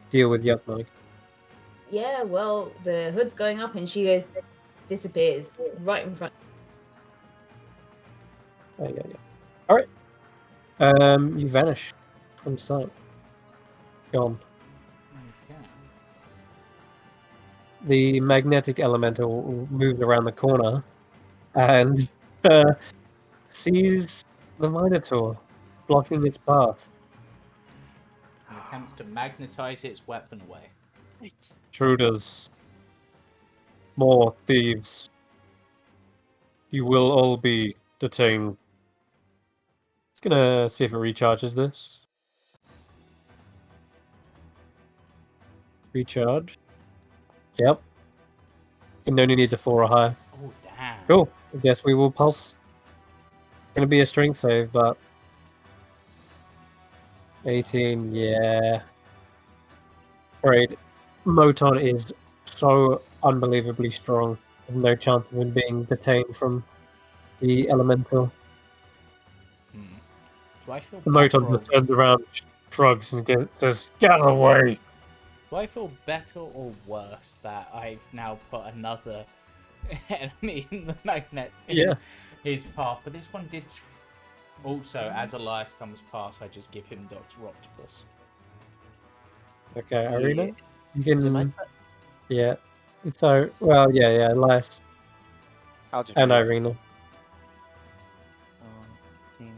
deal with Yuckmug. Yeah, well, the hood's going up and she disappears right in front. Yeah. All right. You vanish from sight. Gone. Okay. The magnetic elemental moves around the corner and sees the Minotaur blocking its path. And attempts to magnetize its weapon away. Intruders. More thieves. You will all be detained. It's gonna see if it recharges this. Recharge. Yep. It only needs a 4 or higher. Oh, damn. Cool. I guess we will pulse. It's gonna be a strength save, but 18, yeah. Right. Moton is so unbelievably strong. There's no chance of him being detained from the elemental. Do I feel The better Moton just turns around, shrugs, and says, "Get away!" Do I feel better or worse that I've now put another enemy in the magnet in his path? But this one did also, as Elias comes past, I just give him Dr. Octopus. Okay, Eirina? You can... Is it my turn? Yeah. So, well, yeah, Elias I'll just and move. Eirina. 15, 19.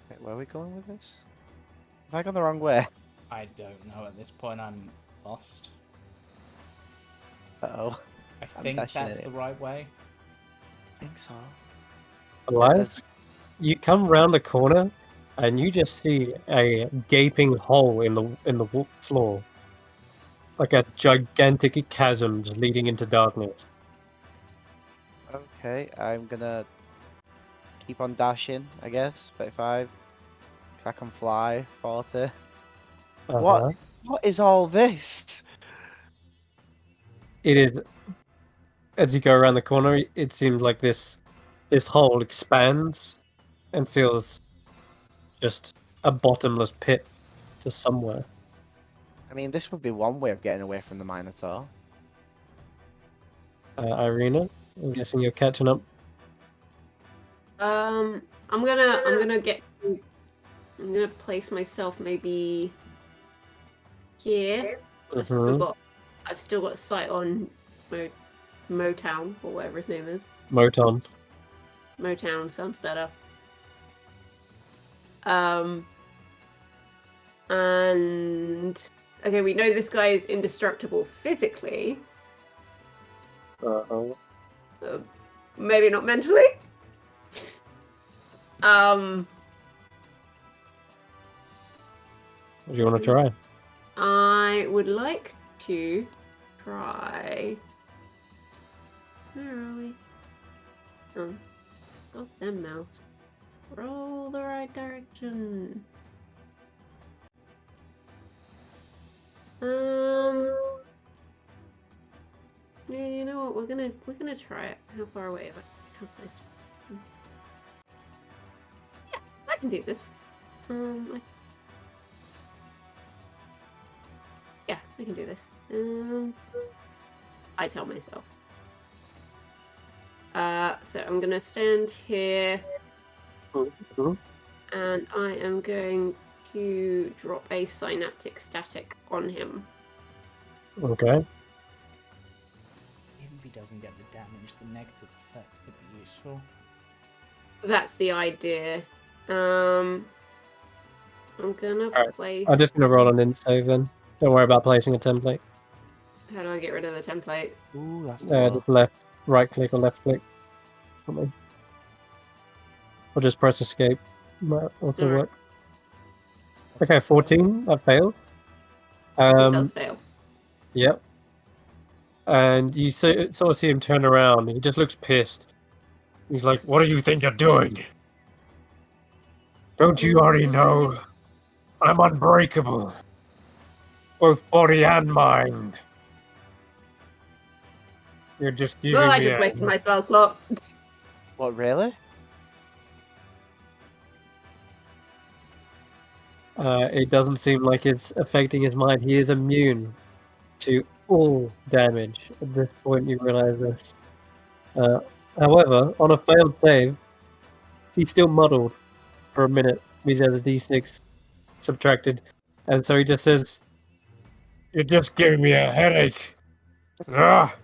Wait, where are we going with this? Have I gone the wrong way? I don't know. At this point, I'm lost. Uh-oh. I think that's the right way. I think so. Elias, you come round the corner, and you just see a gaping hole in the floor. Like a gigantic chasm just leading into darkness. Okay, I'm gonna keep on dashing, I guess. 35. If I can fly, 40. What is all this? It is, as you go around the corner, it seems like this hole expands and feels just a bottomless pit to somewhere. I mean, this would be one way of getting away from the Minotaur. Eirina, I'm guessing you're catching up. I'm gonna place myself maybe here. I've still got sight on Motown or whatever his name is. Moton. Motown sounds better. And okay, we know this guy is indestructible physically. Maybe not mentally. What do you want to try? I would like to try. Where are we? Oh, got them mouse. Roll the right direction. Yeah, you know what? We're gonna try it. How far away am I? How close? Yeah, I can do this. Yeah, I can do this. I tell myself. So I'm gonna stand here, and I am going to drop a synaptic static on him. Okay. Even if he doesn't get the damage, the negative effect could be useful. That's the idea. I'm gonna Alright, place. I'm just gonna roll an int save then. Don't worry about placing a template. How do I get rid of the template? Ooh, that's slow. Just left, right click or left click. Something. Or just press escape. Might also Alright. work. Okay, 14. That fails. It does fail. Yep. And you sort of see him turn around. He just looks pissed. He's like, "What do you think you're doing? Don't you already know? I'm unbreakable. Both body and mind. You're just giving Oh, I me just wasted my spell slot. What, really? It doesn't seem like it's affecting his mind. He is immune to all damage. At this point, you realize this. However, on a failed save, he's still muddled for a minute. He has a d6 subtracted, and so he just says, "You're just giving me a headache." Ah!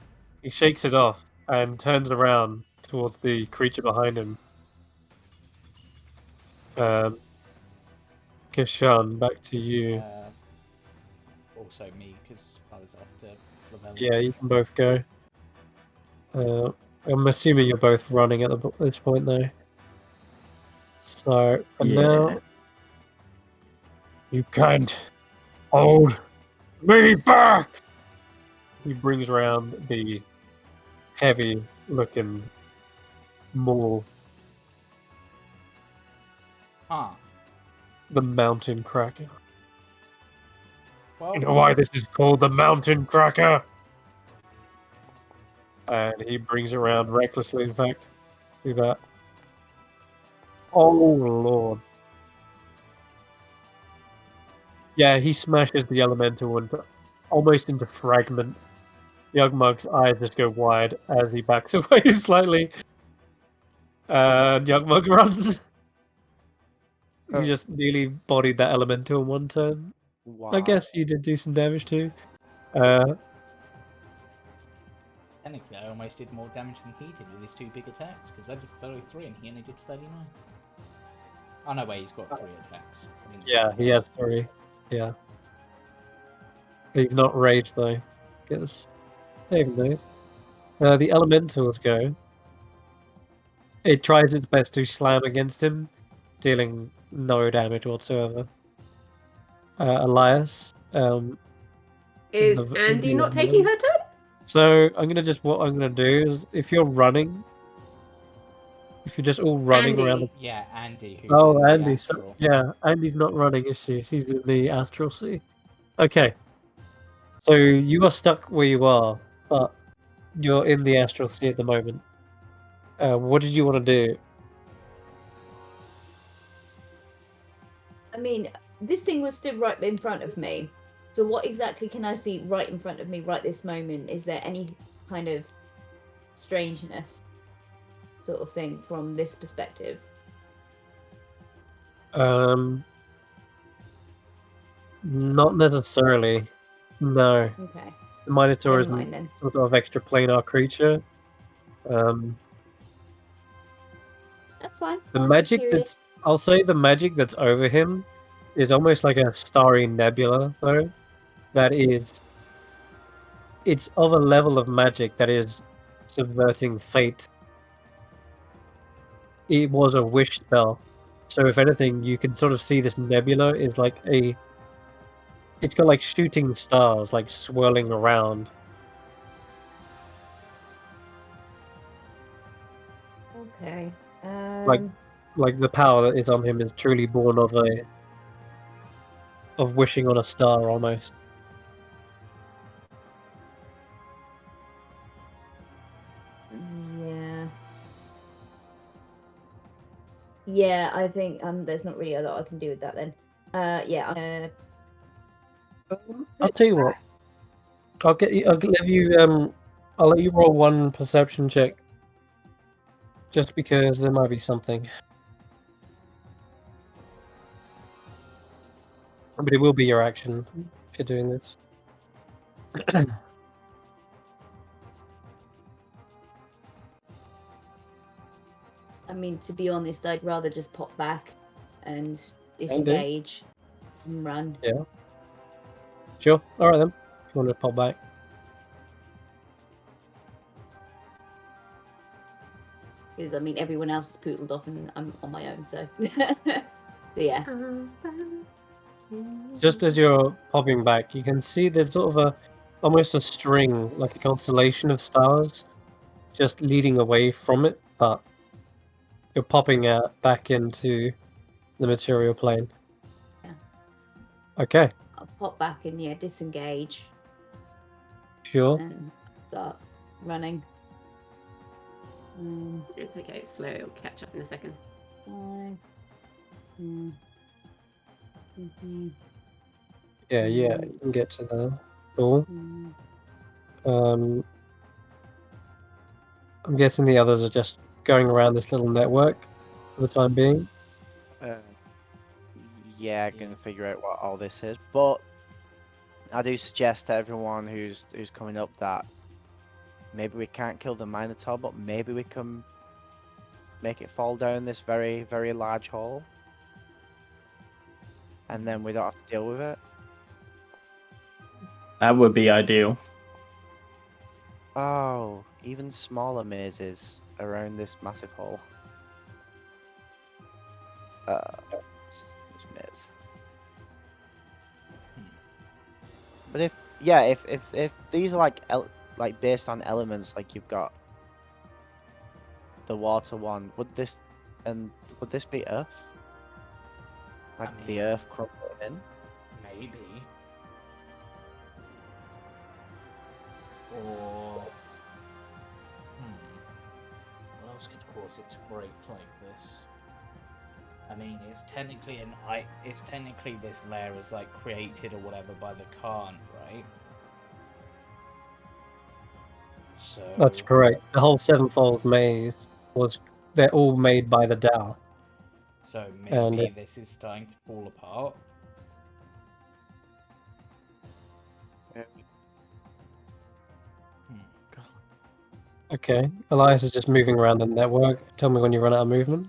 He shakes it off and turns around towards the creature behind him. Kesh'an, back to you. Also me, because I was after Lavelle. Yeah, you can both go. I'm assuming you're both running at this point, though. So, for now, you can't hold me back! He brings around the heavy-looking maul, Huh. the mountain cracker. Well, You know why this is called the mountain cracker? And he brings around recklessly, in fact. Do that. Oh, Lord. Yeah, he smashes the elemental almost into fragments. Yugmug's eyes just go wide as he backs away slightly. And Yugmug runs. You just nearly bodied that elemental in one turn. Wow. I guess you did do some damage too. technically, I almost did more damage than he did with his two big attacks, because I did 33 and he only did 39. Oh no, wait, he's got 3 attacks. I think Yeah, he has 3. Yeah. He's not raged though. Because even though. The elementals go. It tries its best to slam against him, dealing no damage whatsoever. Elias. Is the- Andi the- not taking her turn? So what I'm gonna do is, if you're running, if you're just all running around. Andi. Yeah, Andi. Who's Oh, in the Andy. astral. Yeah, Andy's not running, is she? She's in the astral sea. Okay. So you are stuck where you are, but you're in the astral sea at the moment. What did you want to do? I mean, this thing was stood right in front of me. So what exactly can I see right in front of me right this moment? Is there any kind of strangeness sort of thing from this perspective? Not necessarily. No. Okay. The Minotaur Never mind isn't then. some sort of extra planar creature. That's fine. The I was just magic curious. I'll say the magic that's over him is almost like a starry nebula, though. That is, it's of a level of magic that is subverting fate. It was a wish spell, so if anything, you can sort of see this nebula is like it's got like shooting stars, like swirling around. Okay. Like like the power that is on him is truly born of wishing on a star almost. Yeah. Yeah, I think there's not really a lot I can do with that then. Yeah. I'll tell you what. I'll give you I'll let you roll one perception check. Just because there might be something. But it will be your action if you're doing this. I mean, to be honest, I'd rather just pop back and disengage and run. Yeah. Sure. All right then. If you want to pop back. Because I mean, everyone else is poodled off, and I'm on my own. So, so yeah. Just as you're popping back, you can see there's sort of almost a string, like a constellation of stars, just leading away from it, but you're popping out back into the material plane. Yeah. Okay. I'll pop back and disengage Sure. and start running. It's okay, it's slow. It'll catch up in a second. 5. Yeah, you can get to the door. I'm guessing the others are just going around this little network for the time being. Yeah, gonna figure out what all this is. But I do suggest to everyone who's coming up that maybe we can't kill the Minotaur, but maybe we can make it fall down this very, very large hole. And then we don't have to deal with it. That would be ideal. Oh, even smaller mazes around this massive hole. This maze. But if these are like based on elements, like you've got the water one, would this be Earth? Like the Earth crumbling in? Maybe. Or what else could cause it to break like this? I mean, it's technically this layer is like created or whatever by the Khan, right? So That's correct. The whole sevenfold maze they're all made by the Tao. So maybe this is starting to fall apart. Okay. Elias is just moving around the network. Tell me when you run out of movement.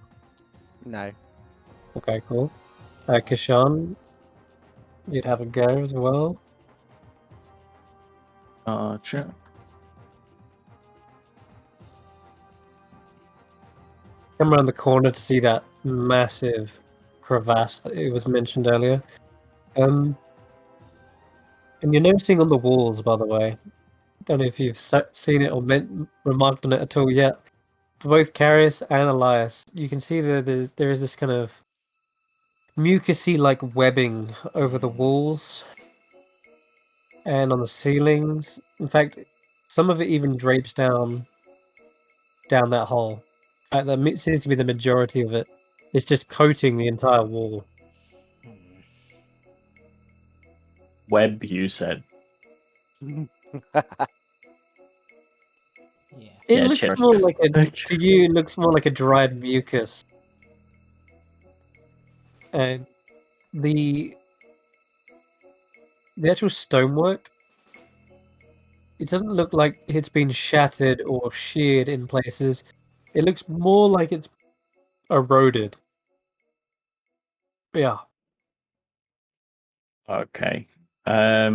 No. Okay, cool. Kesh'an, you'd have a go as well. Sure. Come around the corner to see that massive crevasse that it was mentioned earlier. And you're noticing on the walls, by the way. Don't know if you've seen it or remarked on it at all yet. For both Karius and Elias, you can see there is this kind of mucusy-like webbing over the walls and on the ceilings. In fact, some of it even drapes down that hole. In fact, that seems to be the majority of it. It's just coating the entire wall. Web, you said. Yeah. It looks cheers. more like to you. It looks more like a dried mucus. And the actual stonework, it doesn't look like it's been shattered or sheared in places. It looks more like it's eroded. Yeah. Okay. Eroded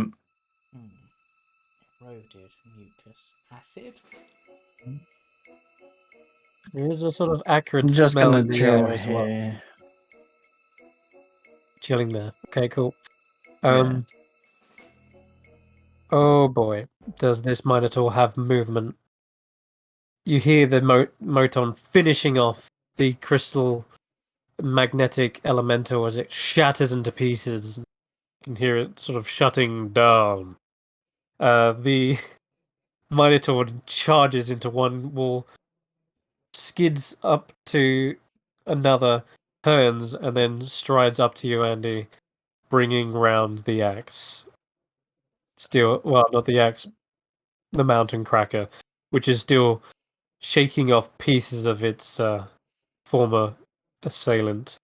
mucus acid. There is a sort of acrid I'm just smell gonna in the chill air as well. here. Chilling there. Okay, cool. Yeah. Oh boy, does this Minotaur have movement? You hear the Moton finishing off the crystal magnetic elemental as it shatters into pieces. You can hear it sort of shutting down. The Minotaur charges into one wall, skids up to another, turns, and then strides up to you, Andi, bringing round the axe. Still, well, not the axe, the mountain cracker, which is still shaking off pieces of its former assailant.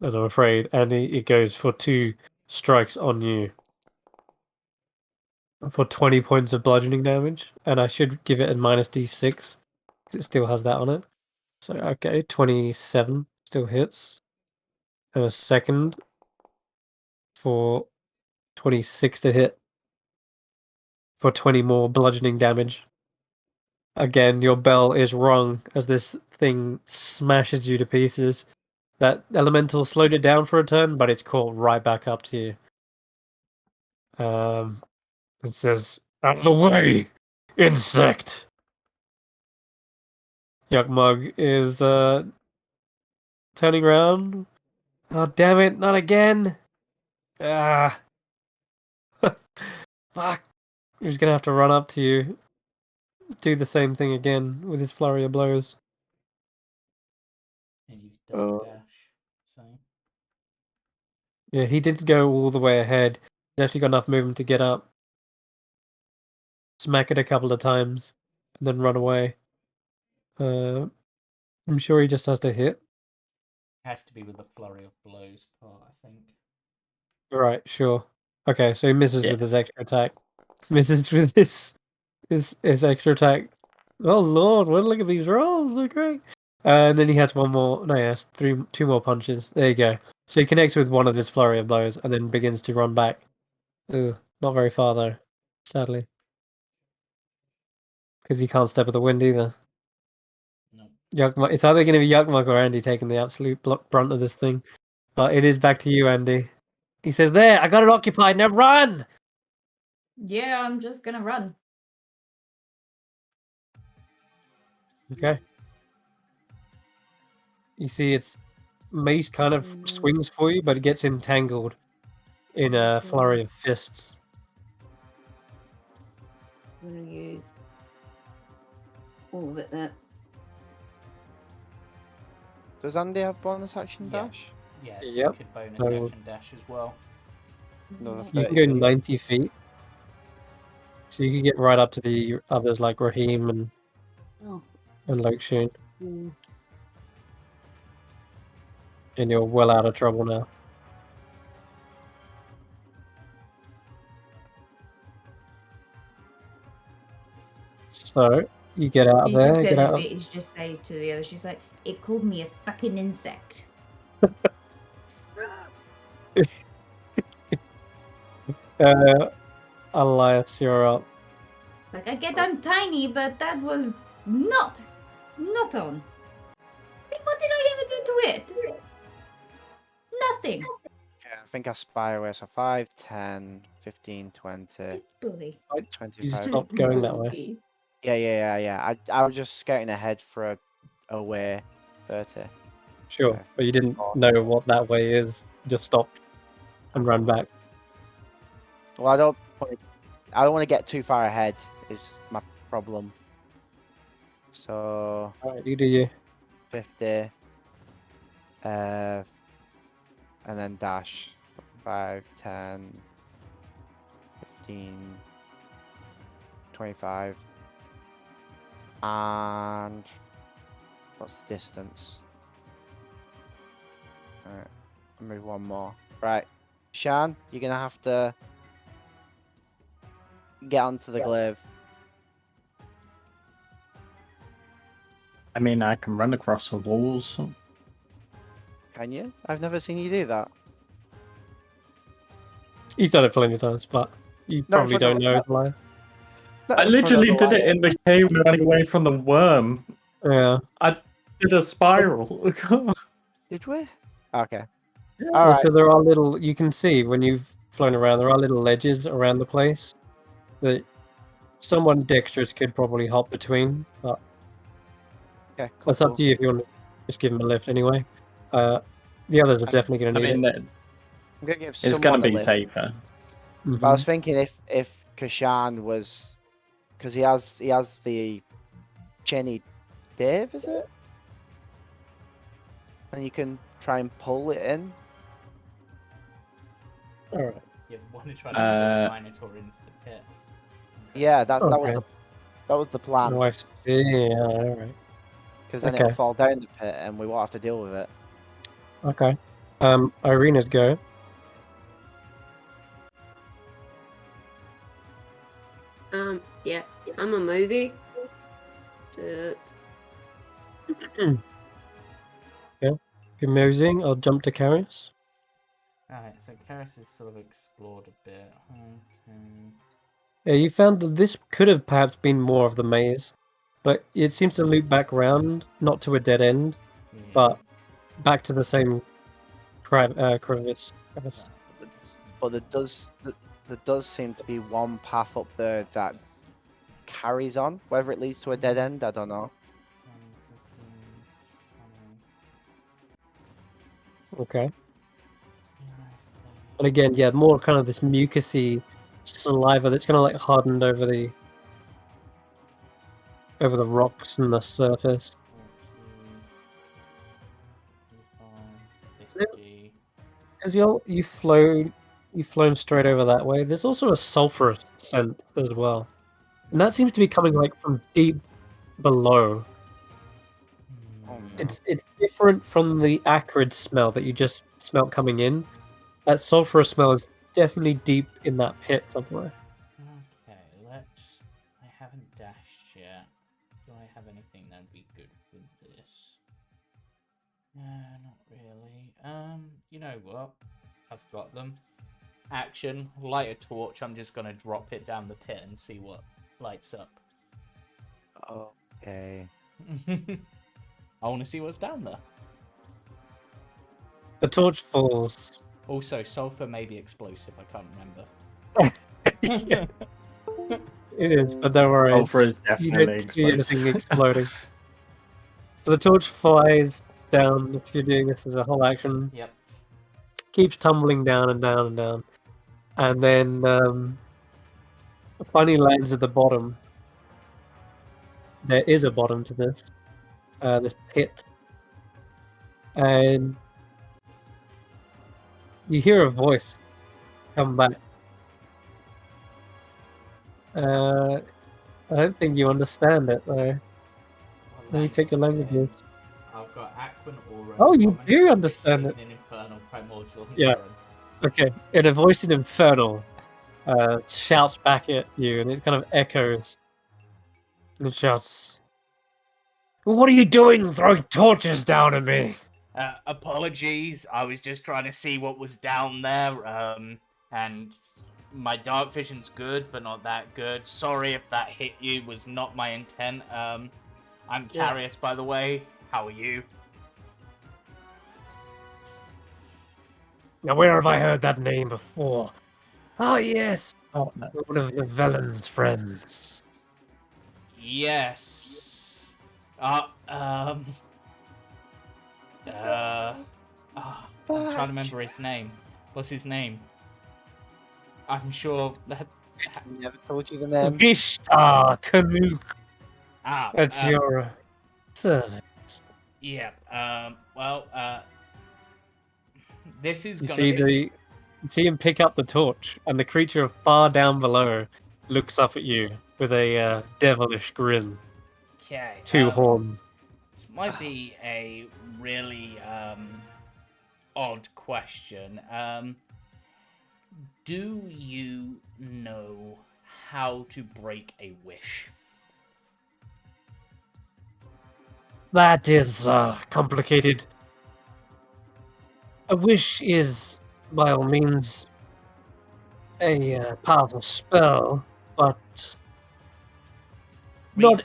And I'm afraid, Andi, it goes for 2 strikes on you for 20 points of bludgeoning damage, and I should give it a minus d6 because it still has that on it. So okay, 27 still hits, and a second for 26 to hit for 20 more bludgeoning damage. Again, your bell is rung as this thing smashes you to pieces. That elemental slowed it down for a turn, but it's caught right back up to you. It says, "Out of the way, insect!" Yuckmug is turning around. Oh, damn it, not again! Ah. Fuck. He's gonna have to run up to you, do the same thing again with his flurry of blows. And you double Oh. dash. So Yeah, he didn't go all the way ahead. He's actually got enough movement to get up, smack it a couple of times, and then run away. I'm sure he just has to hit. has to be with the flurry of blows part, I think. Right, sure. Okay, so he misses Yeah. with his extra attack. Misses with his extra attack. Oh lord, well, look at these rolls, they're great. And then he has one more. No, he has 2 more punches. There you go. So he connects with one of his flurry of blows and then begins to run back. Ugh, not very far though, sadly. Because he can't step with the wind either. No. Yuckmug, it's either going to be Yuckmug or Andi taking the absolute brunt of this thing. But it is back to you, Andi. He says, "There, I got it occupied, now run!" Yeah, I'm just gonna run. Okay. You see its mace kind of swings for you, but it gets entangled in a flurry of fists. I'm gonna use all of it there. Does Andy have bonus action Yeah. dash? Yeah, so Yep. you could bonus So- action dash as well. Another You 30 can go feet. 90 feet. So you can get right up to the others like Raheem and Oh. Lokshun, Mm. and you're well out of trouble now. So you get out of She's there. just Get gonna out. be, just say to the other, she's like, "It called me a fucking insect." Elias, you're up. Like, I get I'm tiny, but that was not on. What did I ever do to it? Nothing. Okay, I think I spy away. So 5, 10, 15, 20, Bully. You 25. stopped going that way. Yeah. I was just skating ahead for a way 30. Sure, Okay. but you didn't know what that way is. Just stopped and ran back. Well, I don't want to get too far ahead. Is my problem. So All right, you do you. 50. And then dash. 5, 10, 15, 25. And what's the distance? Alright, move one more. Right, Shan, you're gonna have to get onto the glaive. I mean, I can run across the walls. Can you? I've never seen you do that. He's done it plenty of times, but you No, probably for the- don't know, Elias. Not I in front of literally the did it light. in the cave running away from the worm. Yeah. I did a spiral. Did we? Okay. Yeah. All right. So there are little. You can see when you've flown around, there are little ledges around the place that someone dexterous could probably hop between. But Okay. Cool. that's up to you if you want to just give him a lift anyway. The others are definitely I going to need mean, it. I'm gonna give it's someone going a to be lift. safer. But I was thinking if Kesh'an was, because he has the Jenny Dave, is it? And you can try and pull it in. All right. You want to try to pull the Minotaur into the pit. Yeah, that Okay. was the plan. Oh, I see. Yeah, all right. Because then it'll Okay. fall down the pit and we won't have to deal with it. Okay. Irina's go. Yeah, I'm a mosey. To... You're moseying. I'll jump to Karius. Alright, so Karius has sort of explored a bit. Yeah, you found that this could have perhaps been more of the maze, but it seems to loop back round, not to a dead end, Yeah. but back to the same crevice. But there does seem to be one path up there that carries on. Whether it leads to a dead end, I don't know. Okay. And again, yeah, more kind of this mucusy saliva that's kind of like hardened over the rocks and the surface. Because you've flown straight over that way. There's also a sulfurous scent as well, and that seems to be coming like from deep below. Oh, no. It's different from the acrid smell that you just smelt coming in. That sulfurous smell is definitely deep in that pit somewhere. Okay, let's... I haven't dashed yet. Do I have anything that'd be good with this? Not really. You know what? I've got them. Action, light a torch. I'm just gonna drop it down the pit and see what lights up. Okay. I want to see what's down there. The torch falls. Also, sulfur may be explosive. I can't remember. Yeah, it is, but don't worry. Sulfur is You definitely don't see anything explosive. exploding. So the torch flies down. If you're doing this as a whole action, Yep. keeps tumbling down and down and down, and then finally lands at the bottom. There is a bottom to this pit, and you hear a voice come back. I don't think you understand it though. Let me check your languages. I've got Aquan Aura. Oh, you Common, do understand Christian, it. and Infernal, Primordial, and Yeah. Terran. Okay, in a voice in Infernal, shouts back at you, and it kind of echoes. And it shouts, "What are you doing throwing torches down at me?" Apologies, I was just trying to see what was down there, and my dark vision's good, but not that good. Sorry if that hit you, was not my intent. I'm Yeah. Karius, by the way. How are you? Now, where have I heard that name before? Oh, yes. Oh, one of the Velen's friends. Yes. I'm trying to remember his name. What's his name? I'm sure that... Never told you the name. Ishtar Kanuk Ah, at your service. yeah, this is You gonna see be... you see him pick up the torch, and the creature far down below looks up at you with a devilish grin. Okay. Two horns. This might be a really odd question. Do you know how to break a wish? That is complicated. A wish is, by all means, a powerful spell, but not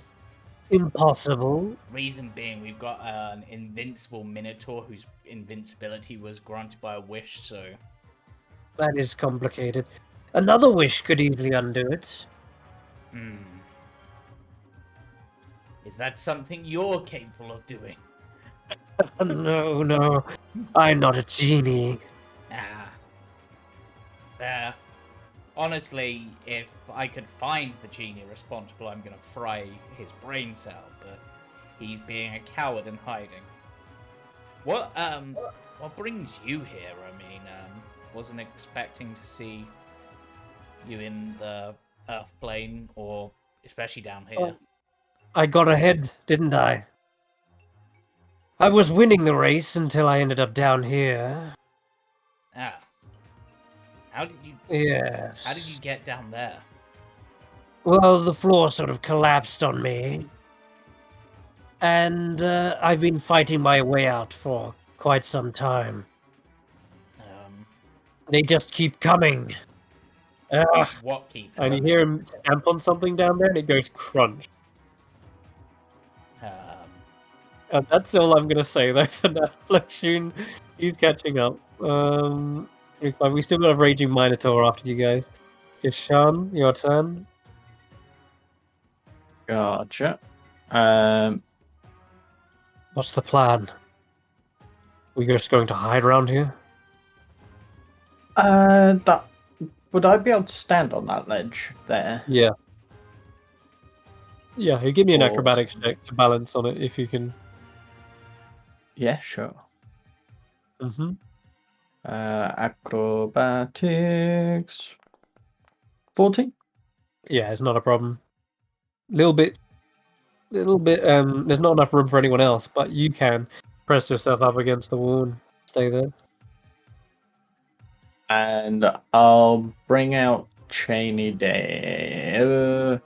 impossible. Reason being, we've got an invincible Minotaur whose invincibility was granted by a wish, so... That is complicated. Another wish could easily undo it. Is that something you're capable of doing? No. I'm not a genie. Ah. There. Honestly, if I could find the genie responsible, I'm gonna fry his brains out, but he's being a coward and hiding. What brings you here? I mean, wasn't expecting to see you in the Earth plane, or especially down here. Oh. I got ahead, didn't I? I was winning the race until I ended up down here. Ah. How did you Yes. How did you get down there? Well, the floor sort of collapsed on me. And I've been fighting my way out for quite some time. They just keep coming. Ugh. What keeps And you coming? hear him stamp on something down there and it goes crunch. And that's all I'm gonna say though for now. Kesh'an, he's catching up. 25. We still got a raging Minotaur after you guys. Kesh'an, your turn. Gotcha. What's the plan? We're just going to hide around here? That would I be able to stand on that ledge there? Yeah. Yeah, you give me an Or- acrobatics check to balance on it if you can. Yeah, sure. Mm-hmm. Acrobatics. 14. Yeah, it's not a problem. Little bit. There's not enough room for anyone else, but you can press yourself up against the wall and stay there. And I'll bring out Cheney Day.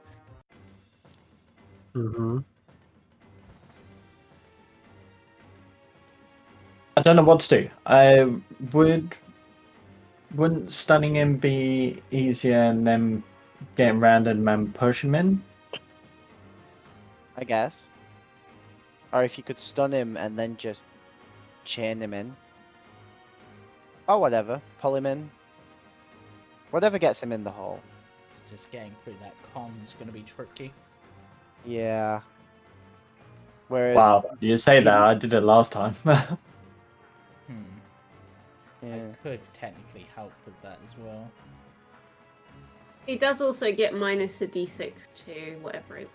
Mm-hmm. I don't know what to do. Wouldn't stunning him be easier and then getting round and then pushing him in? I guess. Or if you could stun him and then just chain him in. Or whatever. Pull him in. Whatever gets him in the hole. It's just getting through that con's gonna be tricky. Yeah. Whereas... Wow, you say see- that. I did it last time. Yeah. I could technically help with that as well. He does also get minus a d6 to whatever it.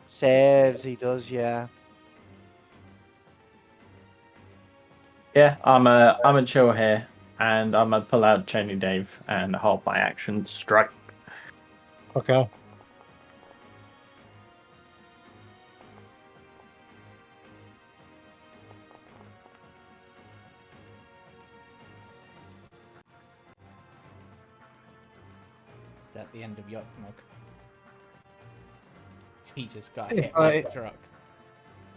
Saves, he does, yeah. Yeah, I'm a chill here, and I'm gonna pull out Cheney Dave and hold my action strike. Okay. Is that the end of Yokmog? He just got It's hit by like- the truck.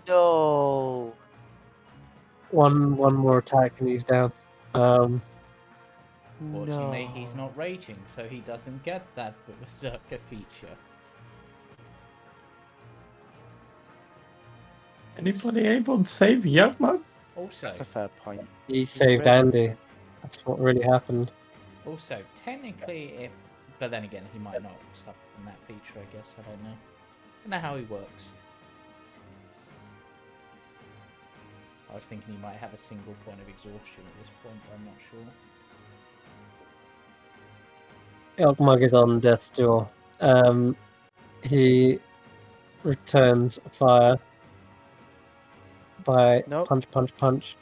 No. One more attack and he's down. Fortunately, No. he's not raging, so he doesn't get that berserker feature. Anybody able to save Yokmo? Also, That's a fair point. He saved raging. Andy. That's what really happened. technically, if... But then again, he might not suffer from that feature, I guess. I don't know. I don't know how he works. I was thinking he might have a single point of exhaustion at this point, but I'm not sure. Elkmug is on death's door. He returns fire by Nope. punch, punch, punch.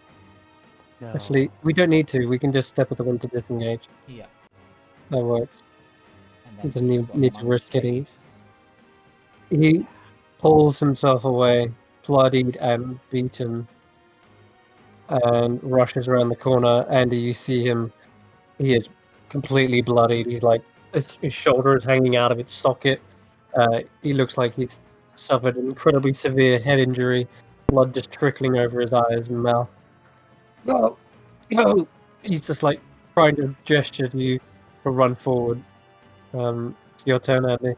No. Actually, we don't need to. We can just step at the one to disengage. Yeah. That works. And He doesn't he's even got need to monk risk getting- speed. He pulls himself away, bloodied and beaten, and rushes around the corner. Andy, you see him. He is completely bloodied. He's like his shoulder is hanging out of its socket. He looks like he's suffered an incredibly severe head injury. Blood just trickling over his eyes and mouth. No, no. He's just like trying to gesture to you to run forward. It's your turn, Andy.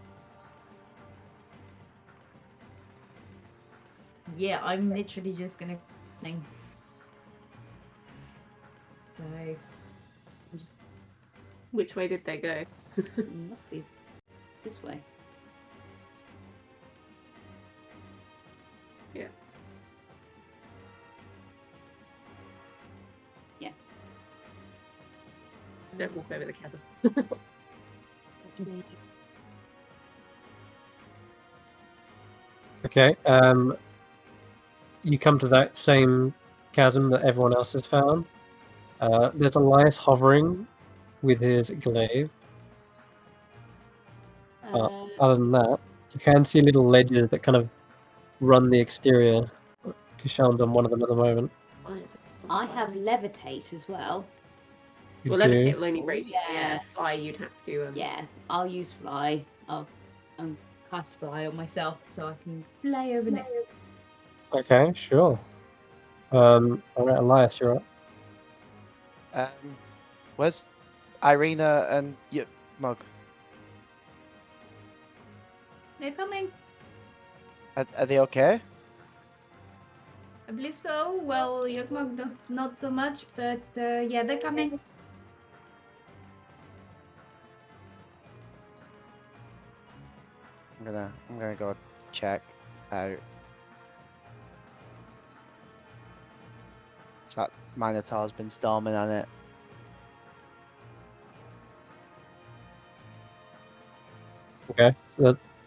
Yeah, I'm literally just gonna thing. So I'm just Which way did they go? must be this way. Yeah. Don't walk over the chasm. Okay. You come to that same chasm that everyone else has found. There's Elias hovering with his glaive. Other than that, you can see little ledges that kind of run the exterior. Kesh'an's on one of them at the moment. I have levitate as well. You Well, do. levitate will only raise you. Yeah. Yeah, fly. You'd have to. Yeah, I'll use fly. I'll cast fly on myself so I can fly over next. Okay, sure. Alright, Elias, you're up. Where's Eirina and Mug? They're coming. Are they okay? I believe so. Well, Yogmog not so much, but yeah, they're coming. I'm gonna go check out. It's that Minotaur's been storming on it. Okay.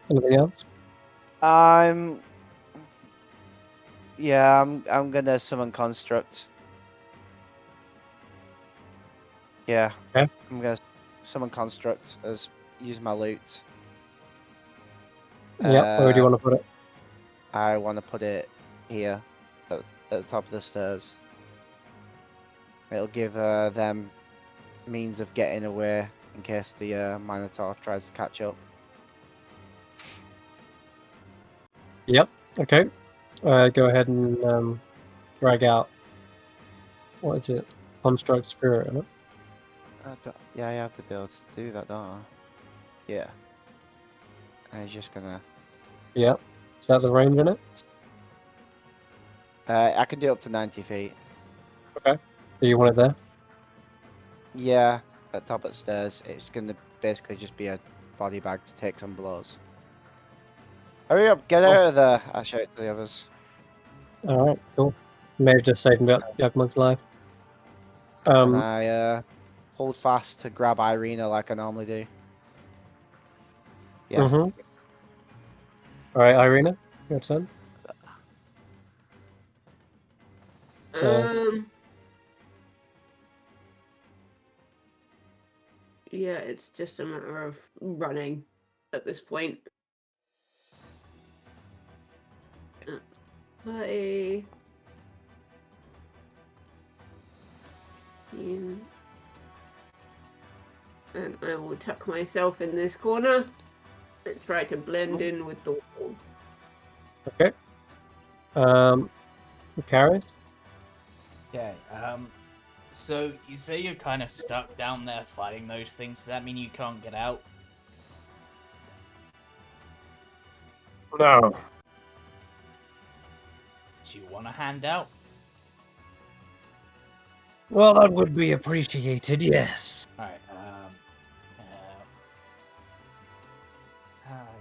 Anything else? Yeah, I'm gonna summon construct. Yeah. Okay. I'm gonna summon construct as use my loot. Yeah, where do you want to put it? I want to put it here at the top of the stairs. It'll give them means of getting away in case the Minotaur tries to catch up. Yep. Okay. Go ahead and drag out. What is it? Construct spirit, isn't it? Yeah, I have the ability to do that, don't I? Yeah. And he's just gonna. Yep. Is that the range in it? I can do up to 90 feet. Okay. Do you want it there? Yeah, at top of the stairs. It's gonna basically just be a body bag to take some blows. Hurry up, get out of there! I shout to the others. Alright, cool. May have just saved Yagmug's life. And I hold fast to grab Eirina like I normally do. Yeah. Mm-hmm. Alright, Eirina, your turn. Yeah, it's just a matter of running at this point. And I will tuck myself in this corner and try to blend in with the wall. Okay. Karius? Okay, so you say you're kind of stuck down there fighting those things. Does that mean you can't get out? No. Do you want a handout? Well, that would be appreciated, yes. Alright,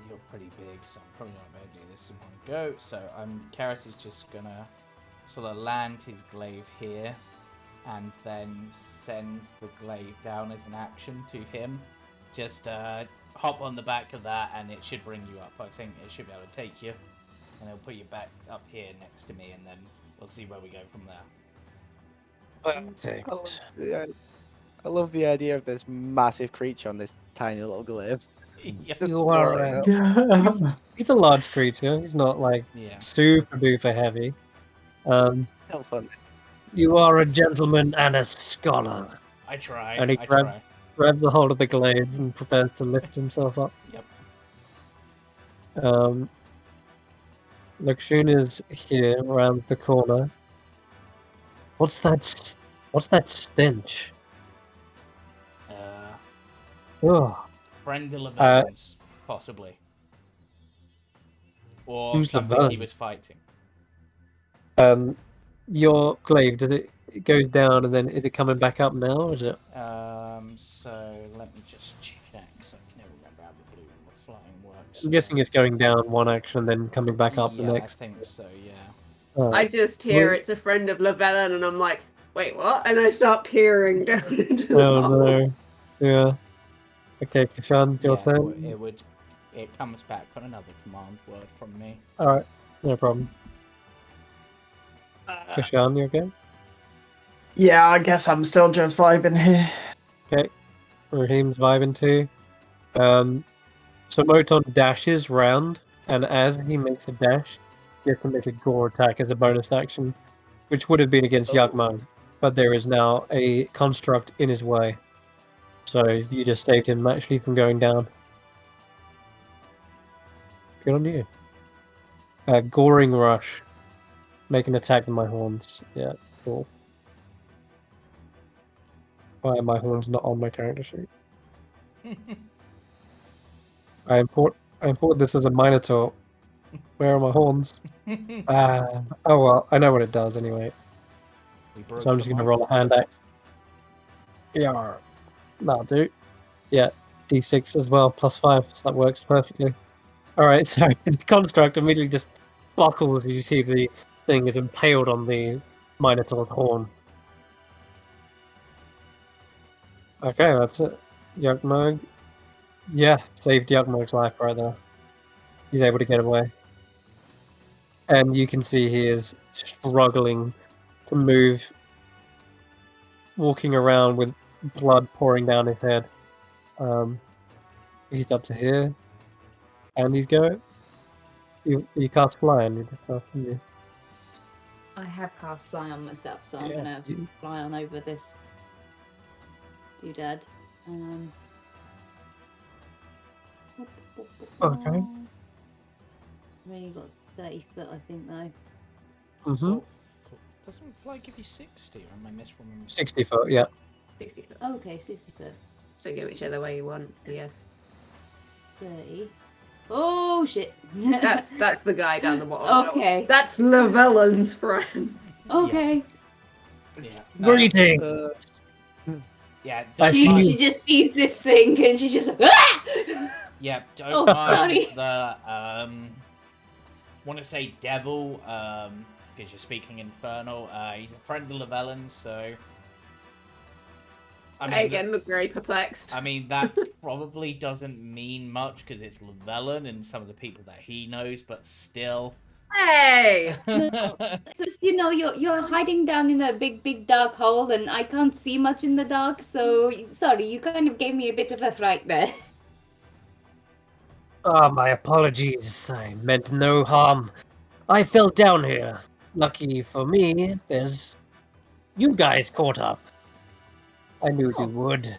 you're pretty big, so I'm probably not going to do this in one go. So Karius is just going to sort of land his glaive here and then send the glaive down as an action to him. Just hop on the back of that and it should bring you up. I think it should be able to take you. And it'll put you back up here next to me and then we'll see where we go from there. Perfect. I love the idea of this massive creature on this tiny little glaive. You are he's a large creature. He's not like super duper heavy. Hell fun. You are a gentleman and a scholar. I try. And he grabs a hold of the glaive and prepares to lift himself up. Yep. Kesh'an is here around the corner. What's that stench? Oh. Friend of Levain's, possibly. Or Who's something Levain? he was fighting. Your glaive, it goes down and then is it coming back up now, or is it? So let me just check so I can never remember how the blue flying works. I'm guessing it's going down one action, then coming back up the next. I think so, yeah. I just hear it's a friend of Llewellyn, and I'm like, wait, what? And I start peering down into the Oh hole. no. Yeah. Okay, Kesh'an, your Yeah, turn. it comes back on another command word from me. Alright, no problem. Kesh'an, you okay? Yeah, I guess I'm still just vibing here. Okay. Raheem's vibing too. So Moton dashes round, and as he makes a dash, he has to make a gore attack as a bonus action, which would have been against Yagmag, but there is now a construct in his way. So you just saved him actually from going down. Good on you. Goring Rush. Make an attack with my horns. Yeah, cool. Why are my horns not on my character sheet? I import this as a Minotaur. Where are my horns? Oh well, I know what it does anyway. So I'm just gonna roll a hand axe. Yeah, that'll do. Yeah, d6 as well, +5, so that works perfectly. Alright, so the construct immediately just buckles as you see the thing is impaled on the Minotaur's horn. Okay, that's it. Yagmag. Yeah, saved Yagmag's life right there. He's able to get away. And you can see he is struggling to move, walking around with blood pouring down his head. He's up to here. And he's going. You cast fly on you. I have cast fly on myself, so I'm gonna fly on over this doodad. Okay. I've only got 30 foot, I think, though. Mm-hmm. Doesn't fly give you 60, or am I misremembering? 60 foot, yeah. 60 foot. Oh, okay, 60 foot. So go whichever way you want. Yes. 30. Oh, shit. That's the guy down the bottom. Okay. That's Llewellyn's friend. Okay. Yeah. Greetings. Yeah. I Don't see mind, She just sees this thing and she just. Ah! yeah. Don't Oh, mind sorry. the want to say devil because you're speaking infernal. He's a friend of Llewellyn's, so. I again look very perplexed. I mean, that probably doesn't mean much because it's Llewellyn and some of the people that he knows, but still. Hey! Just, you're hiding down in a big dark hole and I can't see much in the dark, so sorry, you kind of gave me a bit of a fright there. Ah, my apologies. I meant no harm. I fell down here. Lucky for me, there's you guys caught up. I knew you would.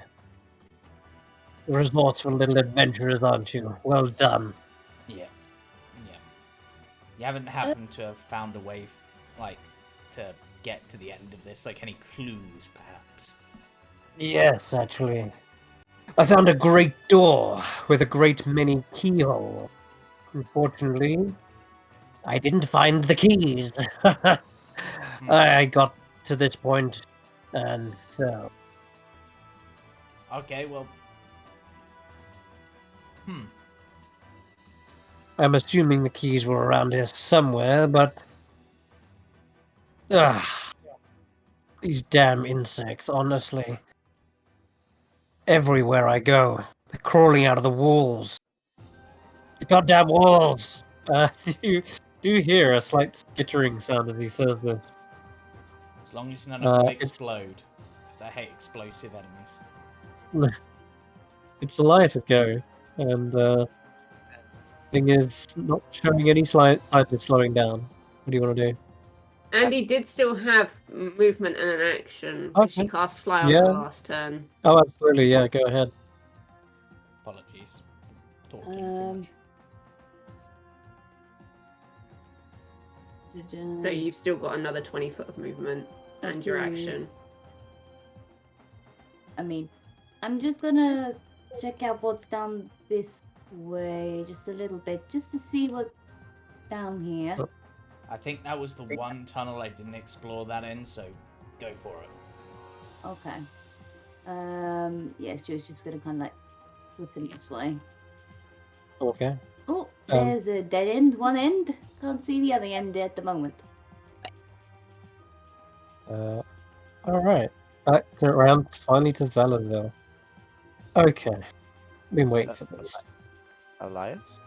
The resorts for little adventurers, aren't you? Well done. Yeah. You haven't happened to have found a way, to get to the end of this? Like, any clues, perhaps? Yes, actually. I found a great door with a great many keyholes. Unfortunately, I didn't find the keys. I got to this point and fell. Okay, well... I'm assuming the keys were around here somewhere, but... these damn insects, honestly. Everywhere I go, they're crawling out of the walls. The goddamn walls! You do hear a slight skittering sound as he says this. As long as none of them explode. Because I hate explosive enemies. It's Elias' go, and thing is not showing any signs of slowing down. What do you want to do? Andi did still have movement and an action. She cast fly on her last turn. Oh, absolutely, yeah, go ahead. Apologies. Talking too much. So you've still got another 20 foot of movement and your action. I mean, I'm just gonna check out what's down this way just a little bit, just to see what's down here. I think that was the one tunnel I didn't explore that in, so go for it. Okay. Yeah, she was just gonna kind of like slip in this way. Okay. Oh, there's a dead end, one end. Can't see the other end at the moment. I Alright. Back around finally to Zalazar. Okay. Been waiting for this. Elias?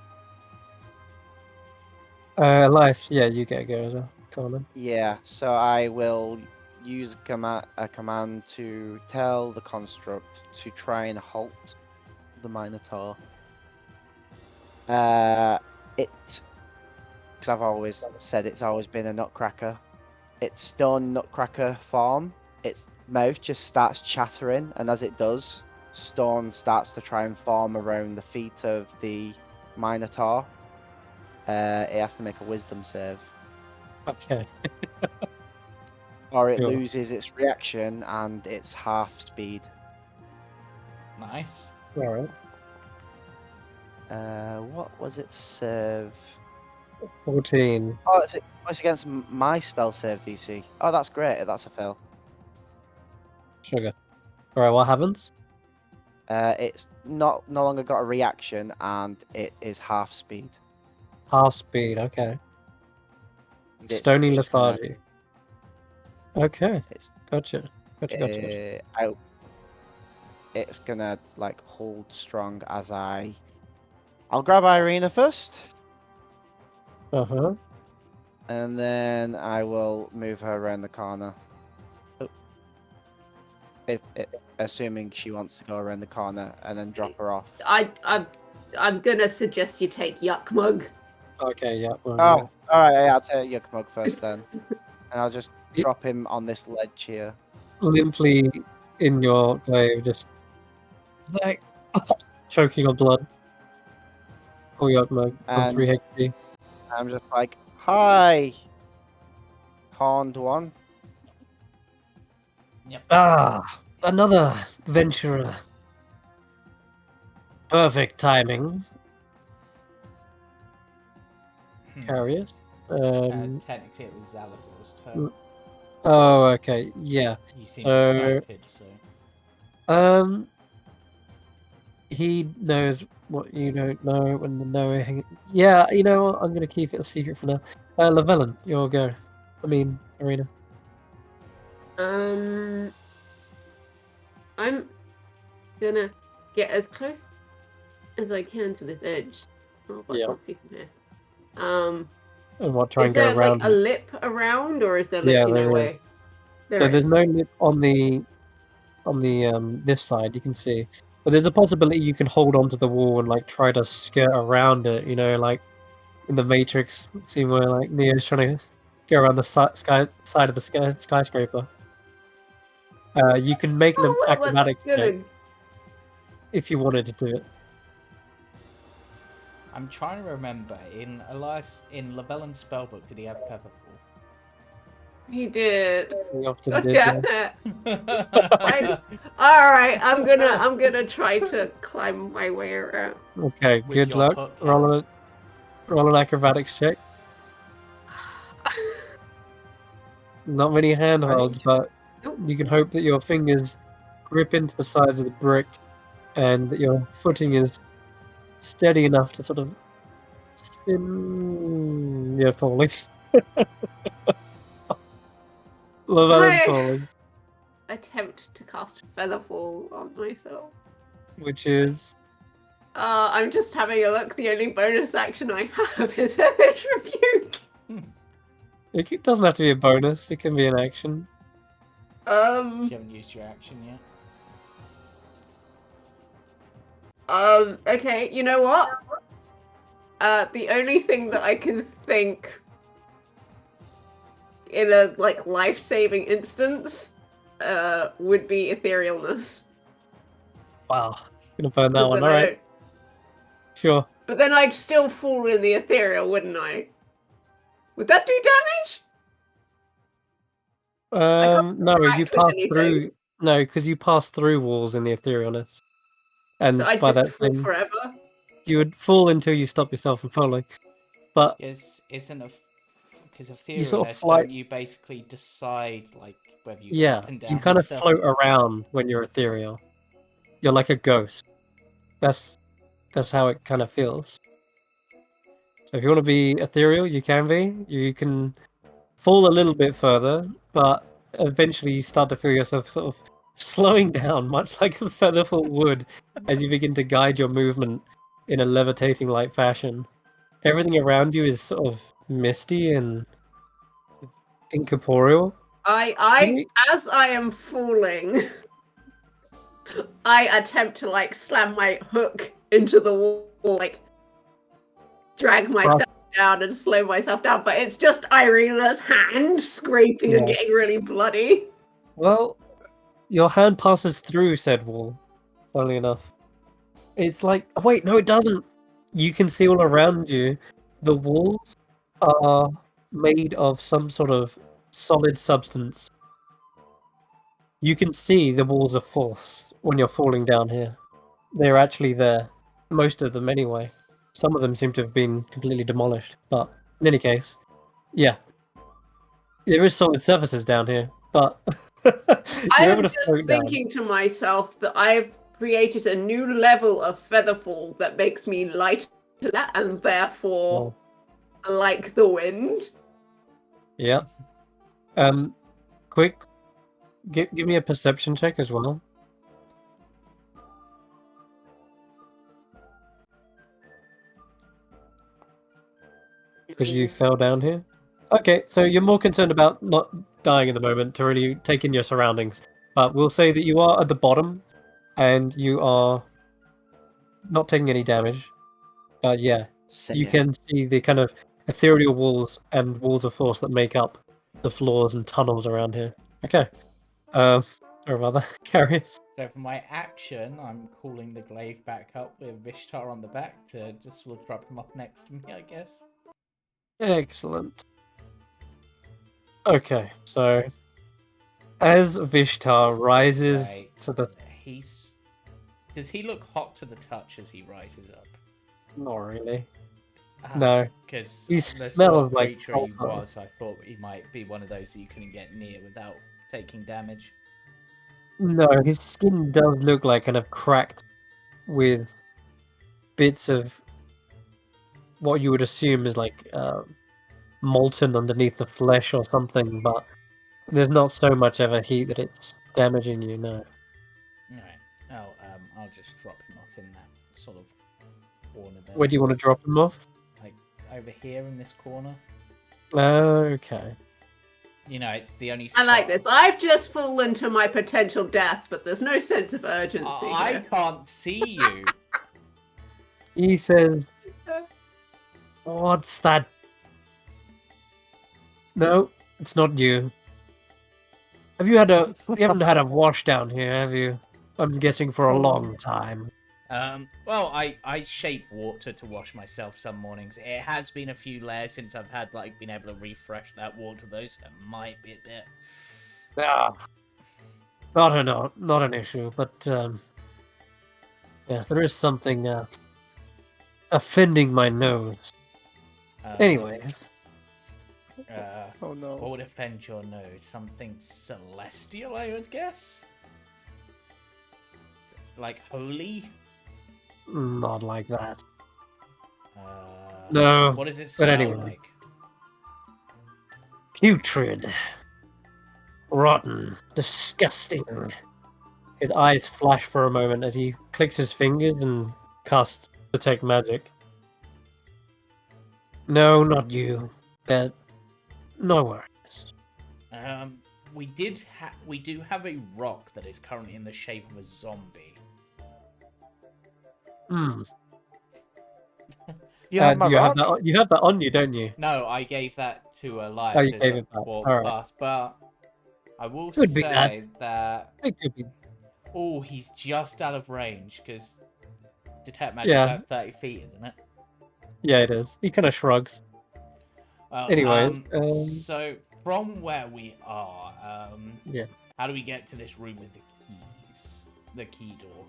Elias, yeah, you get a go as well. Come on then. Yeah, so I will use a command to tell the construct to try and halt the Minotaur. Because I've always said it's always been a nutcracker. Its stone nutcracker form, its mouth just starts chattering, and as it does, stone starts to try and form around the feet of the Minotaur. It has to make a wisdom save. Okay. Or it Sure. loses its reaction and its half speed. Nice. Alright. What was its save? 14. Oh, it's against my spell save DC. Oh, that's great. That's a fail. Sugar. Alright, what happens? It's no longer got a reaction and it is half speed. Half speed, okay. It's Stony just gonna- lethargy. Okay. It's Gotcha. Gotcha. It's gonna like hold strong as I'll grab Eirina first, Uh-huh. and then I will move her around the corner. Oh. Assuming she wants to go around the corner and then drop her off. I'm gonna suggest you take Yuck Mug. Okay, yeah. Well, Oh, all right. Yeah, I'll take Yuckmug first then, and I'll just drop him on this ledge here. limply in your glaive, just like choking on blood. Pull you up, Mug. On And 3 HP. I'm just like, hi, horned one. Ah, another venturer. Perfect timing. Karius. Technically, it was Zalazar's turn. Oh, okay, yeah. You seem So- excited, so. He knows what you don't know when the knowing. Yeah, you know what? I'm gonna keep it a secret for now. Llewellyn, your go. I mean, Eirina. I'm gonna get as close as I can to this edge. Oh, but Yeah. I can't see from here. And what? Try Is and go there around. like a lip around, or is there Yeah, literally no there way? So there's is. no lip on the this side. You can see, but there's a possibility you can hold onto the wall and like try to skirt around it. You know, like in the Matrix scene where like Neo's trying to go around the side of the skyscraper. You can make an acrobatic check if you wanted to do it. I'm trying to remember, in Llewellyn's spellbook, did he have Pepperfall? He did. We often God did. damn Yeah. it! All right, I'm gonna try to climb my way around. Okay, With good your luck. hook Roll an acrobatics check. Not many handholds, but Nope. you can hope that your fingers grip into the sides of the brick and that your footing is steady enough to sort of falling. Llewellyn's Hi. falling, Attempt to cast Featherfall on myself. which is I'm just having a look. The only bonus action I have is Hellish Rebuke. it doesn't have to be a bonus. It can be an action. You haven't used your action yet. Okay, you know what? The only thing that I can think in a like life-saving instance would be etherealness. Wow, gonna burn that 'Cause one. then All I right, don't- sure. But then I'd still fall in the ethereal, wouldn't I? Would that do damage? No, you interact with pass anything. through. No, because you pass through walls in the etherealness, and So I'd by just that fall thing, forever. you would fall until you stop yourself from falling. But Because of You sort of Etherealness, fly- don't you basically decide like whether you go yeah, up and down you and kind of stuff? float around when you're ethereal. You're like a ghost. That's how it kind of feels. So if you want to be ethereal, you can be. You can fall a little bit further, but eventually you start to feel yourself sort of slowing down, much like a featherful would, as you begin to guide your movement in a levitating-like fashion. Everything around you is sort of misty and incorporeal. As I am falling, I attempt to like slam my hook into the wall, like drag myself down and slow myself down, but it's just Eirina's hand scraping and Yeah. getting really bloody. Well, your hand passes through said wall, funnily enough. It's like, oh, wait, no, it doesn't. You can see all around you, the walls are made of some sort of solid substance. You can see the walls of force when you're falling down here. They're actually there. Most of them, anyway. Some of them seem to have been completely demolished, but in any case, yeah. There is solid surfaces down here, but you're I'm able to just float down. thinking to myself that I've created a new level of featherfall that makes me lighter to that, and therefore like the wind. Yeah. Quick, give me a perception check as well. Because you fell down here. Okay, so you're more concerned about not dying at the moment to really take in your surroundings. But we'll say that you are at the bottom, and you are not taking any damage. But yeah, you can see the kind of ethereal walls and walls of force that make up the floors and tunnels around here. Okay. Sorry about that, Karius. So for my action, I'm calling the glaive back up with Vishtar on the back to just sort of drop him off next to me, I guess. Excellent. Okay, so as Vishtar rises Right. to the... Does he look hot to the touch as he rises up? Not really. No. Because He the smells sort of like creature he sulfur. was, I thought he might be one of those that you couldn't get near without taking damage. No, his skin does look like kind of cracked with bits of what you would assume is like molten underneath the flesh or something, but there's not so much of a heat that it's damaging you, no. Alright. Oh, I'll just drop him off in that sort of corner there. Where do you want to drop him off? Like, over here in this corner. Okay. You know, it's the only I spot... like this. I've just fallen to my potential death, but there's no sense of urgency. I here. can't see you. He says, "What's that?" No, it's not you. You haven't had a wash down here, have you? I'm guessing for a long time. Well, I shape water to wash myself some mornings. It has been a few layers since I've had, like, been able to refresh that water, though, so it might be a bit... Not an issue, but, yes, there is something, offending my nose. Anyways. Oh no. What would offend your nose? Something celestial, I would guess? Like holy? Not like that. No, What does it but smell anyway. like? Putrid. Rotten. Disgusting. His eyes flash for a moment as he clicks his fingers and casts Detect Magic. No, not you. But no worries. We do have a rock that is currently in the shape of a zombie. Hmm. You have my rock? You have that on you, don't you? No, I gave that to Elias. Oh, you gave it back. Alright. Past, but I will Could be say that. It could be. Oh, he's just out of range because Detect Magic's Yeah. at 30 feet, isn't it? Yeah, it is. He kind of shrugs. Well, Anyways, so from where we are, yeah. how do we get to this room with the keys? The key door.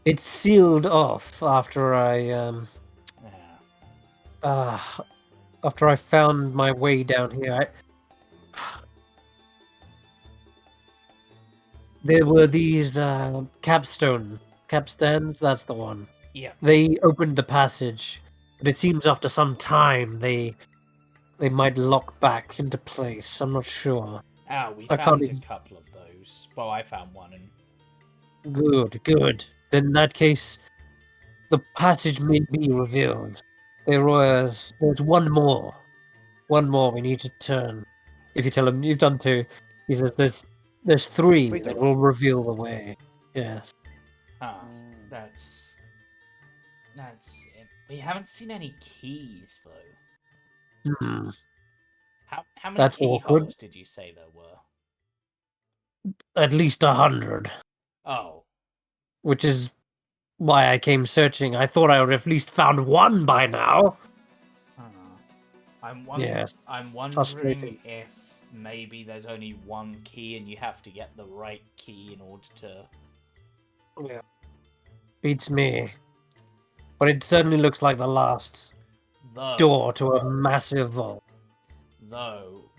It's sealed off after Yeah. after I found my way down here. There were these capstans. That's the one. Yeah. They opened the passage, but it seems after some time they they might lock back into place. I'm not sure. We I found can't a even- couple of those. Well, I found one, and Good. Then in that case, the passage may be revealed. There's one more. One more we need to turn. If you tell him you've done two, he says there's three We that do. will reveal the way. Yes. that's it. We haven't seen any keys though. Hmm. How many That's awkward. keyholes did you say there were? At least 100, Oh, which is why I came searching. I thought I would have at least found one by now. I'm Yes. wondering Frustrating. if maybe there's only one key and you have to get the right key in order to. Yeah. Beats me. But it certainly looks like the last door to a massive vault. Though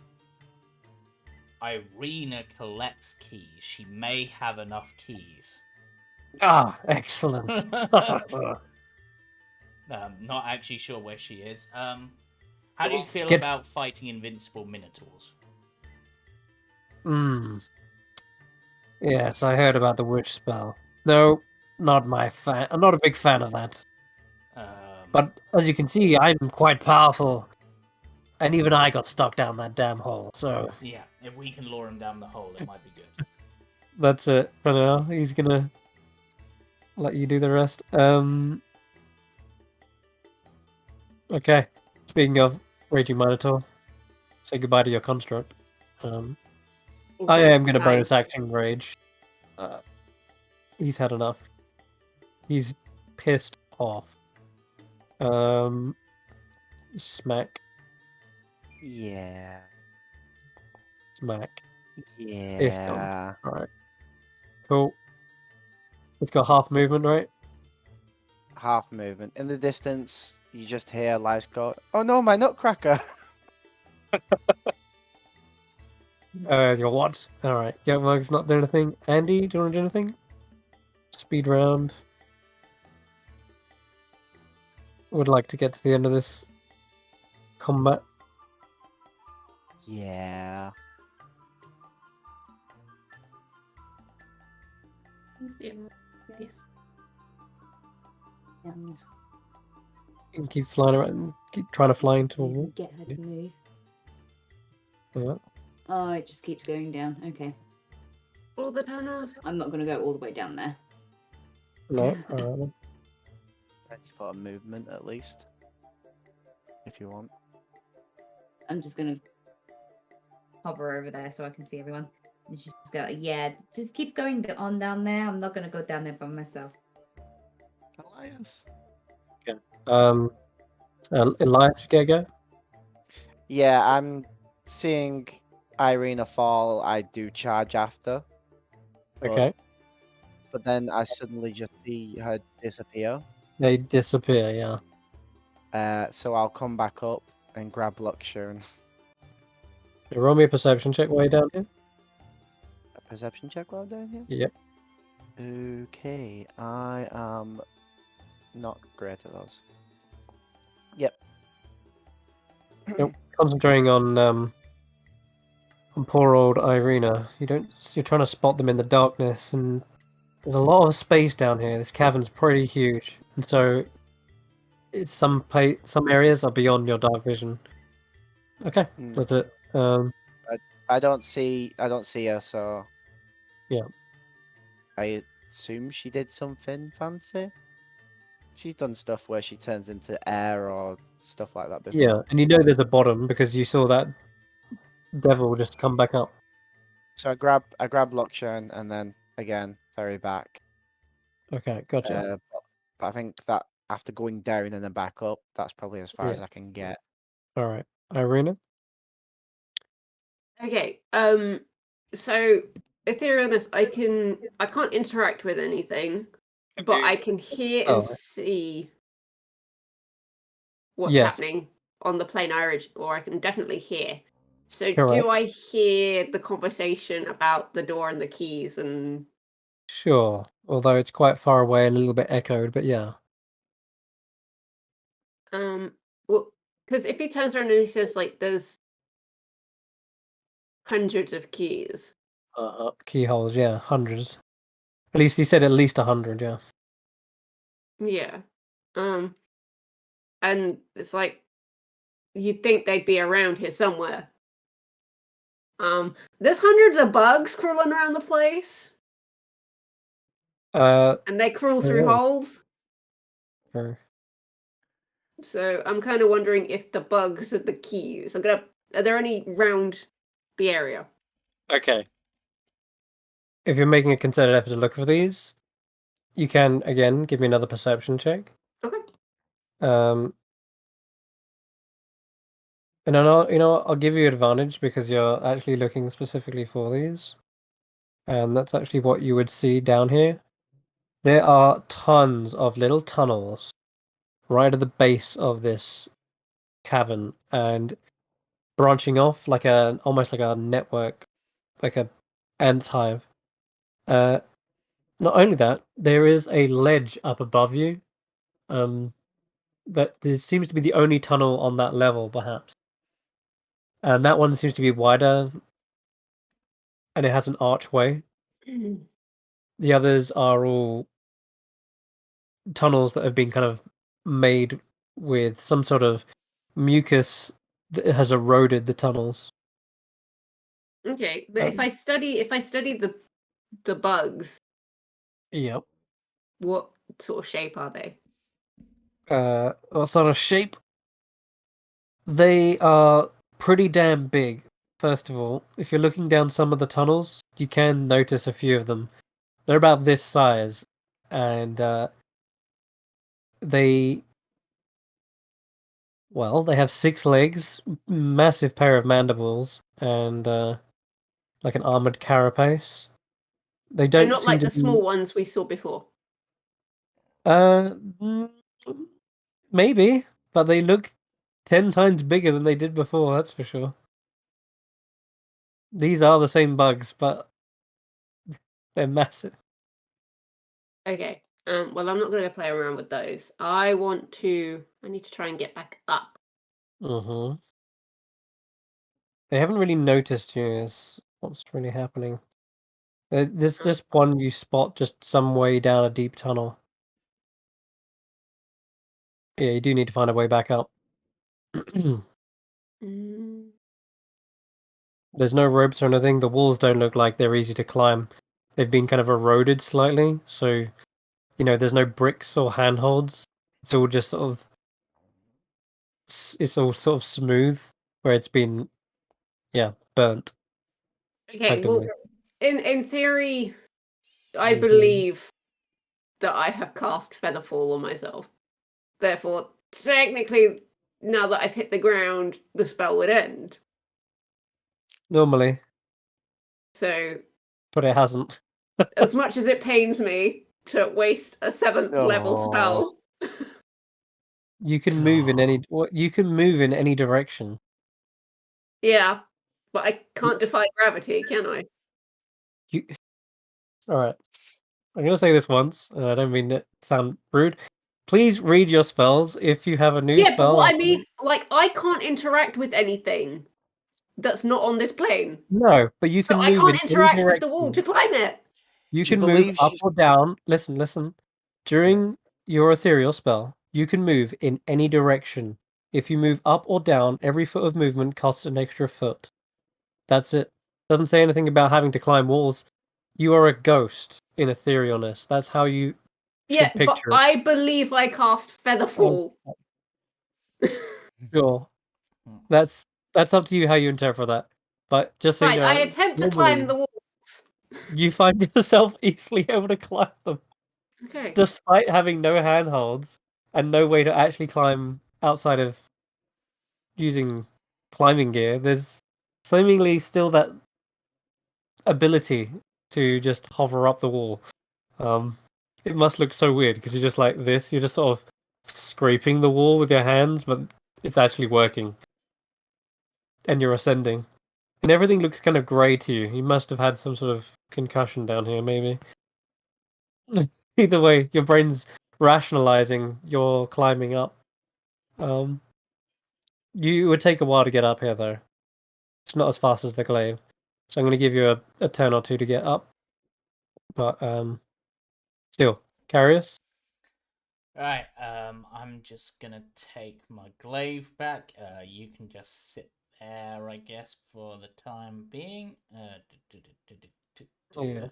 Eirina collects keys, she may have enough keys. Ah, excellent. Not actually sure where she is. How do you feel Get- about fighting invincible minotaurs? Yes, I heard about the witch spell. Though, not my fan. I'm not a big fan of that. But as you can see, I'm quite powerful. And even I got stuck down that damn hole, so... Yeah, if we can lure him down the hole, it might be good. That's it for now. He's gonna let you do the rest. Okay. Speaking of Raging Minotaur, say goodbye to your construct. I am gonna bonus action rage. He's had enough. He's pissed off. Smack. Yeah. Smack. Yeah. Alright. Cool. It's got half movement, right? Half movement. In the distance, you just hear Elias go, "Oh no, my nutcracker!" Your what? Alright. Youngmug's not doing anything. Andi, do you want to do anything? Speed round. Would like to get to the end of this combat. Yeah. Yes. You can keep flying around and keep trying to fly into a wall. Get her to move. Yeah. Oh, it just keeps going down. Okay. All the tunnels. I'm not going to go all the way down there. No. Alright then. That's for a movement at least. If you want. I'm just going to hover over there so I can see everyone. And she's just go, yeah, just keeps going on down there. I'm not going to go down there by myself. Elias. Elias, you get go? Yeah, I'm seeing Eirina fall. I do charge after. Okay. But then I suddenly just see her disappear. They disappear, yeah. So I'll come back up and grab Luxure and You roll me a perception check while you're down here. a perception check while I'm down here. Yep. Okay, I am not great at those. Yep. Concentrating on poor old Eirina. You're trying to spot them in the darkness, and there's a lot of space down here. This cavern's pretty huge, and so it's some areas are beyond your dark vision. Okay, that's it. I don't see her, so Yeah. I assume she did something fancy. She's done stuff where she turns into air or stuff like that before. Yeah, and you know there's a bottom because you saw that devil just come back up. So I grab Luxure and then again ferry back. Okay, gotcha. But I think that after going down and then back up, that's probably as far as I can get. All right, Eirina. Okay. So Etherealness, I can't interact with anything, but I can hear and see what's Yes. happening on the plane or I can definitely hear. So Correct. do I hear the conversation about the door and the keys and Sure, although it's quite far away and a little bit echoed, but yeah. well Because if he turns around and he says, like, there's hundreds of keys. Keyholes, yeah, hundreds. At least he said at least 100, yeah. Yeah. And it's like, you'd think they'd be around here somewhere. There's hundreds of bugs crawling around the place. And they crawl through yeah. holes. Sure. So I'm kind of wondering if the bugs are the keys. Are there any round the area? Okay. If you're making a concerted effort to look for these, you can again give me another perception check. Okay. And I'll give you advantage because you're actually looking specifically for these. And that's actually what you would see down here. There are tons of little tunnels right at the base of this cavern and branching off like almost like a network, like a ant hive. Not only that, there is a ledge up above you. That there seems to be the only tunnel on that level, perhaps. And that one seems to be wider, and it has an archway. The others are all tunnels that have been kind of made with some sort of mucus that has eroded the tunnels. Okay, but if I study the bugs, Yep. what sort of shape are they? What sort of shape? They are pretty damn big. First of all, if you're looking down some of the tunnels, you can notice a few of them. They're about this size, and they have 6 legs, massive pair of mandibles, and like an armored carapace. They They're don't not seem like to the small ones we saw before. Mm, maybe, but they look 10 times bigger than they did before, that's for sure. These are the same bugs, but they're massive. Okay. Well, I'm not going to play around with those. I need to try and get back up. Mm-hmm. They haven't really noticed you is what's really happening. There's just one you spot just some way down a deep tunnel. Yeah, you do need to find a way back up. Mm. There's no ropes or anything. The walls don't look like they're easy to climb. They've been kind of eroded slightly, so there's no bricks or handholds. It's all just it's all sort of smooth where it's been, burnt. Okay, well, Effectively. in theory, I Mhm. believe that I have cast Featherfall on myself. Therefore, technically, now that I've hit the ground, the spell would end. Normally, So, but it hasn't. as much as it pains me to waste a 7th level spell, You can move in any direction. yeah, but I can't defy gravity, can I? You all right? I'm gonna say this once. I don't mean to sound rude. Please read your spells if you have a new Yeah, but spell. what I mean, like, I can't interact with anything that's not on this plane. No, but you So can I move in can't any interact with the wall direction. to climb it. You Do you can move believe up she's or down. Listen. During your ethereal spell, you can move in any direction. If you move up or down, every foot of movement costs an extra foot. That's it. Doesn't say anything about having to climb walls. You are a ghost in etherealness. That's how you Yeah, should but picture it. I believe I cast Featherfall. Sure. That's up to you how you interpret that. But just so you Right, I know, attempt to normally climb the walls. you find yourself easily able to climb them, Okay. despite having no handholds and no way to actually climb outside of using climbing gear. There's seemingly still that ability to just hover up the wall. It must look so weird because you're just like this. You're just sort of scraping the wall with your hands, but it's actually working, and you're ascending. And everything looks kind of grey to you. You must have had some sort of concussion down here, maybe. Either way, your brain's rationalizing your climbing up. You would take a while to get up here, though. It's not as fast as the glaive. So I'm going to give you a turn or two to get up. But still, Karius. Right, I'm just gonna take my glaive back. You can just sit there, I guess, for the time being. Yeah.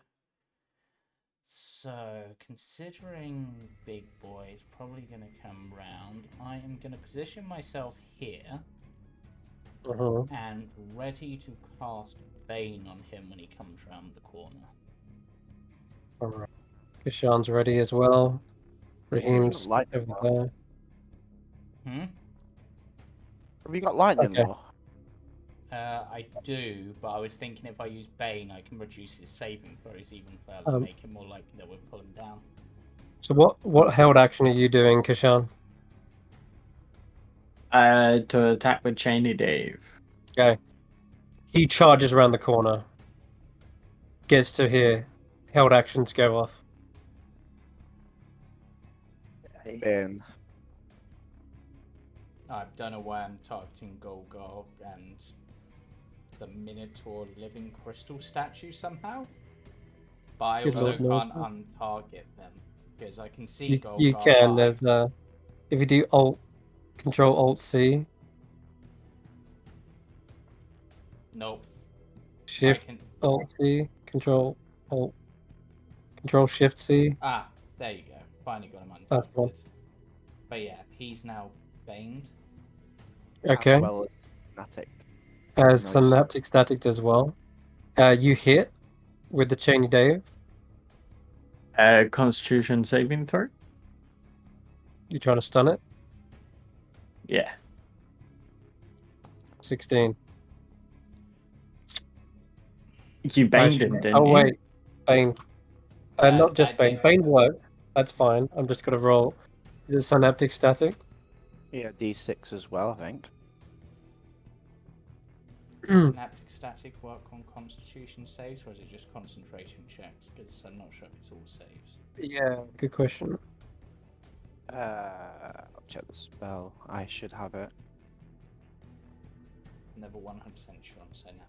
So, considering Big Boy is probably gonna come round, I am gonna position myself here and ready to cast Bane on him when he comes round the corner. Alright. Kesh'an's ready as well. Raheem's lightning over law? there. Have you got lightning Okay. law? I do, but I was thinking if I use Bane, I can reduce his saving throws even further, make it more likely that we'll pull him down. So what held action are you doing, Kesh'an? To attack with Chainy Dave. Okay. He charges around the corner. Gets to here. Held actions go off. Bane. I don't know why I'm targeting Golgar and the Minotaur living crystal statue somehow. But I Good also Lord, can't untarget them because I can see You Golgar. can. but There's if you do Control Alt C, Nope. Shift Alt C, Control Shift C. Ah, there you go. Finally got him That's the one. untargeted. But yeah, he's now baned. Okay. As well as Fnatic. As Nice. Synaptic Static as well. You hit with the Chainy Dave. Constitution saving throw. You trying to stun it? Yeah. 16. You baned him, didn't Oh you? wait, Bane. Not just I Bane. think- Bane worked. That's fine. I'm just gonna roll. Is it Synaptic Static? Yeah, D6 as well, I think. Synaptic static work on constitution saves, or is it just concentration checks? Because I'm not sure if it's all saves. Yeah, good question. I'll check the spell. I should have it. Never 100% sure on synaptic.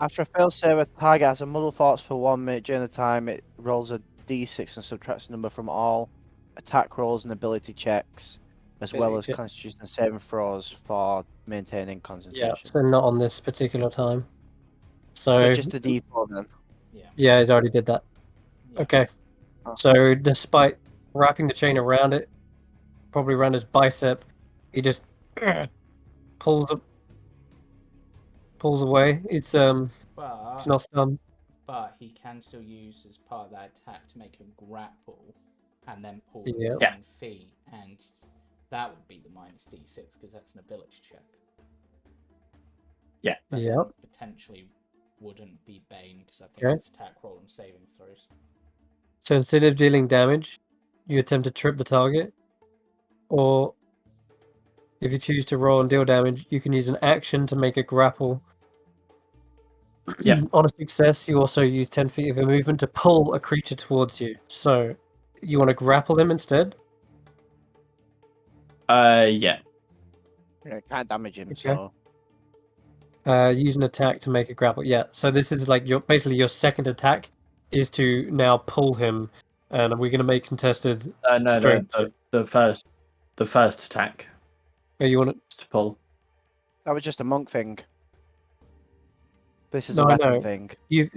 After a failed save, a target has a muddle thoughts for 1 minute. During the time, it rolls a d6 and subtracts a number from all attack rolls and ability checks, as well as constitution saving throws for maintaining Yeah, concentration. so not on this particular time. So So just a d4 then. yeah, it already did that. Yeah. Okay. Oh. So despite wrapping the chain around it, probably around his bicep, he just pulls away. It's not stunned. But he can still use as part of that attack to make a grapple and then pull Yeah. to 9 feet, and that would be the minus d6 because that's an ability check. Yeah. But Yep. then potentially wouldn't be Bane because I think Okay. it's attack roll and saving throws. So instead of dealing damage, you attempt to trip the target, or if you choose to roll and deal damage, you can use an action to make a grapple. Yeah. On a success, you also use 10 feet of a movement to pull a creature towards you. So you want to grapple them instead? Yeah. Yeah, can't damage him, Okay. so Use an attack to make a grapple. Yeah. So this is like basically your second attack is to now pull him, and we're going to make contested. No, straight. the first attack Oh, you want to pull. that was just a monk thing. This is No, a I weapon know. thing.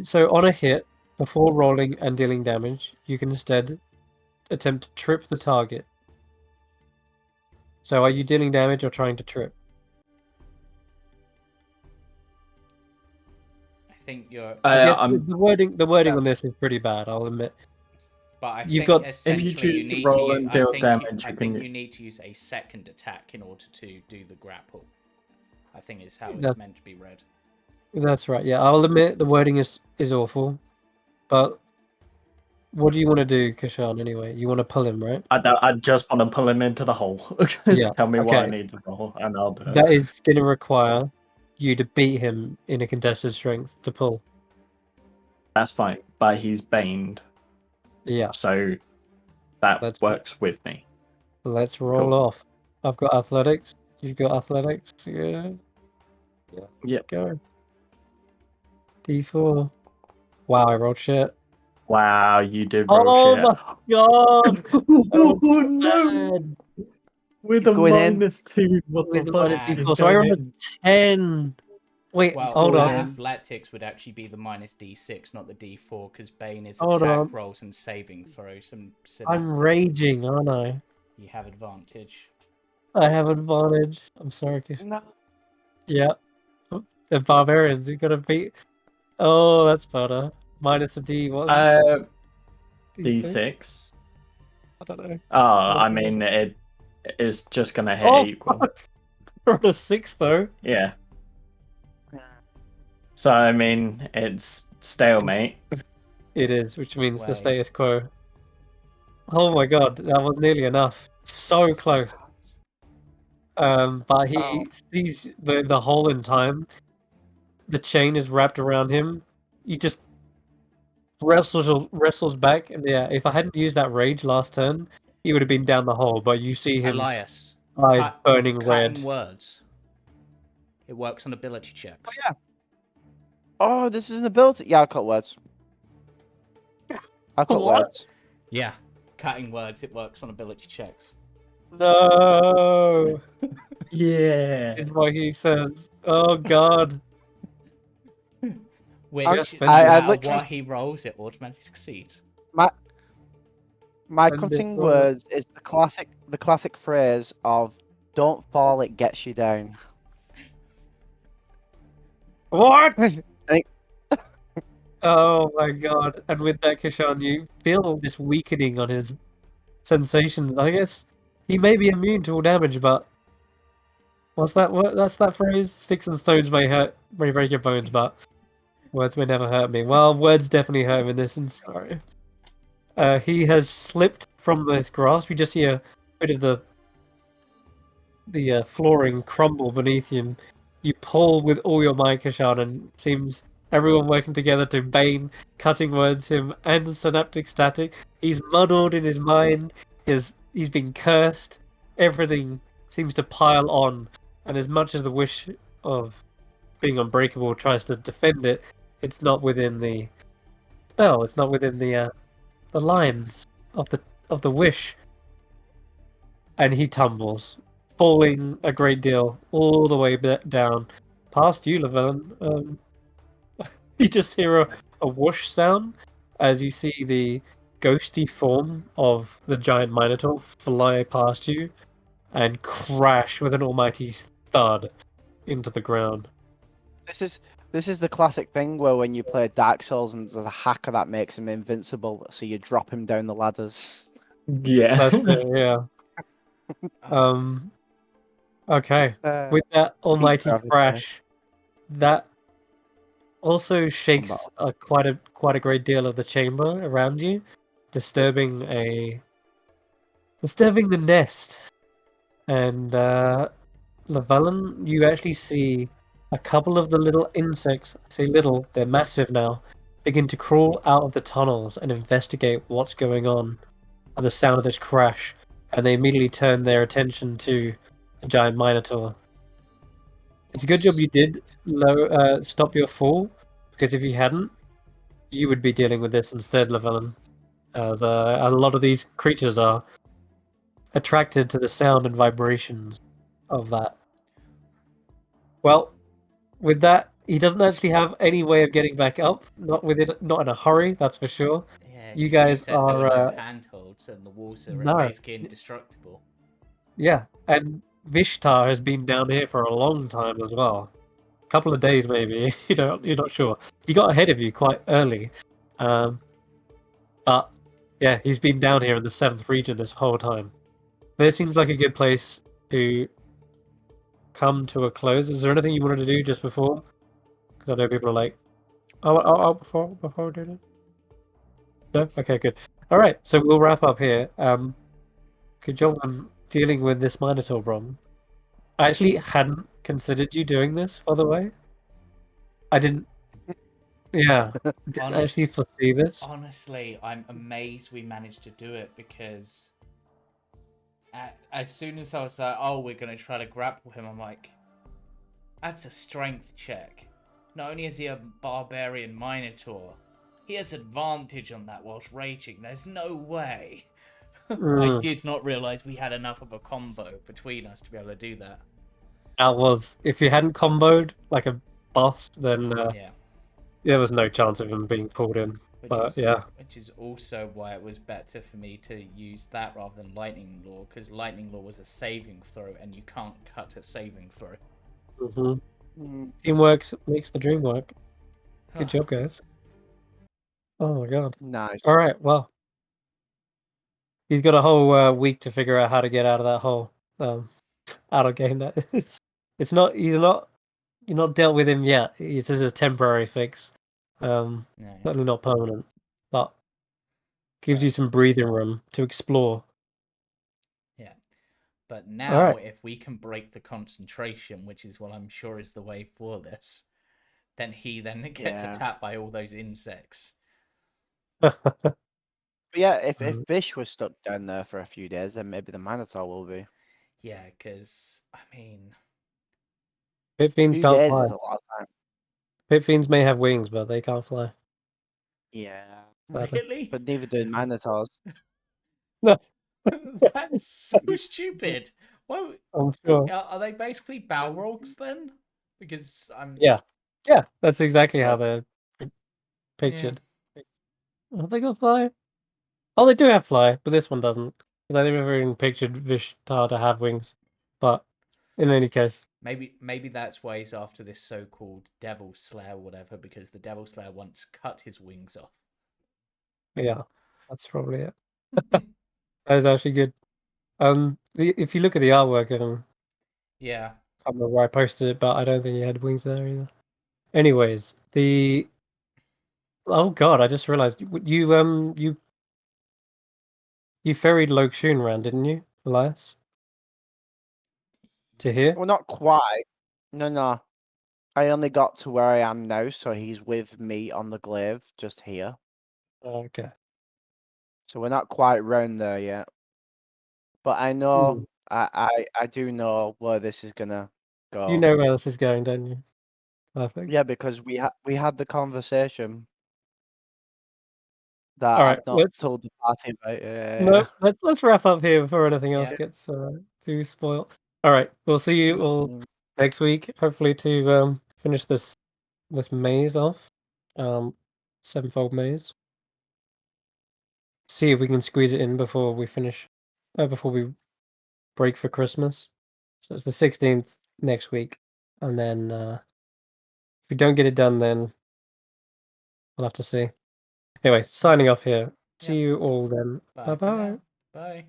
So on a hit, before rolling and dealing damage, you can instead attempt to trip the target. So are you dealing damage or trying to trip? I think you're. I guess I'm- the wording Yeah. on this is pretty bad, I'll admit. But I You've think got- essentially If you choose to need roll to and use, deal I damage, you think can- you need to use a second attack in order to do the grapple. I think is how it's That's- meant to be read. That's right, yeah. I'll admit the wording is awful. But what do you want to do, Kesh'an, anyway? You want to pull him, right? I just want to pull him into the hole. Yeah, Tell me what I okay. need to roll, and I'll do it. That is going to require you to beat him in a contested strength to pull. That's fine, but he's baned, Yeah, so that That's- works with me. let's roll Cool. off. I've got athletics. You've got athletics. Yeah. Yep. Go. D4. Wow, I rolled shit. Wow, you did roll Oh shit. my god! Oh Oh, no! bad. With He's a going in. -2, what With the the fuck? minus He's D4, so I going rolled in. a 10. Wait, Well, hold going on. in. athletics would actually be the minus D6, not the D4, because Bane is Hold attack on. rolls and saving throws. And I'm raging, aren't I? you have advantage. I have advantage. I'm sorry. No. Yeah. The barbarians, you gotta beat. Oh, that's better. Minus a D, what? D6. I don't know. Oh, I mean, it is just gonna hit Oh, equal. fuck. Rolled a 6 though. Yeah. So, I mean, it's stalemate. It is, which means the Wait. status quo. Oh my god, that was nearly enough. So close. But he Oh. sees the hole in time. The chain is wrapped around him. He just wrestles back, and yeah, if I hadn't used that rage last turn, he would have been down the hole. But you see him Elias, eyes burning cutting red. words. It works on ability checks. Oh, yeah. Oh, this is an ability. Yeah, I'll cut words. I'll cut What? words. Yeah, cutting words. It works on ability checks. No, Yeah. is what he says. Oh god. Which, Yes, no I matter literally- what he rolls, it automatically succeeds. My Send it cutting forward. words is the classic phrase of "Don't fall, it gets you down." What? Think- Oh my god. And with that, Kesh'an, you feel this weakening on his sensations. I guess he may be immune to all damage, but what's that? What? That's that phrase? Sticks and stones may break your bones, but words may never hurt me. Well, words definitely hurt him in this scenario. He has slipped from this grasp. You just see a bit of the flooring crumble beneath him. You pull with all your might, Kesh'an, and it seems everyone working together to bane cutting words him and synaptic static. He's muddled in his mind. He's been cursed. Everything seems to pile on, and as much as the wish of being unbreakable tries to defend it, it's not within the spell. It's not within the lines of the wish, and he tumbles, falling a great deal all the way down past you, Laverne. You just hear a whoosh sound as you see the ghosty form of the giant minotaur fly past you and crash with an almighty thud into the ground. This is the classic thing where when you play Dark Souls and there's a hacker that makes him invincible, so you drop him down the ladders. Yeah. That's it, yeah. Okay. With that almighty gravity. crash, that also shakes quite a great deal of the chamber around you, disturbing the nest. And Llewellyn, you actually see a couple of the little insects. I say little, they're massive now. Begin to crawl out of the tunnels and investigate what's going on at the sound of this crash, and they immediately turn their attention to the giant minotaur. It's a good job you did stop your fall, because if you hadn't, you would be dealing with this instead, Llewellyn. As a lot of these creatures are attracted to the sound and vibrations of that. Well, with that, he doesn't actually have any way of getting back up. Not in a hurry, that's for sure. Yeah, You 'cause guys said there were are no handholds and the walls are no. basically indestructible. Yeah, and Vishtar has been down here for a long time as well. A couple of days maybe. You're not sure. He got ahead of you quite early, but yeah, he's been down here in the 7th region this whole time. This seems like a good place to come to a close. Is there anything you wanted to do just before? Because I know people are like, oh, before we do that. No, okay, good. All right, so we'll wrap up here. Good job on dealing with this Minotaur problem. I actually hadn't considered you doing this, by the way. I didn't. Yeah, didn't actually foresee this. Honestly, I'm amazed we managed to do it because as soon as I was like, oh, we're going to try to grapple him, I'm like, that's a strength check. Not only is he a barbarian minotaur, he has advantage on that whilst raging. There's no way. I did not realise we had enough of a combo between us to be able to do that. That was, if you hadn't comboed like a boss, then Yeah. there was no chance of him being pulled in. Which is also why it was better for me to use that rather than Lightning Law, because Lightning Law was a saving throw, and you can't cut a saving throw. Teamwork makes the dream work. Good job, guys. Oh my god. Nice. All right, well, he's got a whole week to figure out how to get out of that hole. Out of game, that is. It's not, you're not dealt with him yet. It is a temporary fix. Certainly not permanent, but gives you some breathing room to explore. Yeah. But now, Alright. if we can break the concentration, which is what I'm sure is the way for this, then he then gets attacked by all those insects. But yeah, if fish was stuck down there for a few days, then maybe the Minotaur will be. Yeah, because, I mean... Pit fiends Few can't days fly. is a lot of time. Pit fiends may have wings, but they can't fly. Yeah. Really? But neither do Minotaurs. No. That's so stupid. Well, I'm sure. are they basically Balrogs then? Because I'm... Yeah, that's exactly how they're pictured. Are they gonna fly? Oh, they do have fly, but this one doesn't. Because I never even pictured Vishtar to have wings. But in any case, maybe that's why he's after this so-called Devil Slayer or whatever, because the Devil Slayer once cut his wings off. yeah, that's probably it. That is actually good. If you look at the artwork of him, yeah, I don't know where I posted it, but I don't think he had wings there either. Anyways, oh god, I just realized you ferried Lokshun around, didn't you, Elias? To here? Well, not quite. No. I only got to where I am now, so he's with me on the glaive, just here. Okay. So we're not quite round there yet. But I know, I do know where this is gonna go. You know where this is going, don't you? Perfect. Yeah, because we had the conversation that All right, I've not told the party about. No, let's wrap up here before anything else gets too spoiled. All right, we'll see you all next week, hopefully to finish this maze off, sevenfold maze. See if we can squeeze it in before we finish, before we break for Christmas. So it's the 16th next week, and then if we don't get it done, then we'll have to see. Anyway, signing off here. See you all then. Bye bye. Bye.